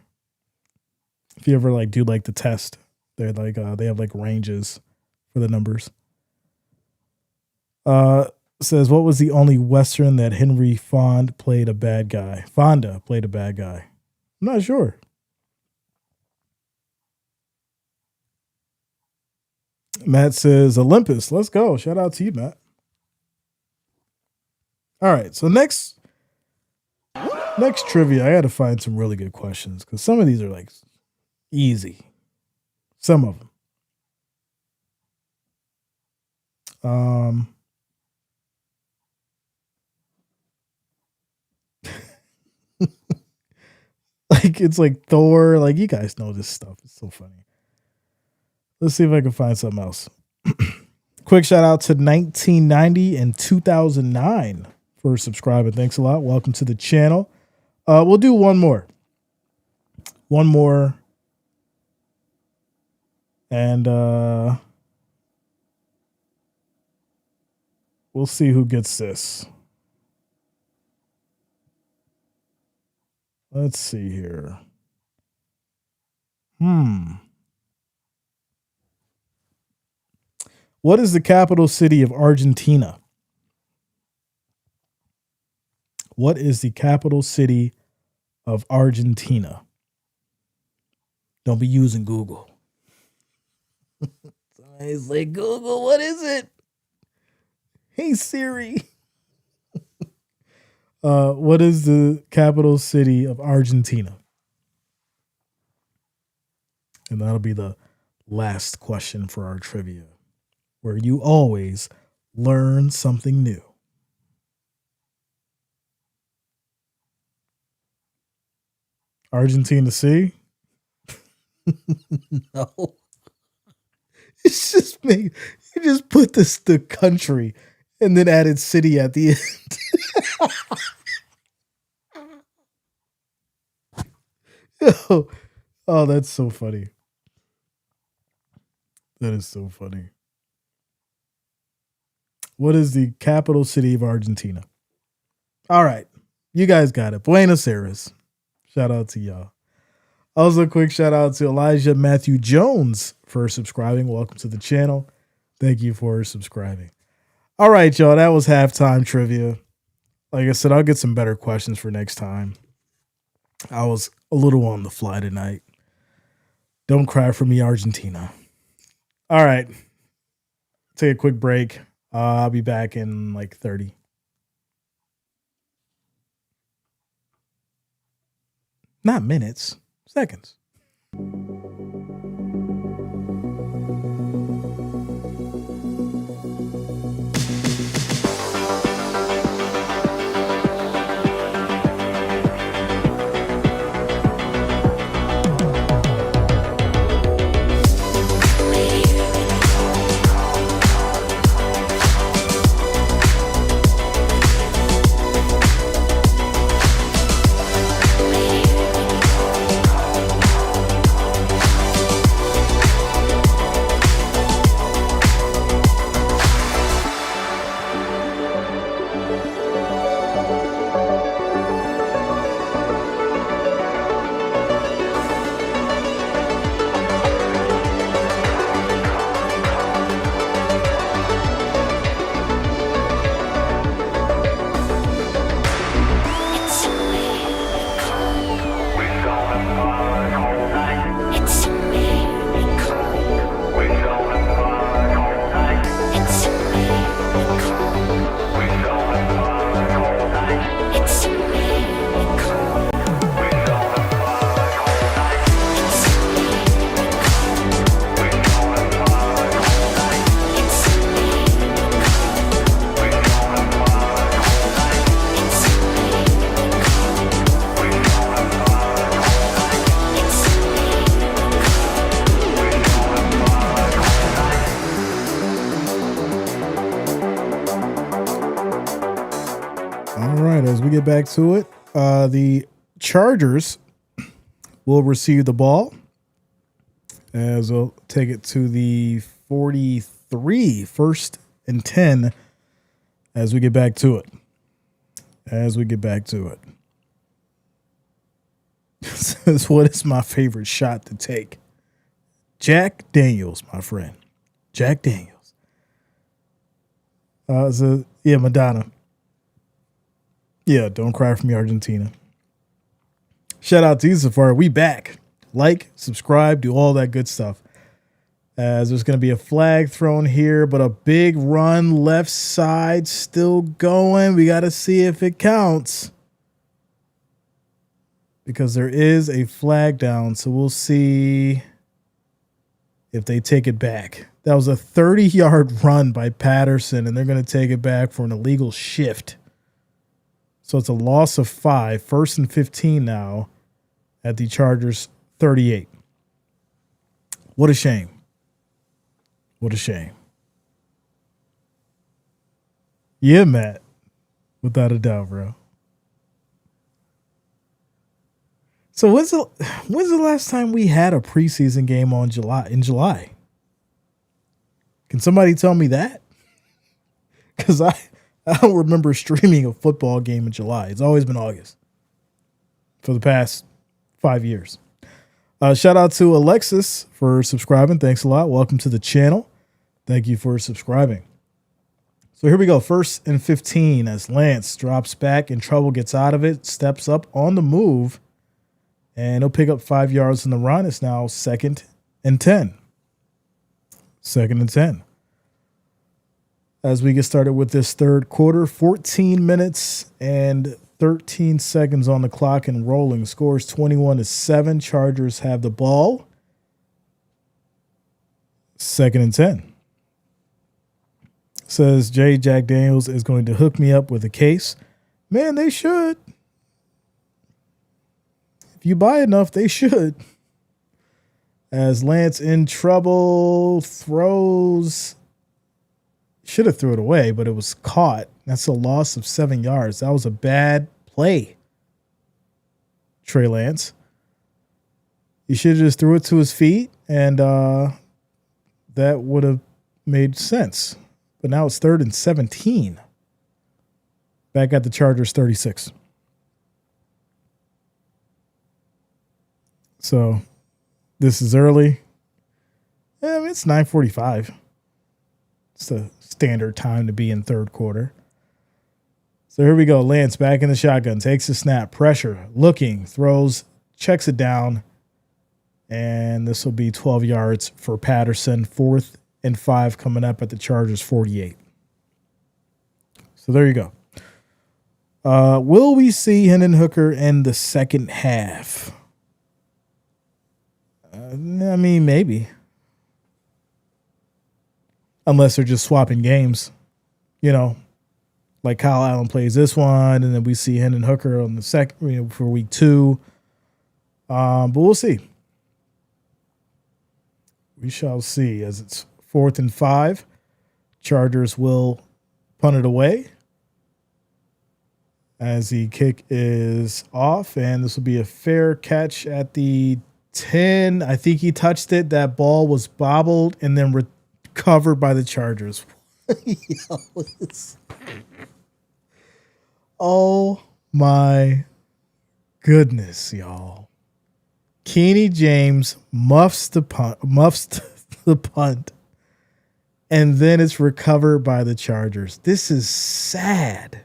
If you ever like do like the test, they're like they have like ranges for the numbers. Says, what was the only Western that Henry Fonda played a bad guy? I'm not sure. Matt says Olympus. Let's go. Shout out to you, Matt. All right. So next trivia, I had to find some really good questions because some of these are like easy. Some of them. Like it's like Thor. Like you guys know this stuff. It's so funny. Let's see if I can find something else. Quick shout out to 1990 and 2009 for subscribing. Thanks a lot. Welcome to the channel. We'll do one more. And we'll see who gets this. Let's see here. What is the capital city of Argentina? What is the capital city of Argentina? Don't be using Google. Somebody's like, Google, what is it? Hey, Siri. What is the capital city of Argentina? And that'll be the last question for our trivia, where you always learn something new. Argentina C? No. It's just me. You just put the country and then added city at the end. Oh, that's so funny. That is so funny. What is the capital city of Argentina? All right. You guys got it. Buenos Aires. Shout out to y'all. Also, a quick shout out to Elijah Matthew Jones for subscribing. Welcome to the channel. Thank you for subscribing. All right, y'all. That was halftime trivia. Like I said, I'll get some better questions for next time. I was a little on the fly tonight. Don't cry for me, Argentina. All right. Take a quick break. I'll be back in like 30. Not minutes, seconds. All right, as we get back to it, the Chargers will receive the ball as we'll take it to the 43, 1st and 10 as we get back to it. This is what is my favorite shot to take. Jack Daniels, my friend. Jack Daniels. Madonna. Yeah, don't cry for me, Argentina. Shout out to you, Safari. We back. Like, subscribe, do all that good stuff. As there's going to be a flag thrown here, but a big run left side still going. We got to see if it counts. Because there is a flag down, so we'll see if they take it back. That was a 30-yard run by Patterson, and they're going to take it back for an illegal shift. So it's a loss of 5, 1st and 15 now at the Chargers 38. What a shame. What a shame. Yeah, Matt. Without a doubt, bro. So when's the last time we had a preseason game in July? Can somebody tell me that? Because I don't remember streaming a football game in July. It's always been August for the past 5 years. Shout out to Alexis for subscribing. Thanks a lot. Welcome to the channel. Thank you for subscribing. So here we go. 1st and 15 as Lance drops back in trouble, gets out of it, steps up on the move, and he'll pick up 5 yards in the run. It's now 2nd and 10. 2nd and 10. As we get started with this third quarter, 14 minutes and 13 seconds on the clock and rolling. Scores 21-7. Chargers have the ball. 2nd and 10. Says Jack Daniels is going to hook me up with a case. Man, they should. If you buy enough, they should. As Lance in trouble, throws. Should have threw it away, but it was caught. That's a loss of 7 yards. That was a bad play, Trey Lance. He should have just threw it to his feet, and that would have made sense. But now it's 3rd and 17. Back at the Chargers 36. So this is early. It's 9:45. It's the standard time to be in third quarter. So here we go. Lance back in the shotgun. Takes a snap. Pressure. Looking. Throws. Checks it down. And this will be 12 yards for Patterson. 4th and 5 coming up at the Chargers 48. So there you go. Will we see Hendon Hooker in the second half? Maybe. Unless they're just swapping games. Like Kyle Allen plays this one, and then we see Hendon Hooker on the second, for week 2. But we'll see. We shall see as it's 4th and 5. Chargers will punt it away as the kick is off, and this will be a fair catch at the 10. I think he touched it. That ball was bobbled and then recovered by the Chargers. Oh my goodness, y'all. Kenny James muffs the punt, and then it's recovered by the Chargers. This is sad.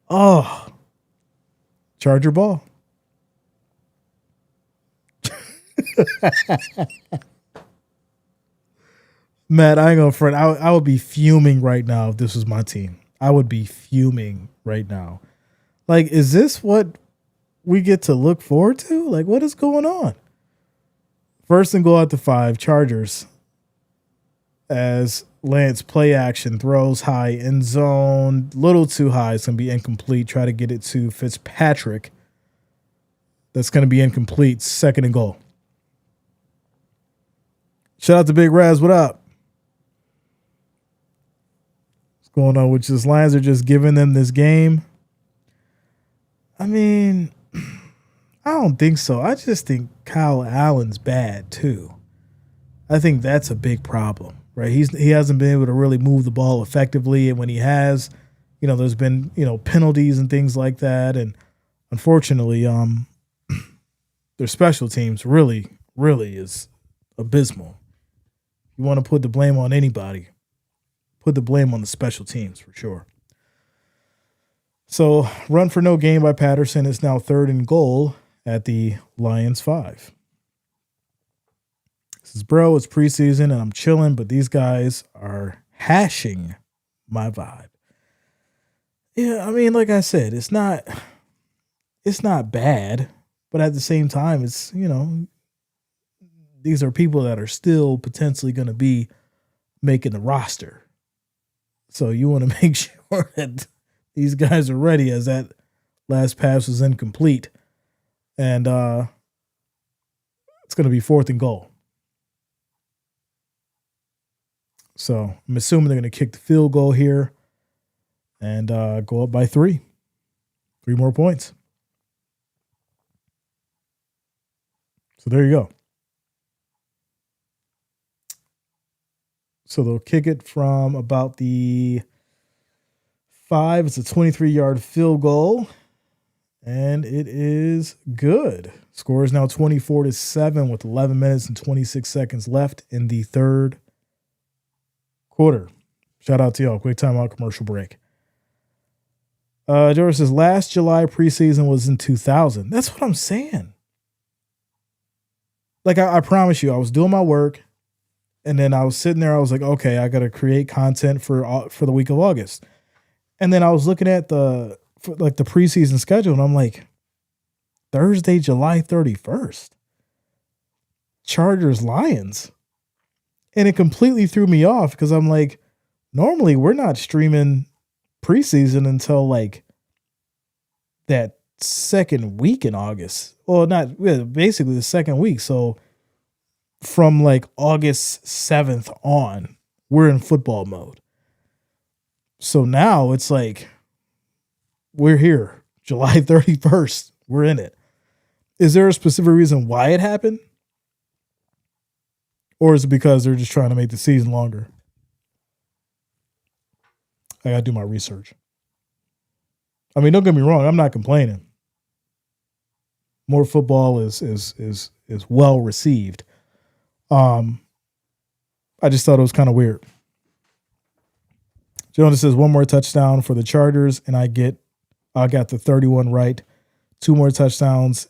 Oh, Charger ball. Matt, I ain't gonna front. I would be fuming right now if this was my team. I would be fuming right now. Like, is this what we get to look forward to? Like, what is going on? 1st and goal at the 5, Chargers. As Lance play action, throws high, end zone, little too high. It's going to be incomplete. Try to get it to Fitzpatrick. That's going to be incomplete. 2nd and goal. Shout out to Big Raz. What up? going on, which is Lions are just giving them this game. I mean, I don't think so. I just think Kyle Allen's bad too. I think that's a big problem, right? He hasn't been able to really move the ball effectively, and when he has, there's been penalties and things like that, and unfortunately, their special teams really is abysmal. You want to put the blame on anybody, put the blame on the special teams for sure. So, run for no gain by Patterson. Is now 3rd and goal at the Lions 5. Says, bro, it's preseason and I'm chilling, but these guys are hashing my vibe. Yeah, I mean, like I said, it's not bad, but at the same time, it's, these are people that are still potentially going to be making the roster. So you want to make sure that these guys are ready, as that last pass was incomplete. And it's going to be 4th and goal. So I'm assuming they're going to kick the field goal here and go up by 3. 3 more points. So there you go. So they'll kick it from about the 5. It's a 23-yard field goal, and it is good. Score is now 24-7 with 11 minutes and 26 seconds left in the 3rd quarter. Shout out to y'all. Quick timeout commercial break. George says, last July preseason was in 2000. That's what I'm saying. Like, I promise you, I was doing my work, and then I was sitting there. I was like, okay, I got to create content for the week of August. And then I was looking at the preseason schedule, and I'm like, Thursday, July 31st. Chargers, Lions. And it completely threw me off because I'm like, normally we're not streaming preseason until like that second week in August. Well, basically the second week. So from like August 7th on, we're in football mode. So now it's like, we're here, July 31st. We're in it. Is there a specific reason why it happened? Or is it because they're just trying to make the season longer? I got to do my research. I mean, don't get me wrong. I'm not complaining. More football is well received. I just thought it was kind of weird. Jonas says 1 more touchdown for the Chargers, and I got the 31 right. 2 more touchdowns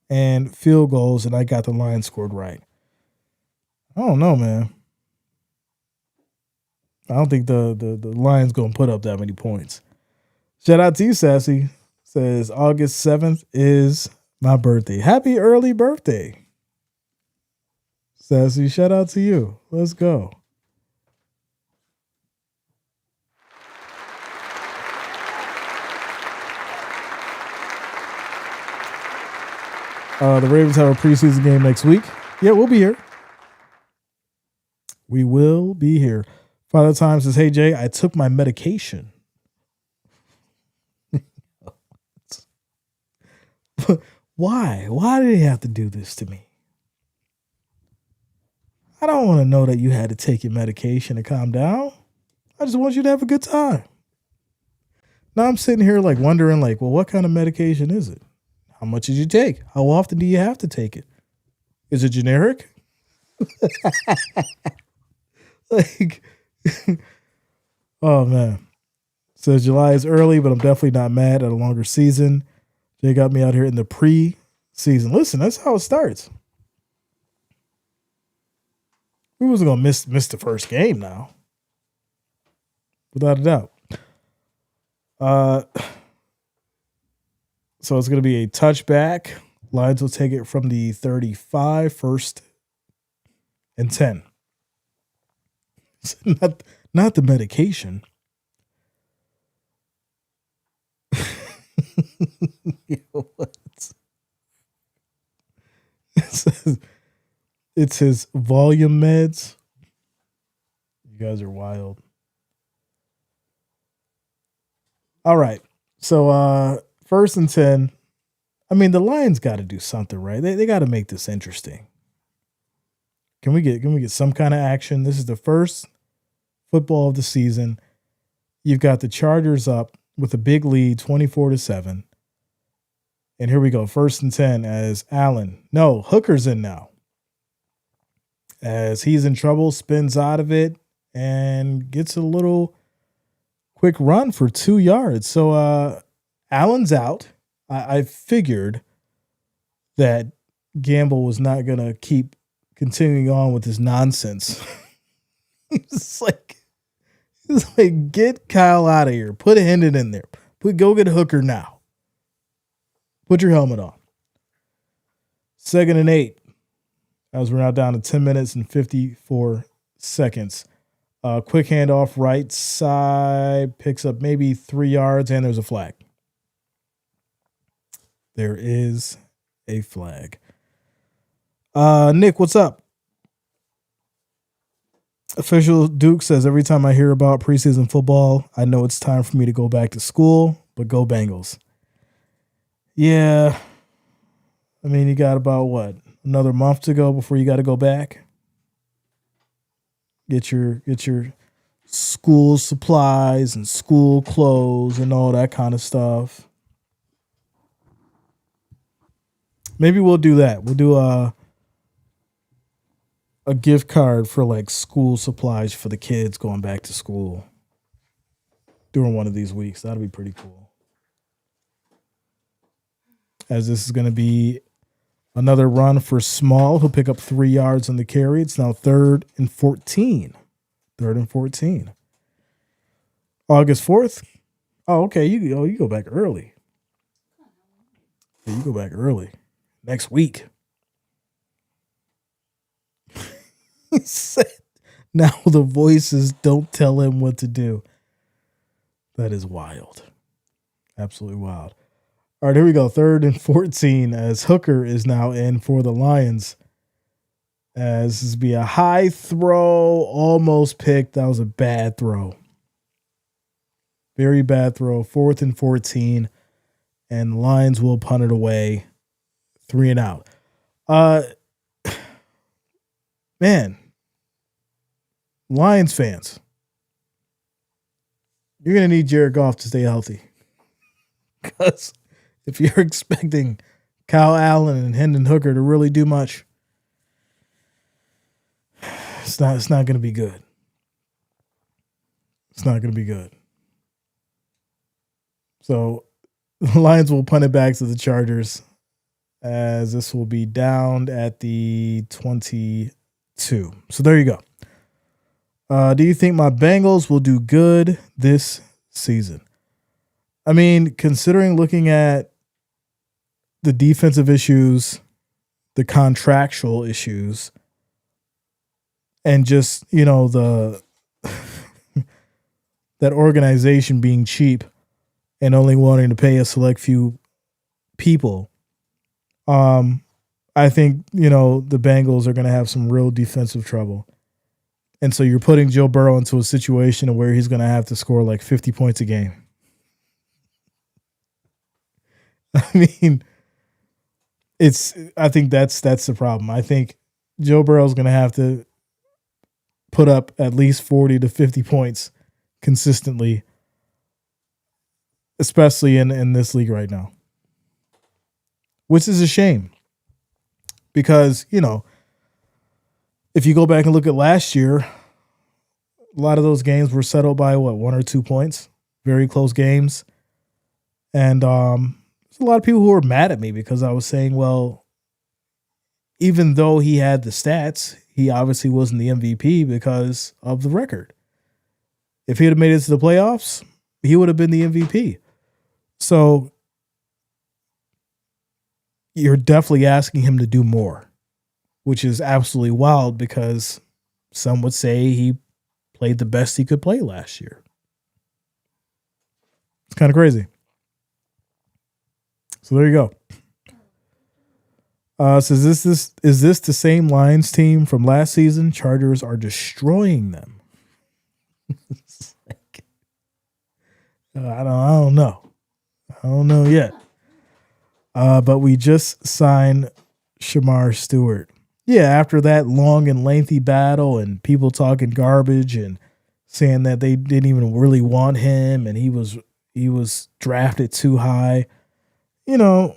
and field goals, and I got the Lions scored right. I don't know, man. I don't think the Lions going to put up that many points. Shout out to you, Sassy. Says August 7th is my birthday. Happy early birthday. Sassy, shout out to you. Let's go. The Ravens have a preseason game next week. Yeah, we'll be here. We will be here. Father Time says, hey, Jay, I took my medication. Why? Why did he have to do this to me? I don't want to know that you had to take your medication to calm down. I just want you to have a good time. Now I'm sitting here like wondering, like, well, what kind of medication is it? How much did you take? How often do you have to take it? Is it generic? Like, oh man. Says July is early, but I'm definitely not mad at a longer season. Jay got me out here in the pre-season. Listen, that's how it starts. We wasn't gonna miss the first game now, without a doubt. So it's gonna be a touchback. Lions will take it from the 35, 1st and 10. Not the medication. It's his volume meds. You guys are wild. All right. So 1st and 10. I mean, the Lions got to do something, right? They got to make this interesting. Can we get some kind of action? This is the first football of the season. You've got the Chargers up with a big lead, 24-7. And here we go. 1st and 10 as Hooker's in now. As he's in trouble, spins out of it and gets a little quick run for 2 yards. So Allen's out. I figured that Gamble was not going to keep continuing on with his nonsense. He's like, get Kyle out of here. Put Hendon in there. Go get Hooker now. Put your helmet on. 2nd and 8. As we're now down to 10 minutes and 54 seconds. Quick handoff right side. Picks up maybe 3 yards, and there's a flag. There is a flag. Nick, what's up? Official Duke says, every time I hear about preseason football, I know it's time for me to go back to school, but go Bengals. Yeah. I mean, you got about another month to go before you got to go back. Get your school supplies and school clothes and all that kind of stuff. Maybe we'll do that. We'll do a gift card for like school supplies for the kids going back to school during one of these weeks. That'll be pretty cool. As this is going to be another run for Small, who'll pick up 3 yards on the carry. It's now 3rd and 14. 3rd and 14. August 4th. Oh, okay. You go back early. Yeah, you go back early. Next week. He said, now the voices don't tell him what to do. That is wild. Absolutely wild. All right, here we go. 3rd and 14 as Hooker is now in for the Lions. As this be a high throw, almost picked. That was a bad throw. Very bad throw. 4th and 14. And the Lions will punt it away. 3 and out. Man. Lions fans. You're going to need Jared Goff to stay healthy. Because if you're expecting Kyle Allen and Hendon Hooker to really do much, it's not going to be good. It's not going to be good. So the Lions will punt it back to the Chargers, as this will be down at the 22. So there you go. Do you think my Bengals will do good this season? I mean, considering looking at the defensive issues, the contractual issues, and just, that organization being cheap and only wanting to pay a select few people, I think, the Bengals are going to have some real defensive trouble. And so you're putting Joe Burrow into a situation where he's going to have to score like 50 points a game. I mean, I think that's the problem. I think Joe Burrow's going to have to put up at least 40 to 50 points consistently, especially in this league right now, which is a shame because, if you go back and look at last year, a lot of those games were settled by 1 or 2 points, very close games. And there's a lot of people who were mad at me because I was saying, well, even though he had the stats, he obviously wasn't the MVP because of the record. If he had made it to the playoffs, he would have been the MVP. So you're definitely asking him to do more, which is absolutely wild because some would say he played the best he could play last year. It's kind of crazy. So there you go. So is this the same Lions team from last season? Chargers are destroying them. I don't know. I don't know yet. But we just signed Shamar Stewart. Yeah, after that long and lengthy battle and people talking garbage and saying that they didn't even really want him and he was drafted too high. You know,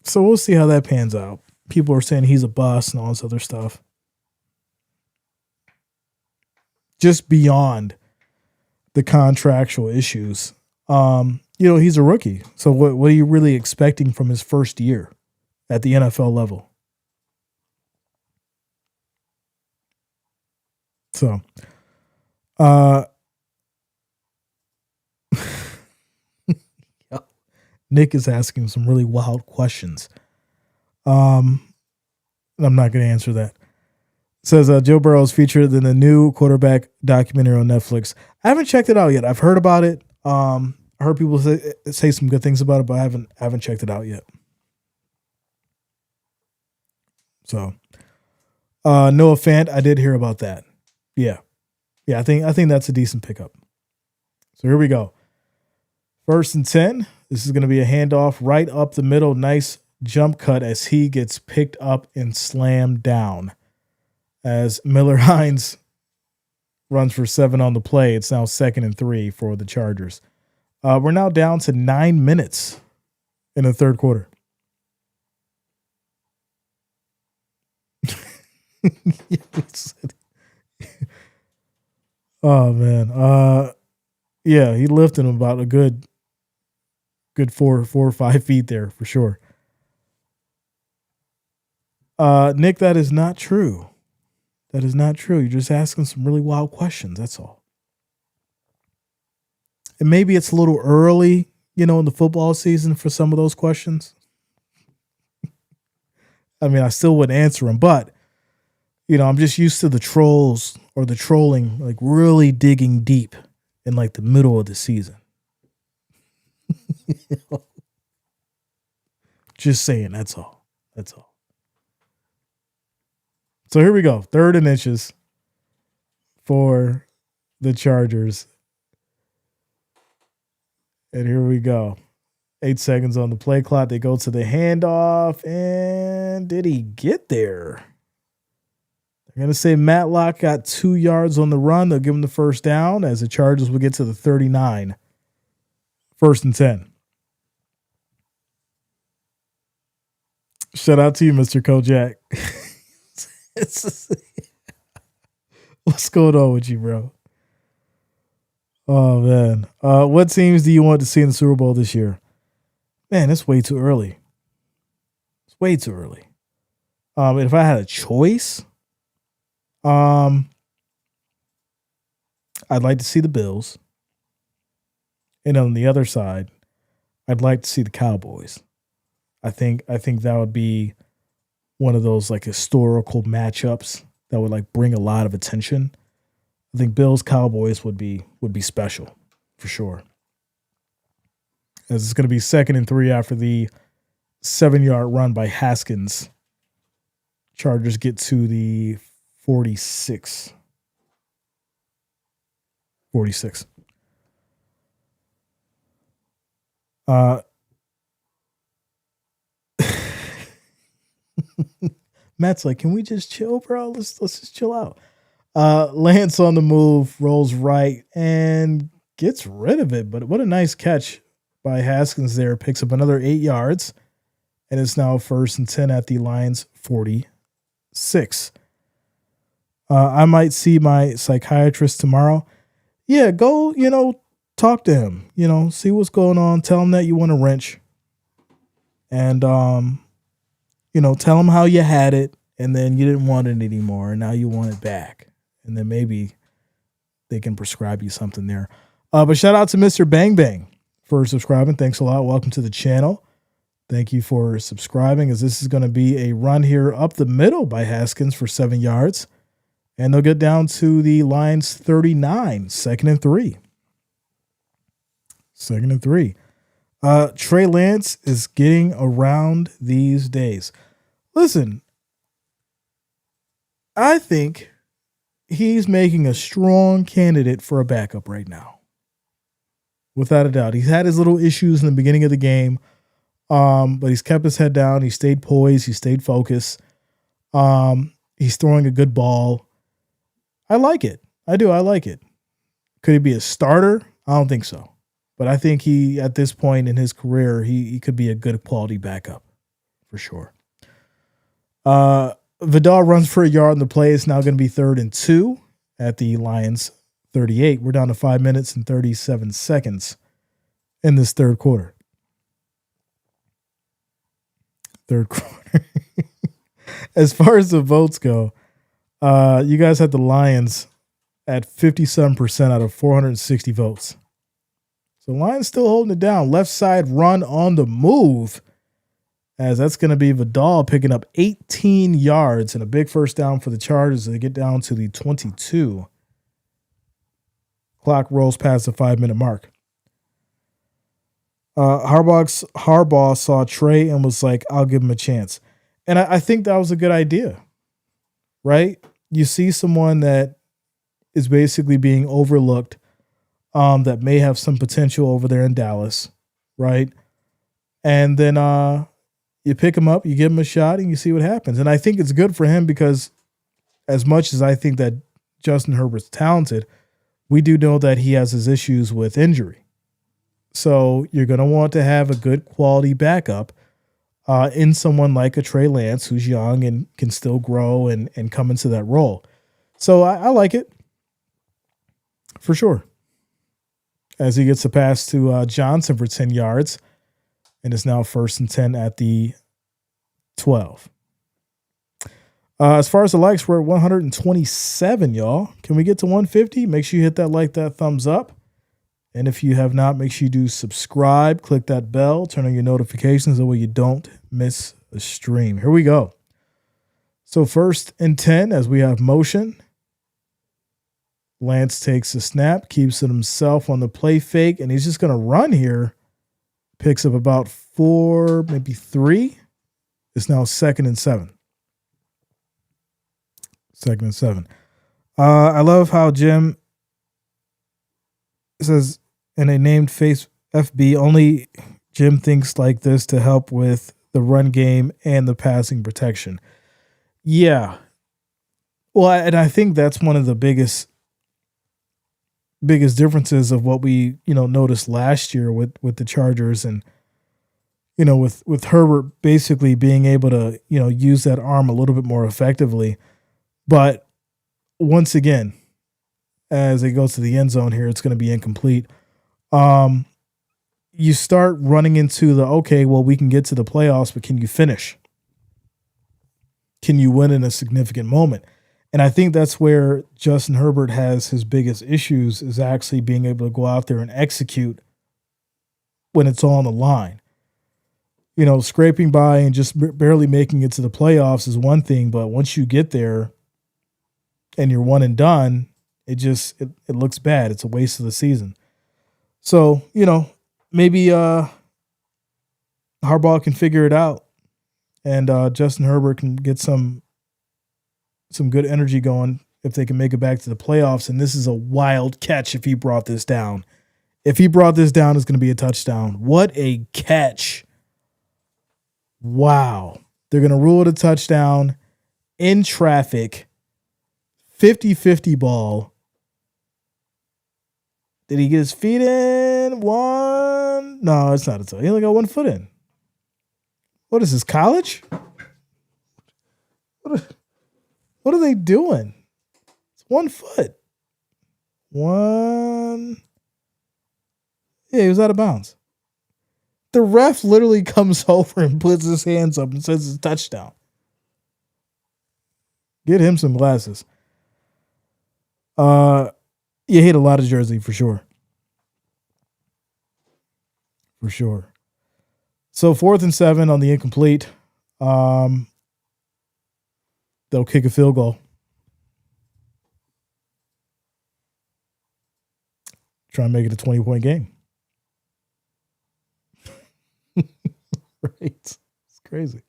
so we'll see how that pans out. People are saying he's a bust and all this other stuff. Just beyond the contractual issues. He's a rookie. So what are you really expecting from his first year at the NFL level? So, Nick is asking some really wild questions. I'm not going to answer that. It says Joe Burrow is featured in the new quarterback documentary on Netflix. I haven't checked it out yet. I've heard about it. I heard people say some good things about it, but I haven't checked it out yet. So, Noah Fant, I did hear about that. Yeah. I think that's a decent pickup. So here we go. 1st and 10. This is going to be a handoff right up the middle. Nice jump cut as he gets picked up and slammed down. As Miller Hines runs for 7 on the play, it's now 2nd and 3 for the Chargers. We're now down to 9 minutes in the third quarter. Oh man. Yeah, he lifted him about a good 4 or 5 feet there for sure. Nick, that is not true. That is not true. You're just asking some really wild questions. That's all. And maybe it's a little early, in the football season for some of those questions. I mean, I still wouldn't answer them, but I'm just used to the trolls or the trolling, like really digging deep in like the middle of the season. Just saying, that's all. That's all. So here we go. 3rd and inches for the Chargers. And here we go. 8 seconds on the play clock. They go to the handoff. And did he get there? They're going to say Matlock got 2 yards on the run. They'll give him the first down as the Chargers will get to the 39. 1st and 10. Shout out to you, Mr. Kojak. What's going on with you, bro? Oh, man. What teams do you want to see in the Super Bowl this year? Man, it's way too early. It's way too early. If I had a choice, I'd like to see the Bills. And on the other side, I'd like to see the Cowboys. I think that would be one of those like historical matchups that would like bring a lot of attention. I think Bills Cowboys would be special for sure. As it's going to be 2nd and 3 after the 7-yard run by Haskins. Chargers get to the 46. 46. Matt's like, can we just chill, bro? Let's just chill out. Lance on the move, rolls right and gets rid of it. But what a nice catch by Haskins there. Picks up another 8 yards. And it's now 1st and 10 at the Lions 46. I might see my psychiatrist tomorrow. Yeah, go, talk to him. See what's going on. Tell him that you want a wrench. And tell them how you had it and then you didn't want it anymore and now you want it back. And then maybe they can prescribe you something there. But shout out to Mr. Bang Bang for subscribing. Thanks a lot. Welcome to the channel. Thank you for subscribing, as this is going to be a run here up the middle by Haskins for 7 yards. And they'll get down to the Lions 39, 2nd and 3. 2nd and 3. Trey Lance is getting around these days. Listen, I think he's making a strong candidate for a backup right now. without a doubt. He's had his little issues in the beginning of the game, but he's kept his head down. He stayed poised. He stayed focused. He's throwing a good ball. I like it. I do. I like it. Could he be a starter? I don't think so. But I think he, at this point in his career, he could be a good quality backup for sure. Vidal runs for a yard in the play. It's now going to be 3rd and 2 at the Lions 38. We're down to 5 minutes and 37 seconds in this third quarter. As far as the votes go, you guys had the Lions at 57% out of 460 votes. So Lions still holding it down. Left side run on the move, as that's going to be Vidal picking up 18 yards and a big first down for the Chargers. They get down to the 22. Clock rolls past the 5-minute mark. Harbaugh saw Trey and was like, I'll give him a chance. And I think that was a good idea, right? You see someone that is basically being overlooked, that may have some potential over there in Dallas, right? And then you pick him up, you give him a shot, and you see what happens. And I think it's good for him because as much as I think that Justin Herbert's talented, we do know that he has his issues with injury. So you're going to want to have a good quality backup in someone like a Trey Lance, who's young and can still grow and come into that role. So I like it for sure. As he gets a pass to Johnson for 10 yards, and it's now 1st and 10 at the 12. As far as the likes, we're at 127, y'all. Can we get to 150? Make sure you hit that thumbs up. And if you have not, make sure you do subscribe, click that bell, turn on your notifications, that way you don't miss a stream. Here we go. So 1st and 10 as we have motion. Lance takes a snap, keeps it himself on the play fake, and he's just going to run here. Picks up about 4, maybe 3. It's now 2nd and 7. 2nd and 7. I love how Jim says in a named face FB, only Jim thinks like this to help with the run game and the passing protection. Yeah. Well, and I think that's one of the biggest differences of what we, noticed last year with the Chargers and, with Herbert basically being able to, use that arm a little bit more effectively. But once again, as it goes to the end zone here, it's going to be incomplete. You start running into we can get to the playoffs, but can you finish? Can you win in a significant moment? And I think that's where Justin Herbert has his biggest issues, is actually being able to go out there and execute when it's all on the line. Scraping by and just barely making it to the playoffs is one thing, but once you get there and you're one and done, it looks bad. It's a waste of the season. So, maybe Harbaugh can figure it out, and Justin Herbert can get some good energy going if they can make it back to the playoffs. And this is a wild catch if he brought this down. If he brought this down, it's going to be a touchdown. What a catch. Wow. They're going to rule it a touchdown in traffic. 50-50 ball. Did he get his feet in? One? No, it's not a touchdown. He only got 1 foot in. What is this, college? What are they doing? It's 1 foot. One. Yeah, he was out of bounds. The ref literally comes over and puts his hands up and says it's a touchdown. Get him some glasses. You hit a lot of jersey for sure. For sure. So 4th and 7 on the incomplete. They'll kick a field goal. Try and make it a 20-point game. Right. It's crazy.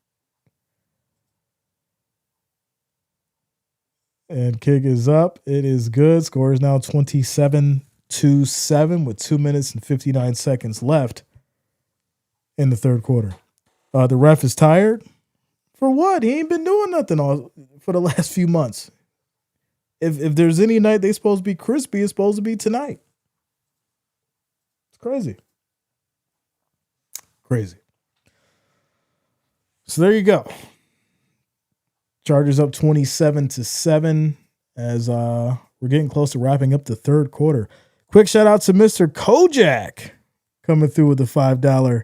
And kick is up. It is good. Score is now 27-10. 2-7 with 2 minutes and 59 seconds left in the third quarter. The ref is tired. For what? He ain't been doing nothing all for the last few months. If there's any night they supposed to be crispy, it's supposed to be tonight. It's crazy. Crazy. So there you go. Chargers up 27-7 as we're getting close to wrapping up the third quarter. Quick shout out to Mr. Kojak coming through with the $5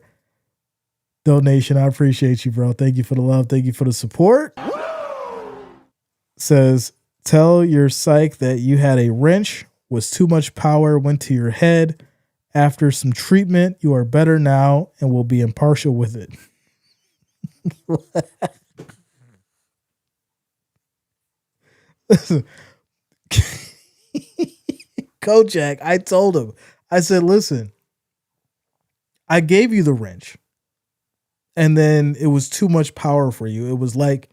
donation. I appreciate you, bro. Thank you for the love. Thank you for the support. Says, tell your psych that you had a wrench, was too much power, went to your head. After some treatment, you are better now and will be impartial with it. Listen, Kojak, I told him, I said, listen, I gave you the wrench and then it was too much power for you. It was like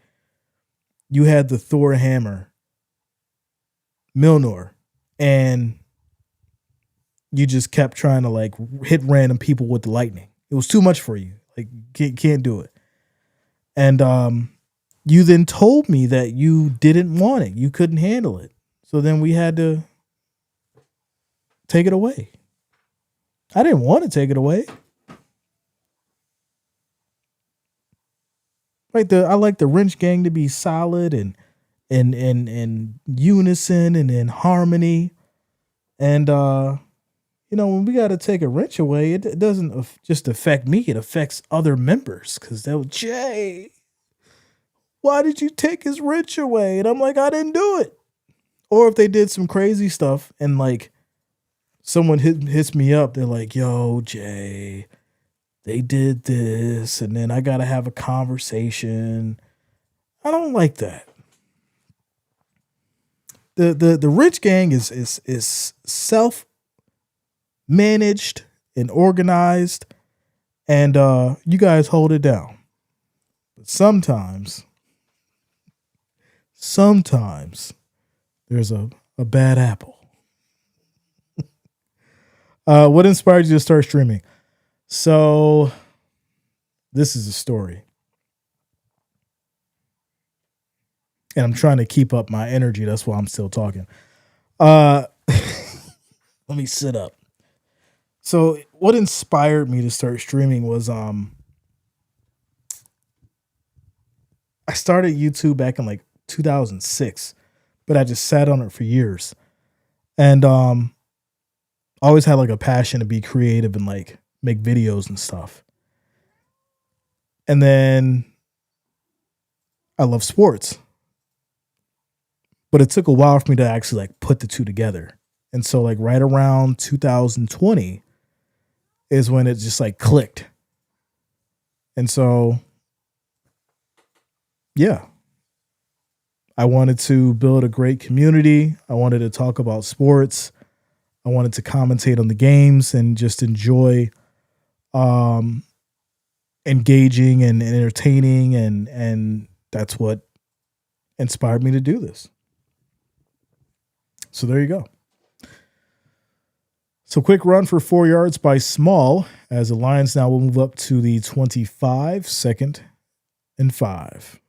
you had the Thor hammer, Mjolnir, and you just kept trying to like hit random people with the lightning. It was too much for you. Like, can't do it. And you then told me that you didn't want it. You couldn't handle it. So then we had to take it away. I didn't want to take it away. I like the wrench gang to be solid and unison and in harmony. And when we got to take a wrench away, it doesn't just affect me. It affects other members because they'll, Jay, why did you take his wrench away? And I'm like, I didn't do it. Or if they did some crazy stuff and like someone hits me up, they're like, yo, Jay, they did this. And then I got to have a conversation. I don't like that. The rich gang is self-managed and organized, and you guys hold it down. But sometimes there's a bad apple. What inspired you to start streaming? So this is a story. And I'm trying to keep up my energy. That's why I'm still talking. Let me sit up. So what inspired me to start streaming was I started YouTube back in like 2006, but I just sat on it for years. And I always had like a passion to be creative and like make videos and stuff. And then I love sports. But it took a while for me to actually like put the two together. And so like right around 2020 is when it just like clicked. And so, yeah, I wanted to build a great community. I wanted to talk about sports. I wanted to commentate on the games and just enjoy engaging and entertaining. And that's what inspired me to do this. So there you go. So quick run for 4 yards by Small as the Lions now will move up to the 25, 2nd and 5.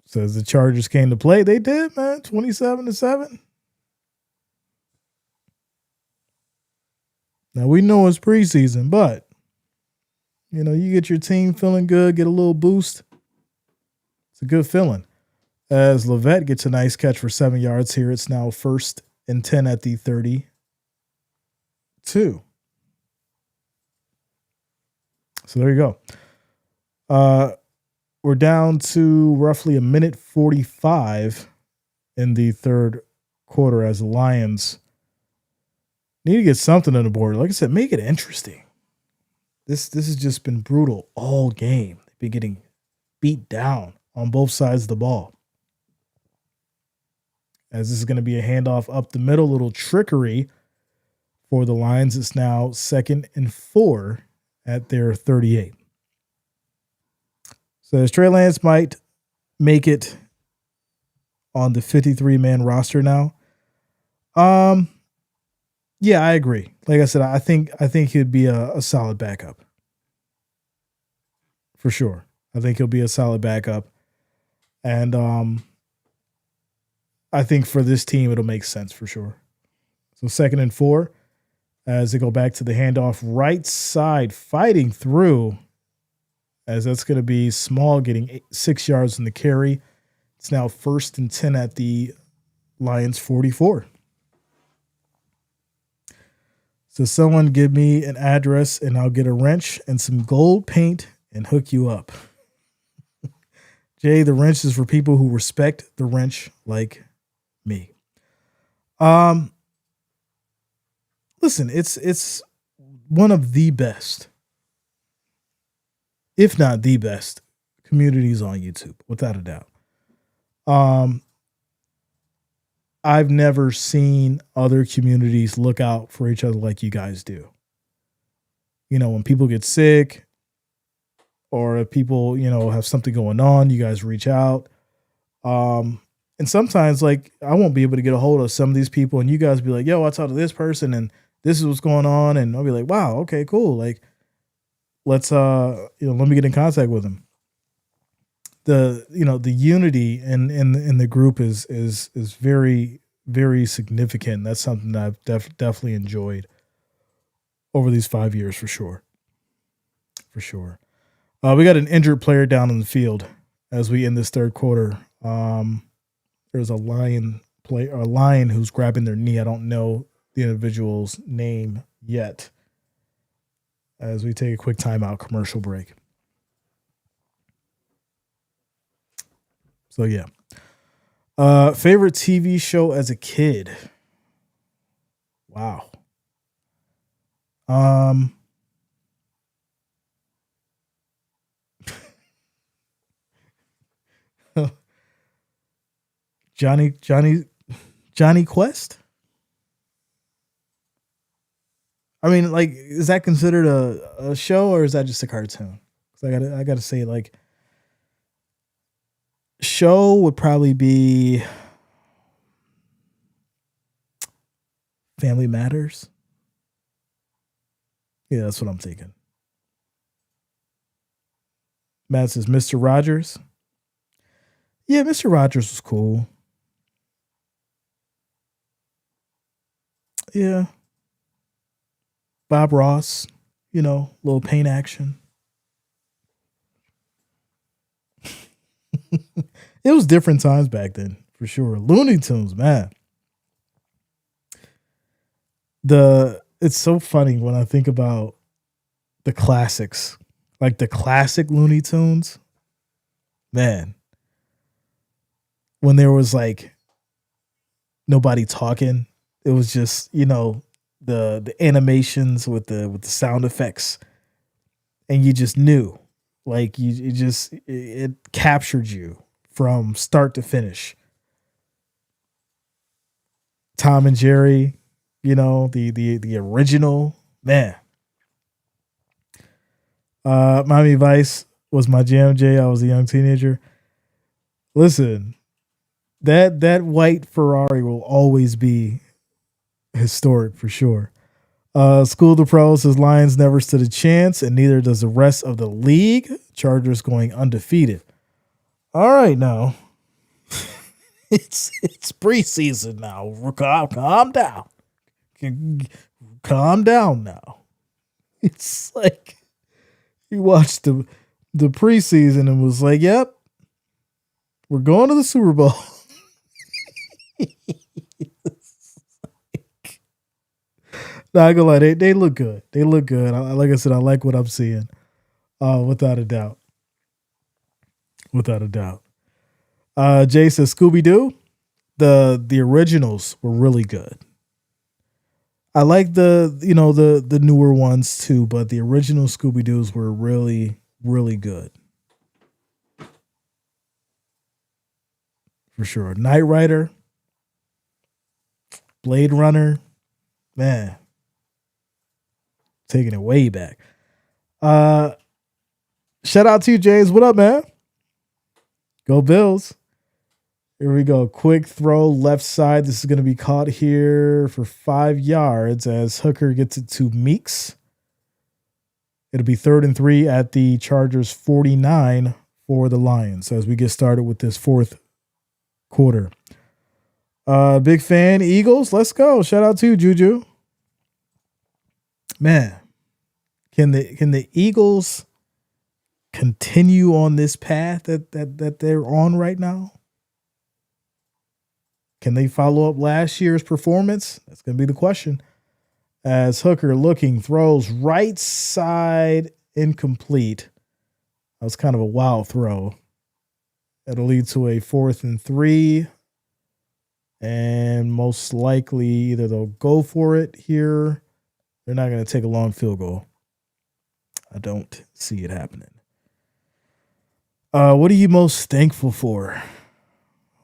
So as the Chargers came to play, they did, man, 27-7. Now we know it's preseason, but you get your team feeling good, get a little boost. It's a good feeling. As Levette gets a nice catch for 7 yards here. It's now 1st and 10 at the 32. So there you go. We're down to roughly a minute 45 in the third quarter as the Lions need to get something on the board. Like I said, make it interesting. This has just been brutal all game. They've been getting beat down on both sides of the ball. As this is going to be a handoff up the middle, little trickery for the Lions. It's now 2nd and 4 at their 38. So as Trey Lance might make it on the 53-man roster now. Yeah, I agree. Like I said, I think he'd be a solid backup for sure. I think he'll be a solid backup, and I think for this team it'll make sense for sure. So 2nd and 4 as they go back to the handoff, right side fighting through, as that's going to be Small getting 6 yards in the carry. It's now 1st and 10 at the Lions 44. So someone give me an address and I'll get a wrench and some gold paint and hook you up. Jay, the wrench is for people who respect the wrench like me. Listen, it's one of the best, if not the best, communities on YouTube, without a doubt. I've never seen other communities look out for each other like you guys do. You know, when people get sick or if people, have something going on, you guys reach out. And sometimes, like, I won't be able to get a hold of some of these people, and you guys be like, yo, I talked to this person and this is what's going on. And I'll be like, wow, okay, cool. Like, let's let me get in contact with them. The unity in the group is very, very significant. That's something that I've definitely enjoyed over these 5 years for sure. For sure. We got an injured player down in the field as we end this third quarter. There's a lion who's grabbing their knee. I don't know the individual's name yet. As we take a quick timeout commercial break. So yeah. Favorite TV show as a kid. Wow. Johnny Quest? I mean, like, is that considered a show or is that just a cartoon? 'Cause I gotta say, like, show would probably be Family Matters. Yeah, that's what I'm thinking. Matt says Mr. Rogers. Yeah, Mr. Rogers was cool. Yeah. Bob Ross, little paint action. It was different times back then, for sure. Looney Tunes, man. It's so funny when I think about the classics, like the classic Looney Tunes. Man, when there was like nobody talking, it was just, the animations with the sound effects, and you just knew, like, it captured you from start to finish. Tom and Jerry, the original, man. Miami Vice was my jam. Jay, I was a young teenager. Listen, that white Ferrari will always be historic for sure. School of the Pros says Lions never stood a chance, and neither does the rest of the league. Chargers going undefeated. All right, now it's preseason now. Calm down. Calm down now. It's like you watched the preseason and was like, "Yep, we're going to the Super Bowl." Not gonna lie, they look good. They look good. Like I said, I like what I'm seeing. Without a doubt. Without a doubt. Jay says Scooby Doo. The originals were really good. I like the newer ones too, but the original Scooby Doos were really, really good. For sure. Knight Rider, Blade Runner, man. Taking it way back. Shout out to you, James. What up, man? Go Bills. Here we go. Quick throw left side. This is going to be caught here for 5 yards as Hooker gets it to Meeks. It'll be 3rd and 3 at the Chargers 49 for the Lions as we get started with this fourth quarter. Big fan, Eagles. Let's go. Shout out to you, Juju. Man, can the Eagles continue on this path that they're on right now? Can they follow up last year's performance? That's going to be the question. As Hooker looking, throws right side, incomplete. That was kind of a wild throw. That'll lead to a 4th and 3. And most likely either they'll go for it here. They're not going to take a long field goal. I don't see it happening. What are you most thankful for?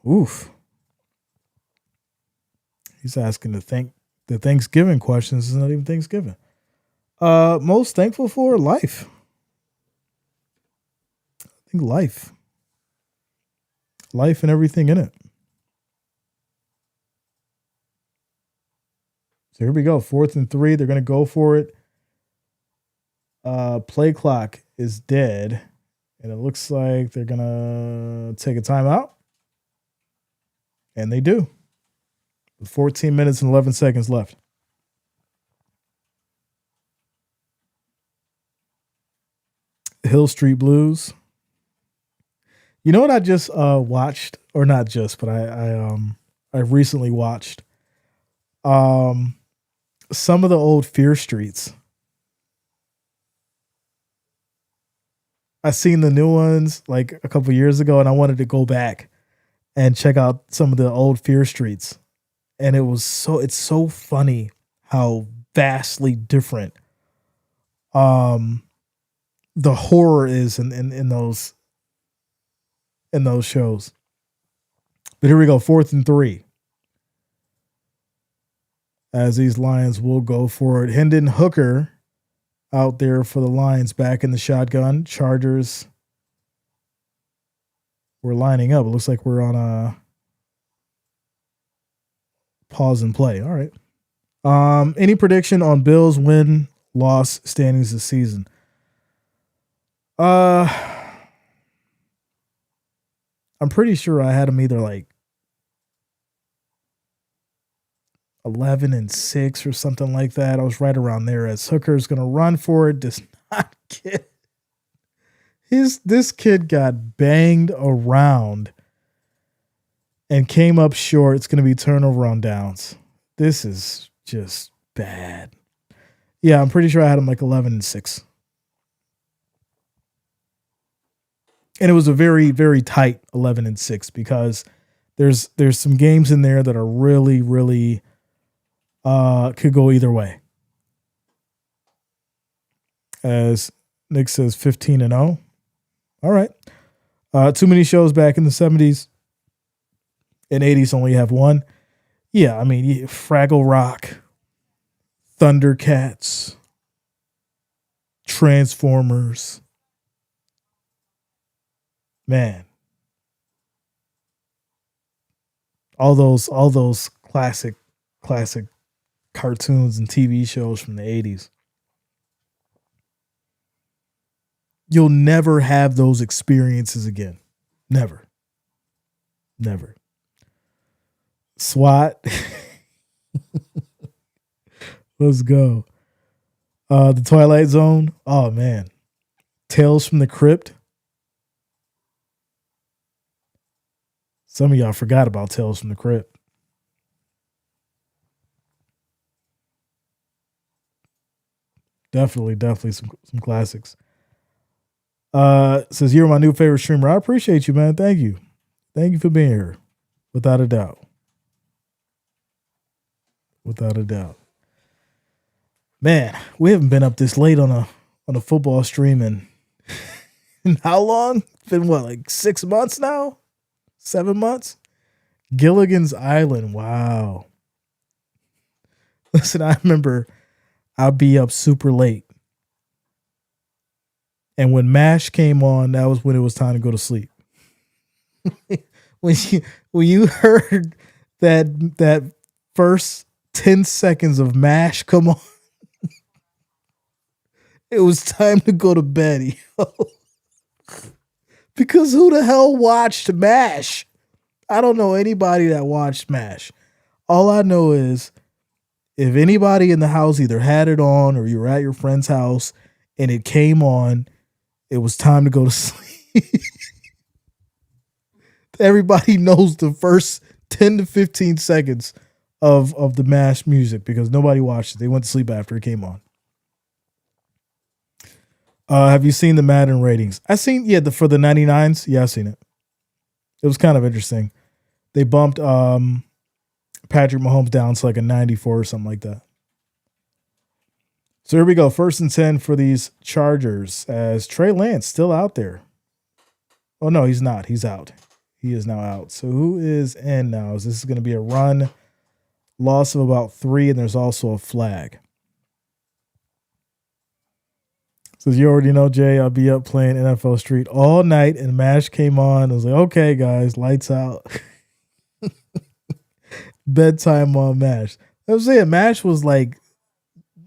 Oof. He's asking the Thanksgiving questions. It's not even Thanksgiving. Most thankful for life. I think life. Life and everything in it. So here we go. 4th and 3. They're going to go for it. Play clock is dead. And it looks like they're going to take a timeout. And they do. With 14 minutes and 11 seconds left. Hill Street Blues. You know what I just watched? Or not just, but I recently watched some of the old Fear Streets. I seen the new ones like a couple years ago, and I wanted to go back and check out some of the old Fear Streets. And it's so funny how vastly different the horror is in those shows. But here we go, 4th and 3. As these Lions will go for it. Hendon Hooker out there for the Lions, back in the shotgun. Chargers, we're lining up. It looks like we're on a pause and play. All right. Any prediction on Bills win loss standings this season? I'm pretty sure I had them either like 11-6 or something like that. I was right around there. As Hooker's going to run for it, does not get this kid got banged around and came up short. It's going to be turnover on downs. This is just bad. Yeah, I'm pretty sure I had him like 11-6. And it was a very, very tight 11-6 because there's some games in there that are really, really could go either way. As Nick says, 15-0. All right. Too many shows back in the 70s and 80s only have one. Yeah, I mean, Fraggle Rock, Thundercats, Transformers. Man. All those classic cartoons and TV shows from the 80s. You'll never have those experiences again. Never. Never. SWAT. Let's go. The Twilight Zone. Oh, man. Tales from the Crypt. Some of y'all forgot about Tales from the Crypt. Definitely some classics. Says you're my new favorite streamer. I appreciate you, man. Thank you. Thank you for being here. Without a doubt. Without a doubt. Man, we haven't been up this late on a football stream in how long? It's been what, like 6 months now? 7 months? Gilligan's Island. Wow. Listen, I remember I'd be up super late. And when MASH came on, that was when it was time to go to sleep. when you heard that first 10 seconds of MASH come on, it was time to go to bed. Because who the hell watched MASH? I don't know anybody that watched MASH. All I know is if anybody in the house either had it on or you were at your friend's house and it came on, it was time to go to sleep. Everybody knows the first 10 to 15 seconds of the MASH music because nobody watched it. They went to sleep after it came on. Have you seen the Madden ratings? I seen, for the 99s. Yeah, I've seen it. It was kind of interesting. They bumped Patrick Mahomes down to like a 94 or something like that. So here we go. 1st and 10 for these Chargers as Trey Lance still out there. Oh, no, he's not. He's out. He is now out. So who is in now? This is going to be a run, loss of about 3, and there's also a flag. So you already know, Jay, I'll be up playing NFL Street all night, and MASH came on. I was like, okay, guys, lights out. Bedtime on MASH. I was saying MASH was like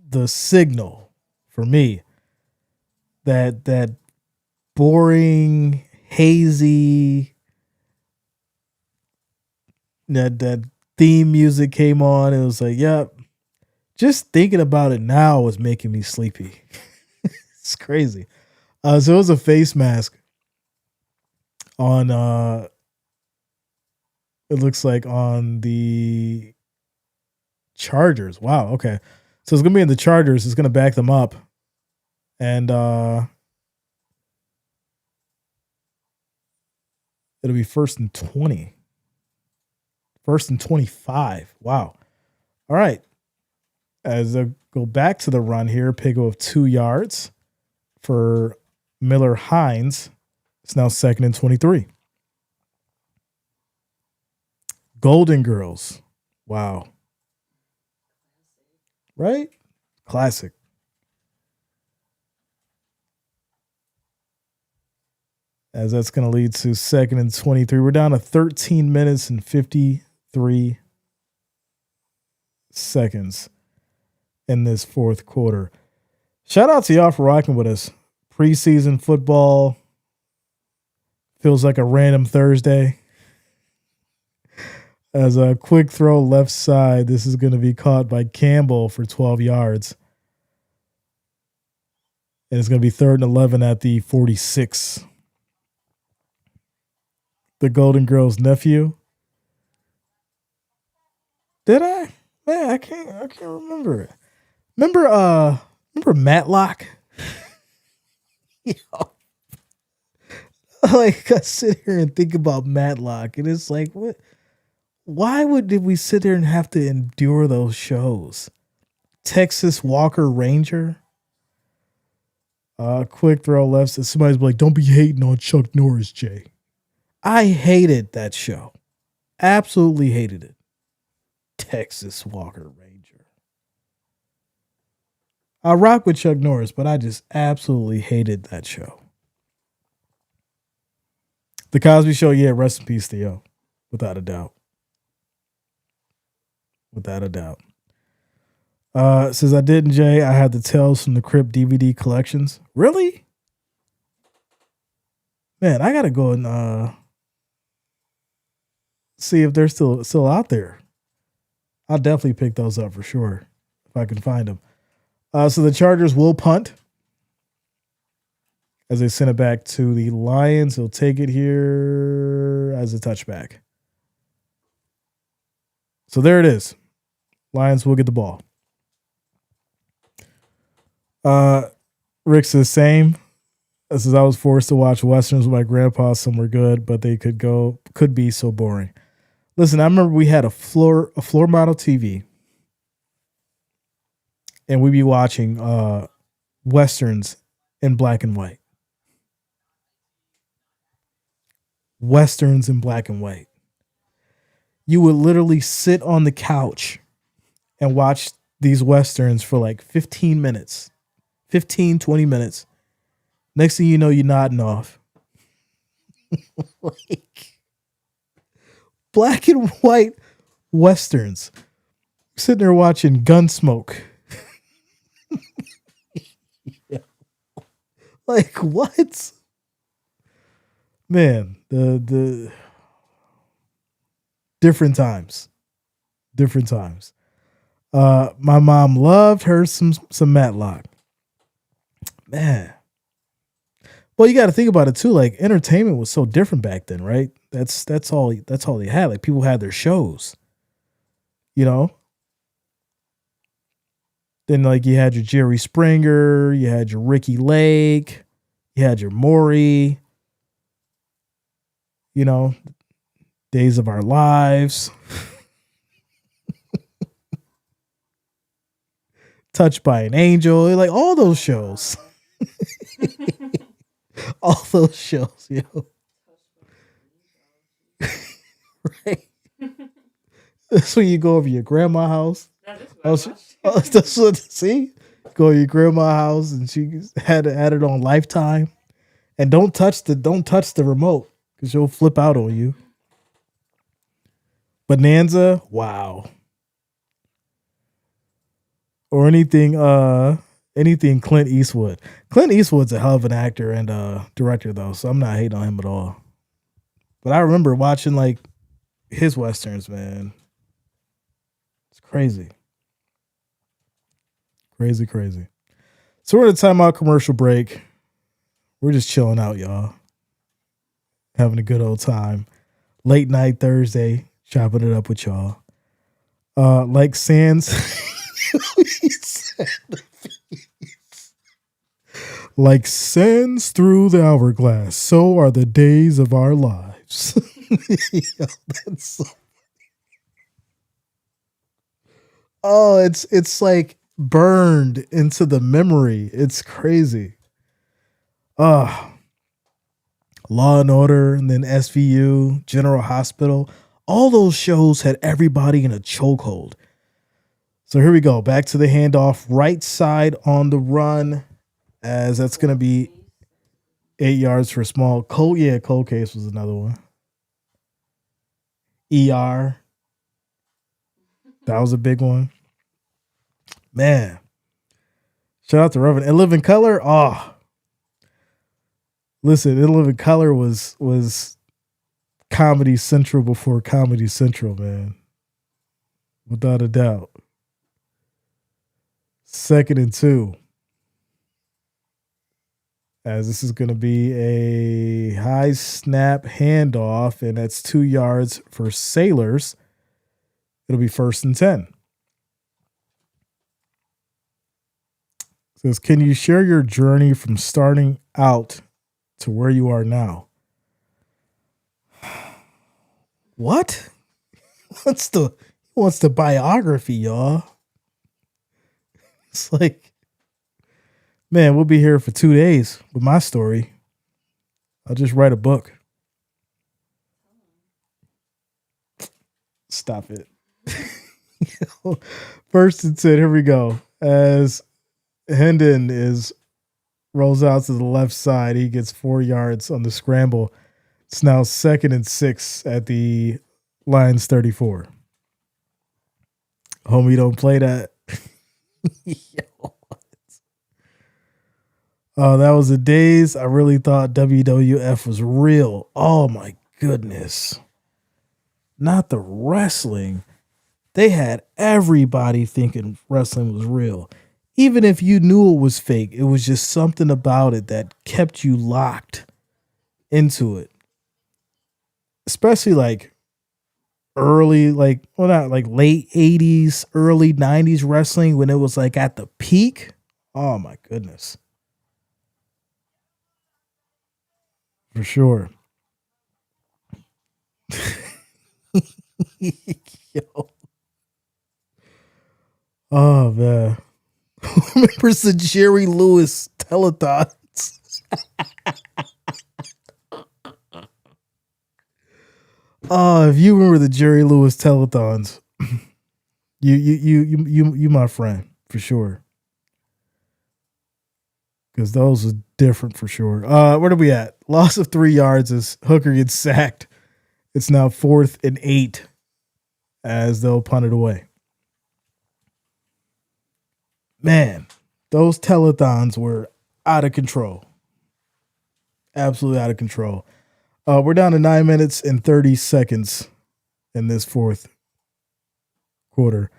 the signal for me that boring, hazy, that theme music came on. It was like, yep. Just thinking about it now was making me sleepy. It's crazy. So it was a face mask on it looks like on the Chargers. Wow, okay. So it's gonna be in the Chargers, it's gonna back them up. And it'll be 1st and 20. 1st and 25. Wow. All right. As I go back to the run here, pickup of 2 yards for Miller Hines. It's now 2nd and 23. Golden Girls. Wow. Right? Classic. As that's going to lead to 2nd and 23. We're down to 13 minutes and 53 seconds in this 4th quarter. Shout out to y'all for rocking with us. Preseason football feels like a random Thursday. As a quick throw left side, this is going to be caught by Campbell for 12 yards. And it's going to be 3rd and 11 at the 46. The Golden Girls' nephew. Did I? Man, I can't remember it. Remember Matlock? Like I sit here and think about Matlock, and it's like, what? Why did we sit there and have to endure those shows? Texas Walker Ranger. Quick throw left. Somebody's like, don't be hating on Chuck Norris, Jay. I hated that show. Absolutely hated it. Texas Walker Ranger. I rock with Chuck Norris, but I just absolutely hated that show. The Cosby Show, yeah, rest in peace, Theo. Without a doubt. Without a doubt. Says I didn't, Jay. I had the Tales from the Crypt DVD collections. Really? Man, I gotta go and see if they're still out there. I'll definitely pick those up for sure if I can find them. So the Chargers will punt as they send it back to the Lions. He'll take it here as a touchback. So there it is. Lions will get the ball. Rick says same. This is I was forced to watch Westerns with my grandpa. Some were good, but they could be so boring. Listen, I remember we had a floor model TV, and we'd be watching Westerns in black and white. Westerns in black and white. You would literally sit on the couch and watch these Westerns for like 15 minutes, 15, 20 minutes. Next thing you know, you're nodding off. Black and white westerns. Sitting there watching Gunsmoke. Like what? Man, the different times. Different times. My mom loved her some Matlock. Man. Well, you got to think about it too. Like entertainment was so different back then, right? That's all they had. Like people had their shows, you know. Then like you had your Jerry Springer, you had your Ricky Lake, you had your Maury, you know, Days of Our Lives, Touched by an Angel, like all those shows. All those shows, yo. Right. That's when you go over your grandma's house. That's what see? Go to your grandma's house and she had it on Lifetime. And don't touch the remote because she'll flip out on you. Bonanza, wow. Or anything Clint Eastwood. Clint Eastwood's a hell of an actor and director though, so I'm not hating on him at all. But I remember watching like his westerns, man. It's crazy. Crazy. So we're at a timeout commercial break. We're just chilling out, y'all. Having a good old time. Late night Thursday, chopping it up with y'all. Like sands. Like sands through the hourglass, so are the days of our lives. Yo, that's so oh, it's like burned into the memory. It's crazy. Law and Order, and then SVU, General Hospital. All those shows had everybody in a chokehold. So here we go. Back to the handoff. Right side on the run, as that's going to be 8 yards for small. Cold case was another one. ER. That was a big one. Man. Shout out to Reverend. And Live in Color. Oh. Listen, In Live in Color was Comedy Central before Comedy Central, man. Without a doubt. 2nd and 2. As this is going to be a high snap handoff, and that's 2 yards for Sailors. It'll be 1st and 10. It says, can you share your journey from starting out to where you are now? What? What's the biography, y'all? It's like, man, we'll be here for 2 days with my story. I'll just write a book. Stop it. 1st and 10, here we go. As Hendon rolls out to the left side, he gets 4 yards on the scramble. It's now 2nd and 6 at the Lions 34. Homie, don't play that. Oh, that was the days I really thought WWF was real. Oh my goodness. Not the wrestling. They had everybody thinking wrestling was real. Even if you knew it was fake, it was just something about it that kept you locked into it. Especially like early, not like late 80s, early 90s wrestling when it was like at the peak. Oh my goodness. For sure. Yo. Oh man. Who remembers the Jerry Lewis telethons? Oh, if you remember the Jerry Lewis telethons, you my friend for sure. Because those are different for sure. Where are we at? Loss of 3 yards as Hooker gets sacked. It's now 4th and 8 as they'll punt it away. Man, those telethons were out of control. Absolutely out of control. We're down to 9 minutes and 30 seconds in this fourth quarter.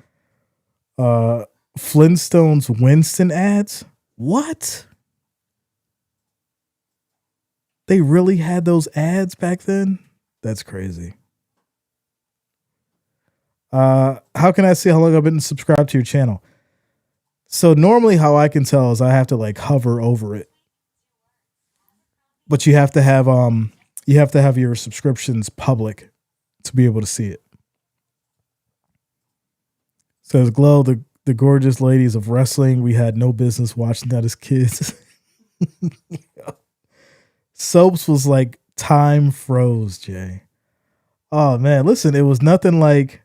Flintstones Winston ads? What? They really had those ads back then? That's crazy. How can I see how long I've been subscribed to your channel? So normally how I can tell is I have to like hover over it. But you have to have your subscriptions public to be able to see it. Says Glow, the gorgeous ladies of wrestling. We had no business watching that as kids. Soaps was like time froze, Jay. Oh man, listen, it was nothing like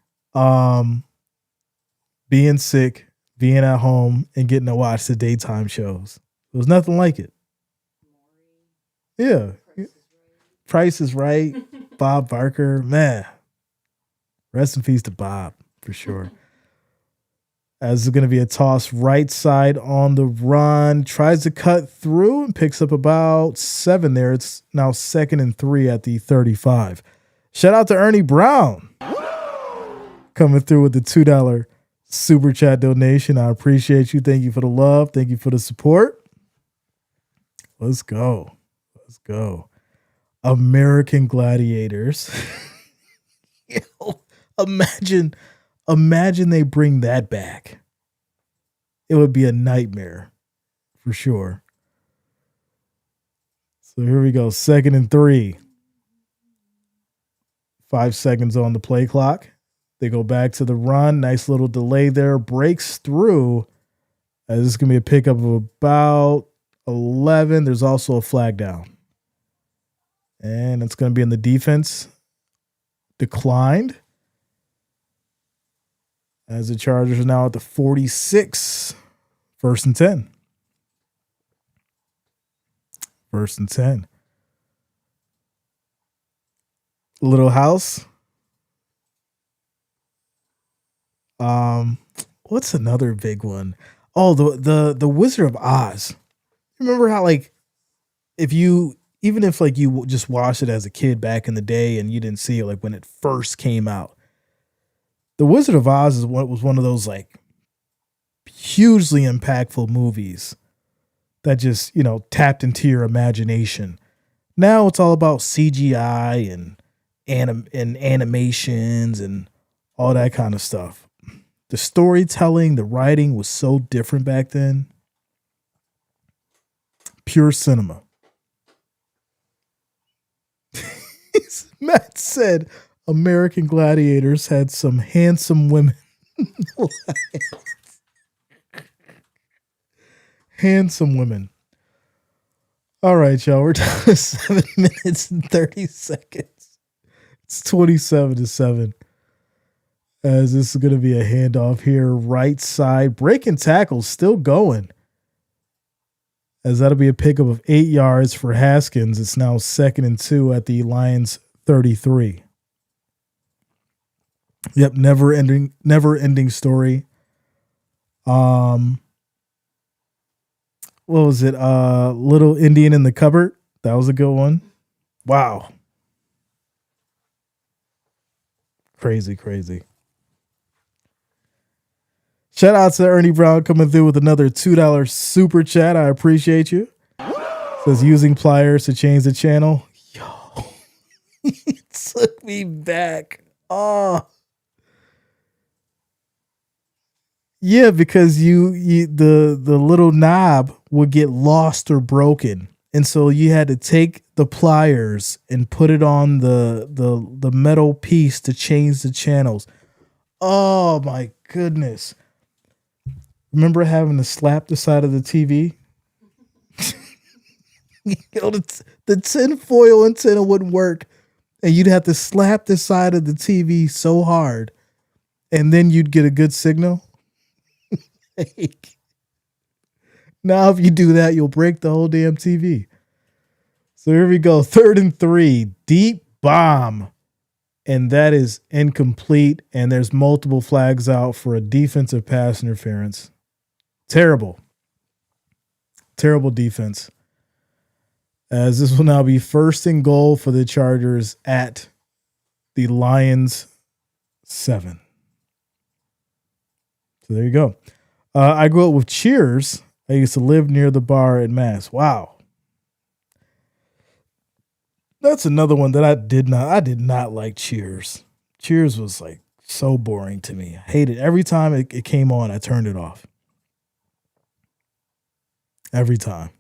being sick, being at home, and getting to watch the daytime shows. It was nothing like it. Yeah. Price is Right. Bob Barker. Man. Rest in peace to Bob, for sure. As it's going to be a toss right side on the run. Tries to cut through and picks up about 7 there. It's now 2nd and 3 at the 35. Shout out to Ernie Brown. Coming through with the $2 super chat donation. I appreciate you. Thank you for the love. Thank you for the support. Let's go. Let's go. American Gladiators. Imagine they bring that back. It would be a nightmare for sure. So here we go. 2nd and 3. 5 seconds on the play clock. They go back to the run. Nice little delay there. Breaks through. This is going to be a pickup of about 11. There's also a flag down. And it's going to be in the defense. Declined. As the Chargers are now at the 46. 1st and 10. 1st and 10. Little House. What's another big one? Oh, the Wizard of Oz. Remember how like even if you just watched it as a kid back in the day and you didn't see it like when it first came out. The Wizard of Oz was one of those like hugely impactful movies that just, tapped into your imagination. Now it's all about CGI and animations and all that kind of stuff. The storytelling, the writing was so different back then. Pure cinema. Matt said American Gladiators had some handsome women. Handsome women. All right, y'all. We're down to 7 minutes and 30 seconds. It's 27-7. As this is going to be a handoff here. Right side. Breaking tackles still going. As that'll be a pickup of 8 yards for Haskins. It's now 2nd and 2 at the Lions 33. Yep, never ending story. What was it? Little Indian in the Cupboard. That was a good one. Wow. Crazy. Shout out to Ernie Brown coming through with another $2 super chat. I appreciate you. Says using pliers to change the channel. Yo, it took me back. Oh, yeah, because the little knob would get lost or broken, and so you had to take the pliers and put it on the metal piece to change the channels. Oh my goodness. Remember having to slap the side of the TV? The tinfoil antenna wouldn't work, and you'd have to slap the side of the TV so hard, and then you'd get a good signal. Now, if you do that, you'll break the whole damn TV. So here we go. 3rd and 3. Deep bomb. and that is incomplete. And there's multiple flags out for a defensive pass interference. Terrible defense. As this will now be 1st and goal for the Chargers at the Lions 7. So there you go. I grew up with Cheers. I used to live near the bar at Mass. Wow. That's another one that I did not like Cheers. Cheers was like so boring to me. I hated it. Every time it came on, I turned it off. Every time.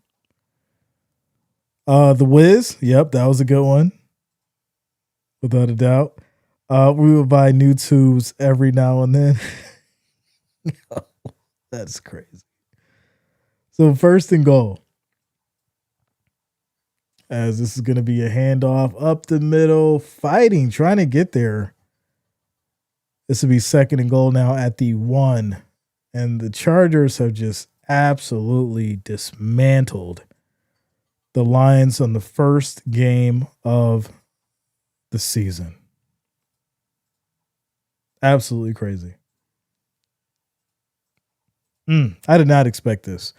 The Wiz. Yep, that was a good one. Without a doubt. We would buy new tubes every now and then. That's crazy. So 1st and goal. As this is going to be a handoff up the middle, fighting, trying to get there. This will be 2nd and goal now at the 1. And the Chargers have just absolutely dismantled the Lions on the first game of the season. Absolutely crazy. I did not expect this.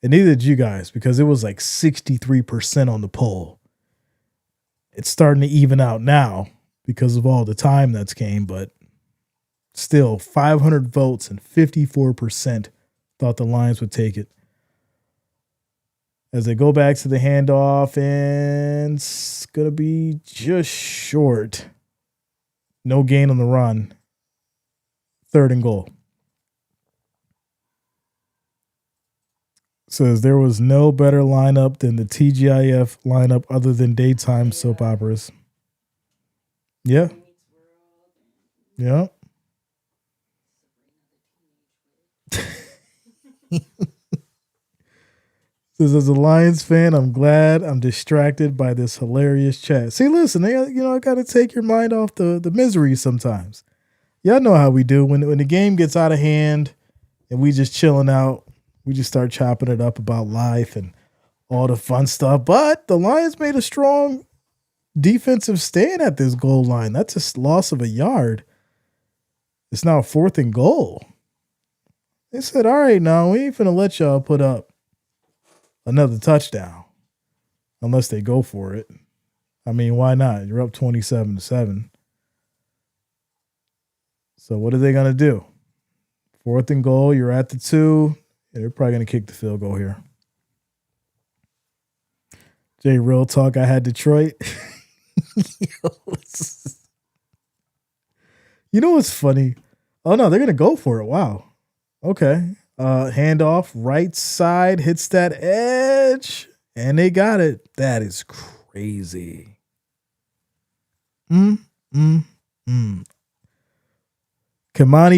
And neither did you guys, because it was like 63% on the poll. It's starting to even out now because of all the time that's came, but still 500 votes and 54% thought the Lions would take it. As they go back to the handoff, and it's going to be just short. No gain on the run. 3rd and goal. Says there was no better lineup than the TGIF lineup other than daytime soap operas. Yeah. Yeah. Says as a Lions fan, I'm glad I'm distracted by this hilarious chat. See, listen, I got to take your mind off the misery sometimes. Y'all know how we do when the game gets out of hand and we just chilling out. We just start chopping it up about life and all the fun stuff. But the Lions made a strong defensive stand at this goal line. That's a loss of a yard. It's now 4th and goal. They said, all right, now we ain't finna let y'all put up another touchdown unless they go for it. I mean, why not? You're up 27-7. So what are they going to do? 4th and goal. You're at the 2. Yeah, they're probably going to kick the field goal here. Jay, real talk, I had Detroit. You know what's funny? Oh, no, they're going to go for it. Wow. Okay. Handoff, right side, hits that edge, and they got it. That is crazy. Kamani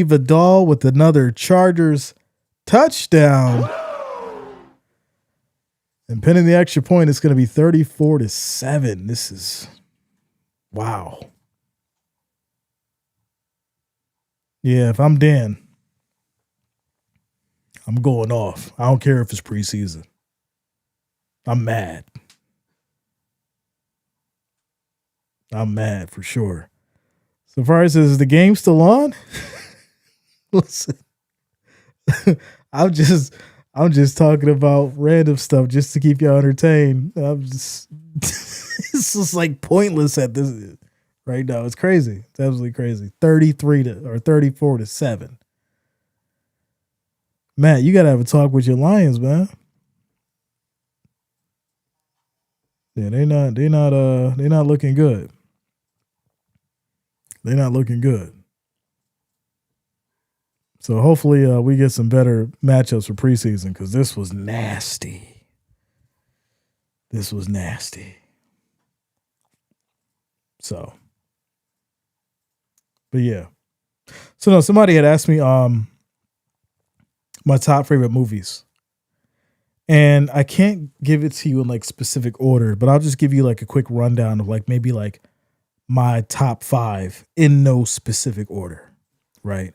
Vidal with another Chargers touchdown. And pinning the extra point, it's going to be 34-7. This is wow. Yeah, if I'm Dan, I'm going off. I don't care if it's preseason. I'm mad. I'm mad for sure. So far as is the game still on? Listen. I'm just talking about random stuff just to keep y'all entertained. It's just like pointless at this right now. It's crazy. It's absolutely crazy. 34-7. Matt, you gotta have a talk with your Lions, man. Yeah, they're not looking good. They're not looking good. So hopefully we get some better matchups for preseason because this was nasty. This was nasty. So, but yeah. So no, somebody had asked me my top favorite movies. And I can't give it to you in like specific order, but I'll just give you like a quick rundown of like maybe like my top 5 in no specific order, right?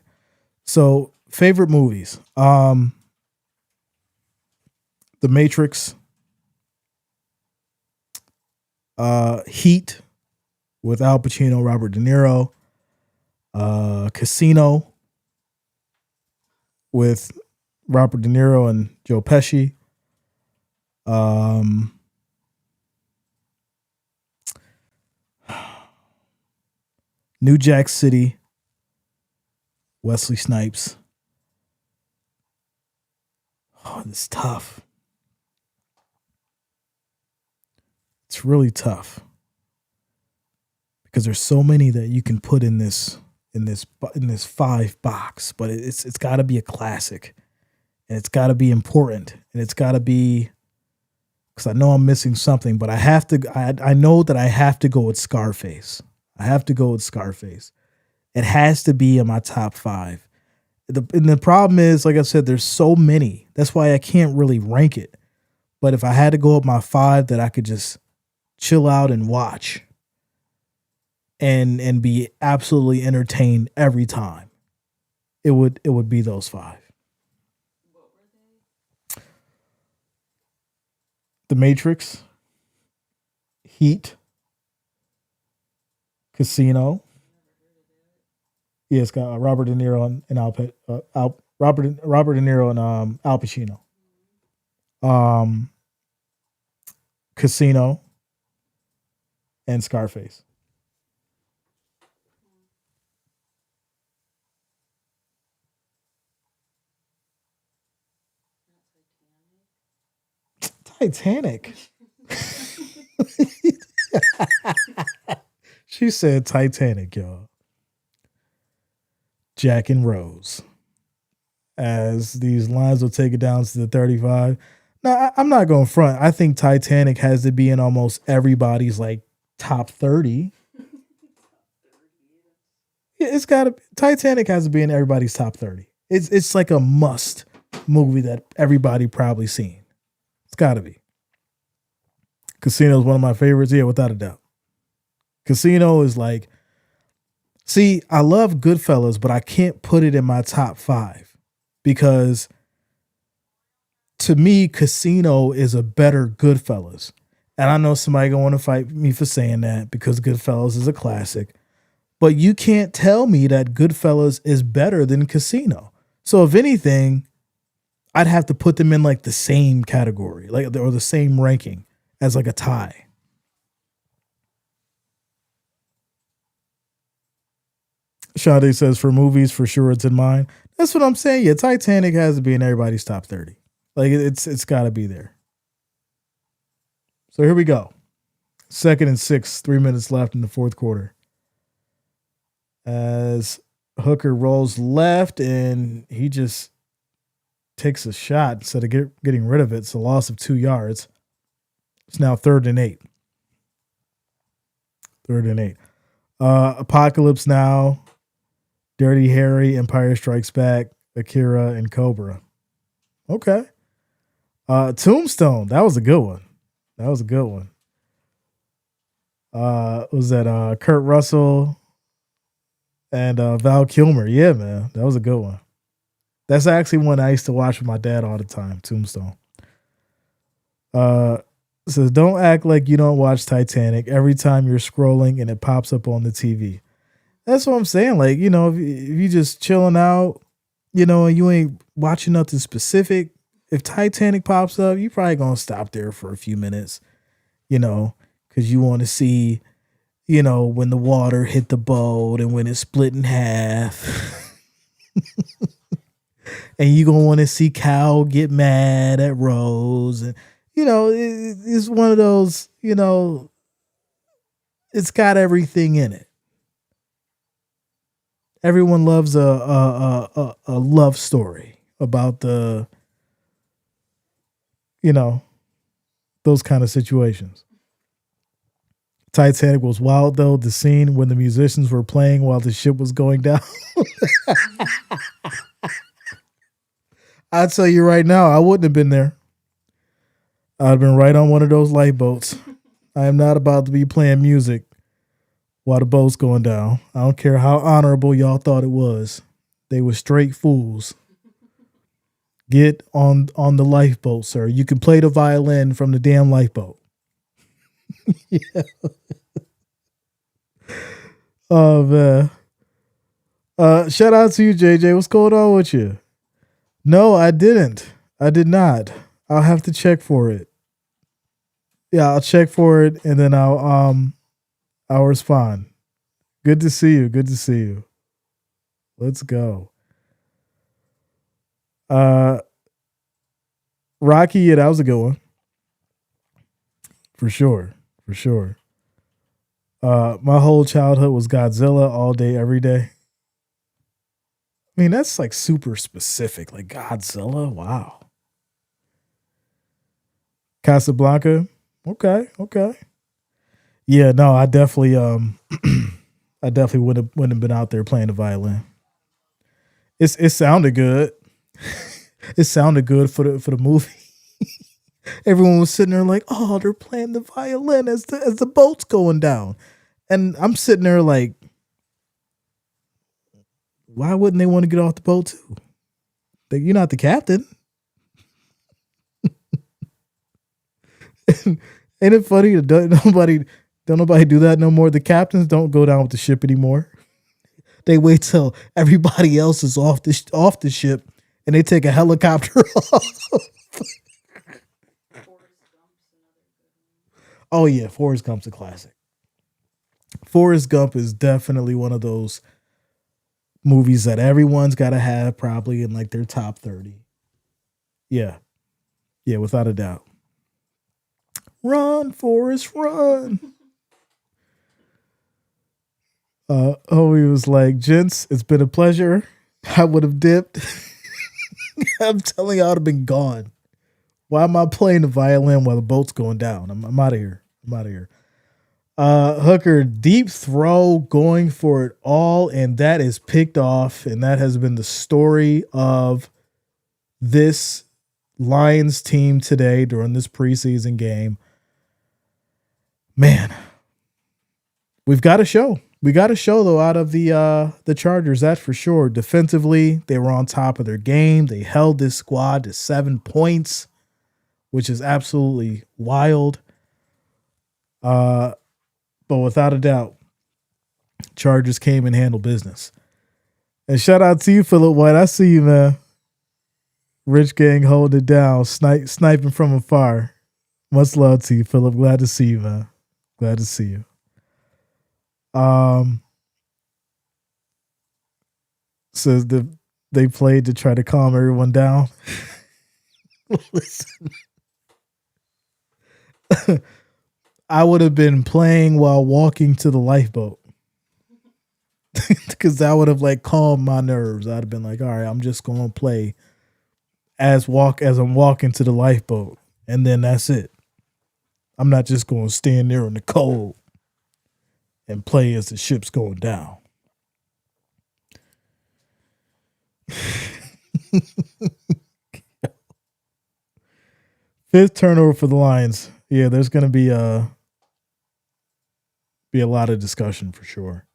So favorite movies, The Matrix, Heat with Al Pacino, Robert De Niro. Casino with Robert De Niro and Joe Pesci. New Jack City, Wesley Snipes. Oh, it's tough. It's really tough because there's so many that you can put in this 5 box, but it's got to be a classic, and it's got to be important, and it's got to be, because I know I'm missing something, but I know that I have to go with Scarface. I have to go with Scarface. It has to be in my top 5. And the problem is, like I said, there's so many. That's why I can't really rank it. But if I had to go with my 5 that I could just chill out and watch and be absolutely entertained every time, it would be those 5. The Matrix, Heat, Casino. Yeah, it's got Robert De Niro and Robert De Niro and Al Pacino. Casino and Scarface. Titanic. She said Titanic, y'all. Jack and Rose. As these lines will take it down to the 35. Now, I'm not going front. I think Titanic has to be in almost everybody's like top 30. Yeah, it's got to. Titanic has to be in everybody's top 30. It's like a must movie that everybody probably seen. It's got to be. Casino is one of my favorites. Yeah, without a doubt. Casino is like, see, I love Goodfellas, but I can't put it in my top 5 because to me, Casino is a better Goodfellas. And I know somebody gonna want to fight me for saying that because Goodfellas is a classic. But you can't tell me that Goodfellas is better than Casino. So if anything, I'd have to put them in like the same category, like or the same ranking as like a tie. Sade says for movies, for sure it's in mine. That's what I'm saying. Yeah, Titanic has to be in everybody's top 30. Like it's got to be there. So here we go. 2nd and 6, 3 minutes left in the fourth quarter. As Hooker rolls left and he just takes a shot instead of getting rid of it. It's a loss of 2 yards. It's now 3rd and 8. 3rd and 8. Apocalypse Now, Dirty Harry, Empire Strikes Back, Akira, and Cobra. Okay. Tombstone. That was a good one. Was that Kurt Russell and Val Kilmer? Yeah, man. That was a good one. That's actually one I used to watch with my dad all the time, Tombstone. Says, don't act like you don't watch Titanic every time you're scrolling and it pops up on the TV. That's what I'm saying. Like, you know, if you just chilling out, you know, and you ain't watching nothing specific, if Titanic pops up, you probably going to stop there for a few minutes, you know, because you want to see, you know, when the water hit the boat and when it split in half. And you going to want to see Cal get mad at Rose. And, you know, it's one of those, you know, it's got everything in it. Everyone loves a love story about the, you know, those kind of situations. Titanic was wild, though. The scene when the musicians were playing while the ship was going down. I'll tell you right now, I wouldn't have been there. I'd have been right on one of those lifeboats. I am not about to be playing music while the boat's going down. I don't care how honorable y'all thought it was. They were straight fools. Get on the lifeboat, sir. You can play the violin from the damn lifeboat. Yeah. Oh man. Shout out to you, JJ. What's going on with you? No, I didn't. I did not. I'll have to check for it. Yeah, I'll check for it and then I'll respond. Good to see you. Good to see you. Let's go. Uh Rocky, yeah, that was a good one. For sure. For sure. My whole childhood was Godzilla all day, every day. I mean, that's like super specific. Like Godzilla. Wow. Casablanca. Okay, okay. Yeah, no, I definitely I definitely wouldn't have been out there playing the violin. It sounded good. It sounded good for the movie. Everyone was sitting there like, oh, they're playing the violin as the boat's going down. And I'm sitting there like, why wouldn't they want to get off the boat too? You're not the captain. Ain't it funny that don't nobody do that no more? The captains don't go down with the ship anymore. They wait till everybody else is off the ship and they take a helicopter off. Oh yeah, Forrest Gump's a classic. Forrest Gump is definitely one of those movies that everyone's got to have probably in like their top 30. Yeah. Yeah, without a doubt. Run, Forrest, run. He was like, gents, it's been a pleasure. I would have dipped. I'm telling you, I would have been gone. Why am I playing the violin while the boat's going down? I'm out of here. I'm out of here. Hooker, deep throw, going for it all, and that is picked off, and that has been the story of this Lions team today during this preseason game. Man, we've got a show. We got a show though out of the Chargers, that's for sure. Defensively, they were on top of their game. They held this squad to 7 points, which is absolutely wild. But without a doubt, Chargers came and handled business. And shout out to you, Philip White. I see you, man. Rich Gang holding it down, sniping from afar. Much love to you, Philip. Glad to see you, man. Glad to see you. Says they played to try to calm everyone down. Listen. I would have been playing while walking to the lifeboat. Because that would have like calmed my nerves. I'd have been like, all right, I'm just gonna play as I'm walking to the lifeboat. And then that's it. I'm not just gonna stand there in the cold and play as the ship's going down. Fifth turnover for the Lions. Yeah, there's gonna be a lot of discussion for sure.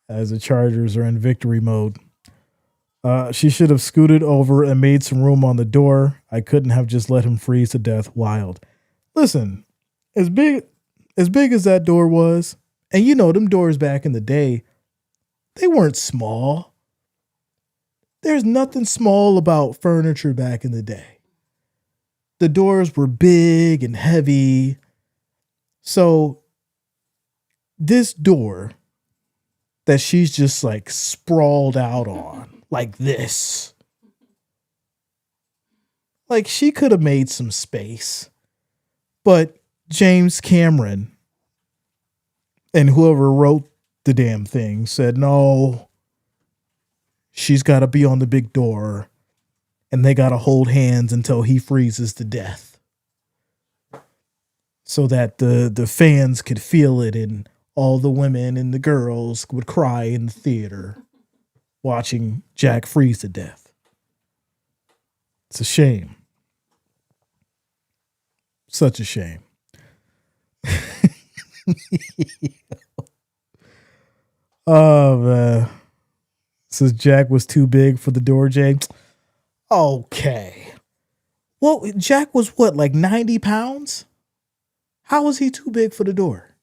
As the Chargers are in victory mode. She should have scooted over and made some room on the door. I couldn't have just let him freeze to death wild. Listen, as big as that door was, and you know them doors back in the day, they weren't small. There's nothing small about furniture back in the day. The doors were big and heavy. So this door that she's just like sprawled out on like this. Like she could have made some space, but James Cameron and whoever wrote the damn thing said, no, she's got to be on the big door and they got to hold hands until he freezes to death so that the fans could feel it and all the women and the girls would cry in the theater watching Jack freeze to death. It's a shame. Such a shame. Oh, man. Says Jack was too big for the door, Jay. Okay. Well, Jack was what, like 90 pounds? How was he too big for the door?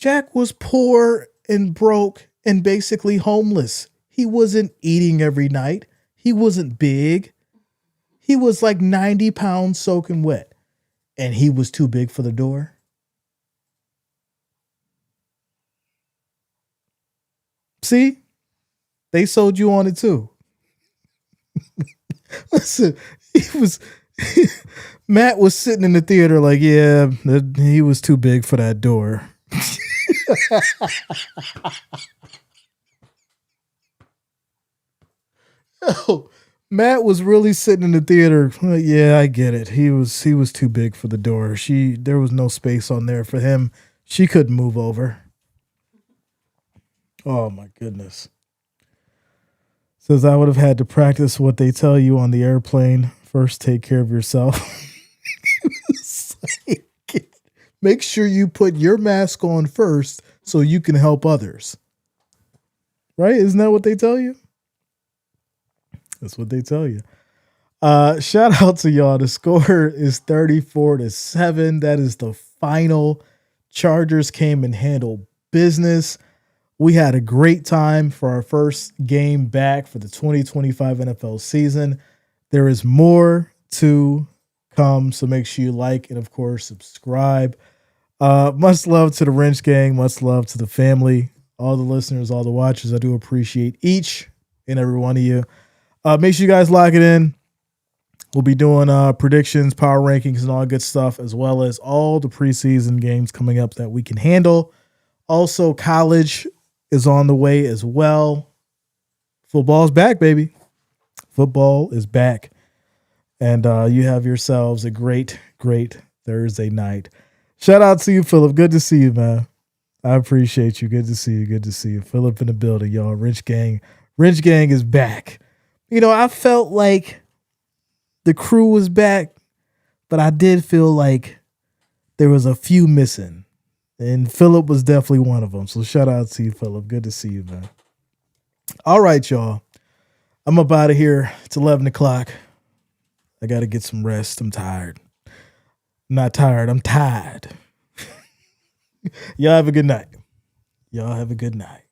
Jack was poor and broke and basically homeless. He wasn't eating every night. He wasn't big. He was like 90 pounds soaking wet. And he was too big for the door. See? They sold you on it too. Listen, he was Matt was sitting in the theater like, yeah, he was too big for that door. Oh, Matt was really sitting in the theater. Yeah, I get it. He was too big for the door. There was no space on there for him. She couldn't move over. Oh my goodness. Says I would have had to practice what they tell you on the airplane. First, take care of yourself. Make sure you put your mask on first so you can help others. Right? Isn't that what they tell you? That's what they tell you. Shout out to y'all. The score is 34-7. That is the final. Chargers came and handled business. We had a great time for our first game back for the 2025 NFL season. There is more to come, so make sure you like and, of course, subscribe. Much love to the Wrench Gang. Much love to the family, all the listeners, all the watchers. I do appreciate each and every one of you. Make sure you guys lock it in. We'll be doing predictions, power rankings, and all good stuff, as well as all the preseason games coming up that we can handle. Also, college is on the way as well. Football's back, baby. Football is back. And you have yourselves a great, great Thursday night. Shout out to you, Philip. Good to see you, man. I appreciate you. Good to see you. Good to see you. Philip in the building, y'all. Wrench Gang. Wrench Gang is back. You know, I felt like the crew was back, but I did feel like there was a few missing. And Philip was definitely one of them. So shout out to you, Philip. Good to see you, man. All right, y'all. I'm up out of here. It's 11 o'clock. I got to get some rest. I'm tired. I'm not tired. I'm tired. Y'all have a good night. Y'all have a good night.